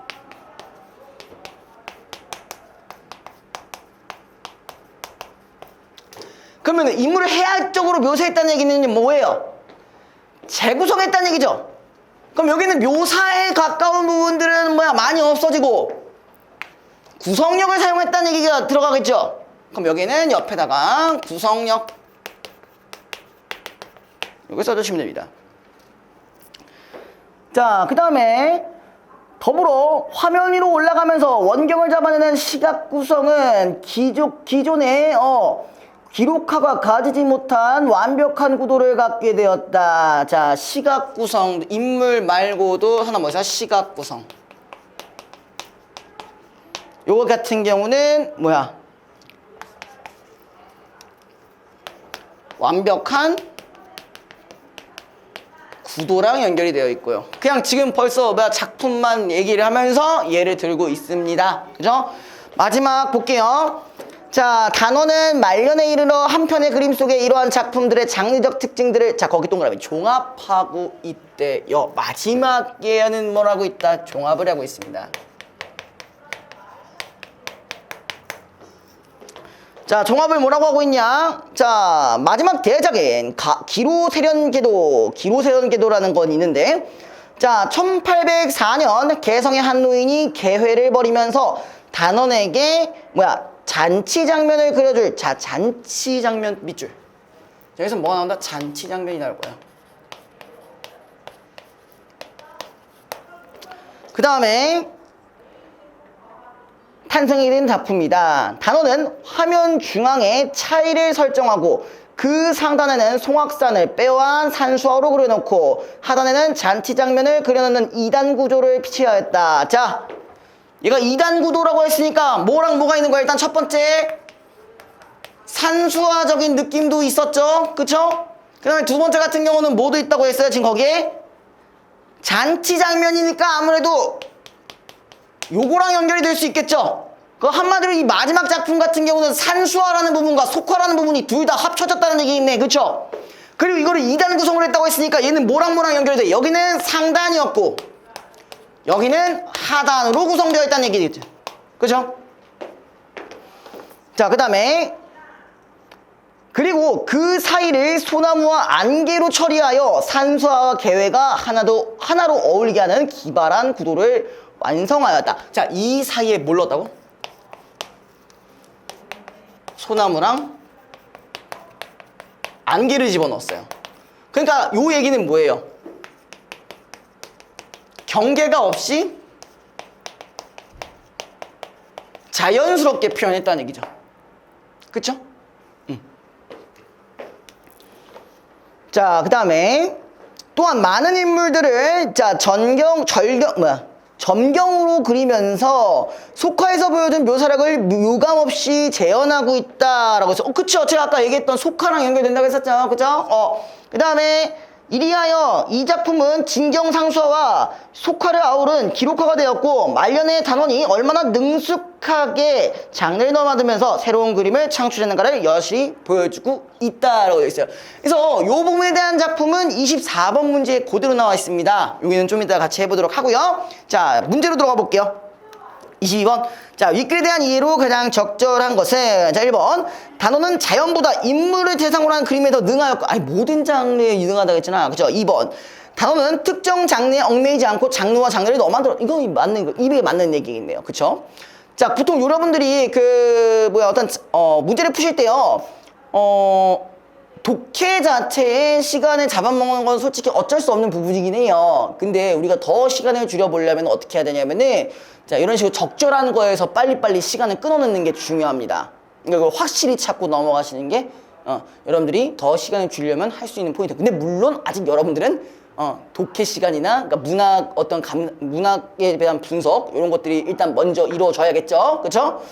Speaker 1: 그러면 인물을 해학적으로 묘사했다는 얘기는 뭐예요? 재구성했다는 얘기죠. 그럼 여기는 묘사에 가까운 부분들은 많이 없어지고 구성력을 사용했다는 얘기가 들어가겠죠. 그럼 여기는 옆에다가 구성력 여기 써주시면 됩니다. 자, 그 다음에 더불어 화면 위로 올라가면서 원경을 잡아내는 시각 구성은 기존의 기록화가 가지지 못한 완벽한 구도를 갖게 되었다. 자, 시각 구성 인물 말고도 하나 뭐죠? 시각 구성. 요거 같은 경우는 완벽한 구도랑 연결이 되어 있고요. 그냥 지금 벌써 작품만 얘기를 하면서 얘를 들고 있습니다. 그죠? 마지막 볼게요. 자, 단원은 말년에 이르러 한 편의 그림 속에 이러한 작품들의 장르적 특징들을 자, 거기 동그라미 종합하고 있대요. 마지막에는 뭘 하고 있다? 종합을 하고 있습니다. 자, 종합을 뭐라고 하고 있냐? 자, 마지막 대작인 기로세련계도라는 건 있는데 자, 1804년 개성의 한 노인이 개회를 벌이면서 단원에게 잔치 장면을 그려줄 자, 잔치 장면 밑줄. 여기서 뭐가 나온다? 잔치 장면이 나올 거야. 그 다음에 탄생이 된 작품이다. 단원은 화면 중앙에 차이를 설정하고 그 상단에는 송악산을 빼어한 산수화로 그려놓고 하단에는 잔치 장면을 그려놓는 2단 구조를 취하였다. 자, 얘가 2단 구도라고 했으니까 뭐랑 뭐가 있는 거야? 일단 첫 번째 산수화적인 느낌도 있었죠. 그쵸? 그 다음에 두 번째 같은 경우는 뭐도 있다고 했어요? 지금 거기에 잔치 장면이니까 아무래도 요거랑 연결이 될 수 있겠죠. 그 한마디로 이 마지막 작품 같은 경우는 산수화라는 부분과 속화라는 부분이 둘 다 합쳐졌다는 얘기겠네. 그쵸? 그리고 이거를 2단 구성을 했다고 했으니까 얘는 뭐랑 뭐랑 연결이 돼? 여기는 상단이었고 여기는 하단으로 구성되어 있다는 얘기겠죠. 그쵸? 자, 그 다음에 그리고 그 사이를 소나무와 안개로 처리하여 산수화와 개회가 하나로 어울리게 하는 기발한 구도를 완성하였다. 자, 이 사이에 뭘 넣었다고? 소나무랑 안개를 집어넣었어요. 그러니까 요 얘기는 뭐예요? 경계가 없이 자연스럽게 표현했다는 얘기죠. 그쵸? 자, 그 다음에 또한 많은 인물들을 자 점경으로 그리면서 속화에서 보여준 묘사력을 묘감없이 재현하고 있다라고 해서 그쵸? 제가 아까 얘기했던 속화랑 연결된다고 했었죠. 그쵸? 그 다음에 이리하여 이 작품은 진경상수화와 속화를 아우른 기록화가 되었고 말년의 단원이 얼마나 능숙하게 장르를 넘어들면서 새로운 그림을 창출했는가를 여실히 보여주고 있다라고 되어 있어요. 그래서 이 부분에 대한 작품은 24번 문제에 그대로 나와 있습니다. 여기는 좀 이따 같이 해보도록 하고요. 자, 문제로 들어가 볼게요. 22번. 자, 윗글에 대한 이해로 가장 적절한 것은 자, 1번. 단어는 자연보다 인물을 대상으로 한 그림에 더 능하였고 아니 모든 장르에 능하다고 했잖아. 그죠? 2번. 단어는 특정 장르에 얽매이지 않고 장르와 장르를 너무 만들어. 이거 맞는 거. 입에 맞는 얘기겠네요. 그쵸? 자, 보통 여러분들이 어떤 문제를 푸실 때요. 독해 자체의 시간을 잡아먹는 건 솔직히 어쩔 수 없는 부분이긴 해요. 근데 우리가 더 시간을 줄여보려면 어떻게 해야 되냐면은 자, 이런 식으로 적절한 거에서 빨리빨리 시간을 끊어내는 게 중요합니다. 그러니까 그걸 확실히 찾고 넘어가시는 게 여러분들이 더 시간을 줄이려면 할 수 있는 포인트. 근데 물론 아직 여러분들은 독해 시간이나 그러니까 문학에 대한 분석 이런 것들이 일단 먼저 이루어져야겠죠. 그렇죠?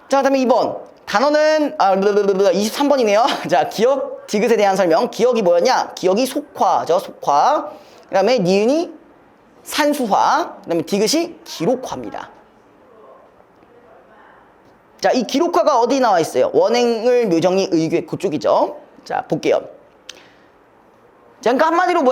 Speaker 1: 자, 그다음에 2번. 단어는 23번이네요. 자, 기억 디귿에 대한 설명. 기억이 뭐였냐? 기억이 속화죠. 속화. 그다음에 니은이 산수화. 그다음에 디귿이 기록화입니다. 자, 이 기록화가 어디 나와 있어요? 원행을 묘정이 의궤 그쪽이죠. 자, 볼게요. 자, 그러니까 한마디로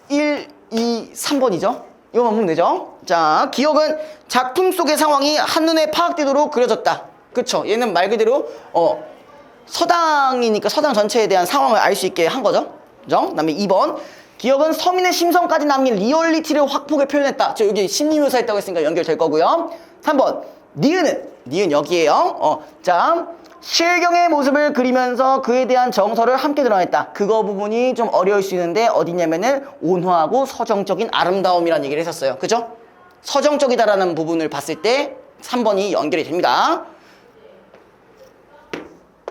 Speaker 1: 1, 2, 3번이죠. 이거만 보면 되죠. 자, 기억은 작품 속의 상황이 한눈에 파악되도록 그려졌다. 그쵸? 얘는 말 그대로 서당이니까 서당 전체에 대한 상황을 알 수 있게 한 거죠. 그죠? 그 다음에 2번. 기억은 서민의 심성까지 남긴 리얼리티를 확보하게 표현했다. 저 여기 심리묘사 했다고 했으니까 연결될 거고요. 3번. 니은 여기에요. 자, 실경의 모습을 그리면서 그에 대한 정서를 함께 드러냈다. 그거 부분이 좀 어려울 수 있는데 어디냐면은 온화하고 서정적인 아름다움이라는 얘기를 했었어요. 그죠? 서정적이다라는 부분을 봤을 때 3번이 연결이 됩니다.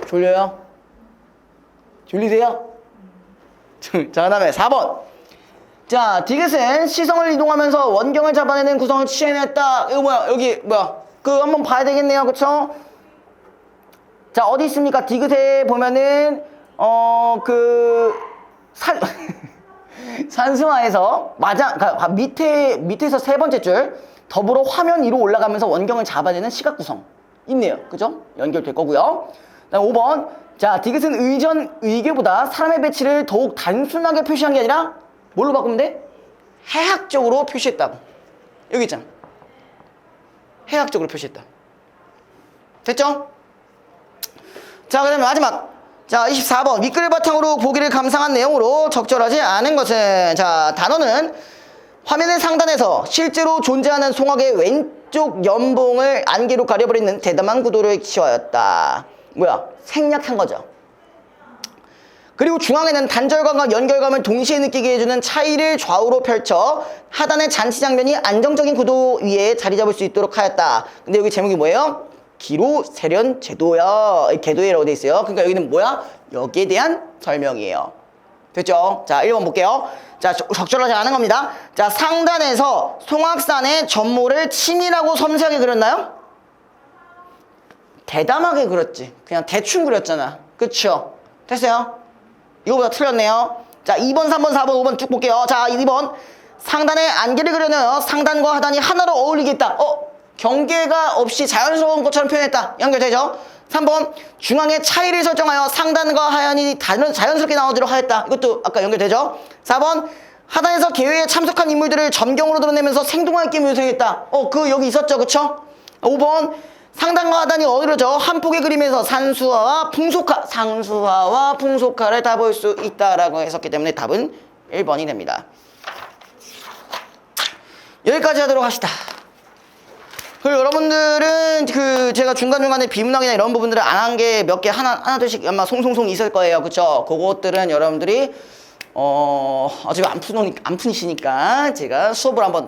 Speaker 1: 졸려요? 졸리세요? 자, 그 다음에 4번. 자, 디귿은 시성을 이동하면서 원경을 잡아내는 구성을 취해냈다. 이거 뭐야? 여기 뭐야? 한번 봐야 되겠네요. 그쵸? 자, 어디 있습니까? 디귿에 보면은 산수화에서 밑에서 세 번째 줄 더불어 화면 위로 올라가면서 원경을 잡아내는 시각 구성 있네요. 그죠? 연결될 거고요. 다음 5번. 자, 디귿은 의궤보다 사람의 배치를 더욱 단순하게 표시한 게 아니라 뭘로 바꾸면 돼? 해학적으로 표시했다고. 여기 있잖아. 해학적으로 표시했다. 됐죠? 자, 그 다음에 마지막. 자, 24번. 윗글을 바탕으로 보기를 감상한 내용으로 적절하지 않은 것은 자, 단어는 화면의 상단에서 실제로 존재하는 송악의 왼쪽 연봉을 안개로 가려버리는 대담한 구도를 취하였다. 뭐야? 생략한 거죠. 그리고 중앙에는 단절감과 연결감을 동시에 느끼게 해주는 차이를 좌우로 펼쳐 하단의 잔치 장면이 안정적인 구도 위에 자리 잡을 수 있도록 하였다. 근데 여기 제목이 뭐예요? 기로 세련 제도야. 궤도에라고 돼 있어요. 그러니까 여기는 뭐야? 여기에 대한 설명이에요. 됐죠? 자, 1번 볼게요. 자, 적절하지 않은 겁니다. 자, 상단에서 송악산의 전모를 치밀하고 섬세하게 그렸나요? 대담하게 그렸지. 그냥 대충 그렸잖아. 그쵸? 됐어요? 이거보다 틀렸네요. 자, 2번, 3번, 4번, 5번 쭉 볼게요. 자, 2번. 상단에 안개를 그려내어 상단과 하단이 하나로 어울리겠다. 경계가 없이 자연스러운 것처럼 표현했다. 연결되죠? 3번. 중앙에 차이를 설정하여 상단과 하단이 자연스럽게 나오도록 하였다. 이것도 아까 연결되죠? 4번. 하단에서 계획에 참석한 인물들을 점경으로 드러내면서 생동감 있게 묘사했다. 여기 있었죠? 그쵸? 5번. 상단과 하단이 어우러져 한 폭의 그림에서 상수화와 풍속화를 다 볼 수 있다라고 했었기 때문에 답은 1번이 됩니다. 여기까지 하도록 합시다. 그리고 여러분들은 제가 중간중간에 비문학이나 이런 부분들을 안 한 게 몇 개 하나 둘씩 아마 송송송 있을 거예요. 그쵸? 그것들은 여러분들이 어차피 안 푸시니까 제가 수업을 한번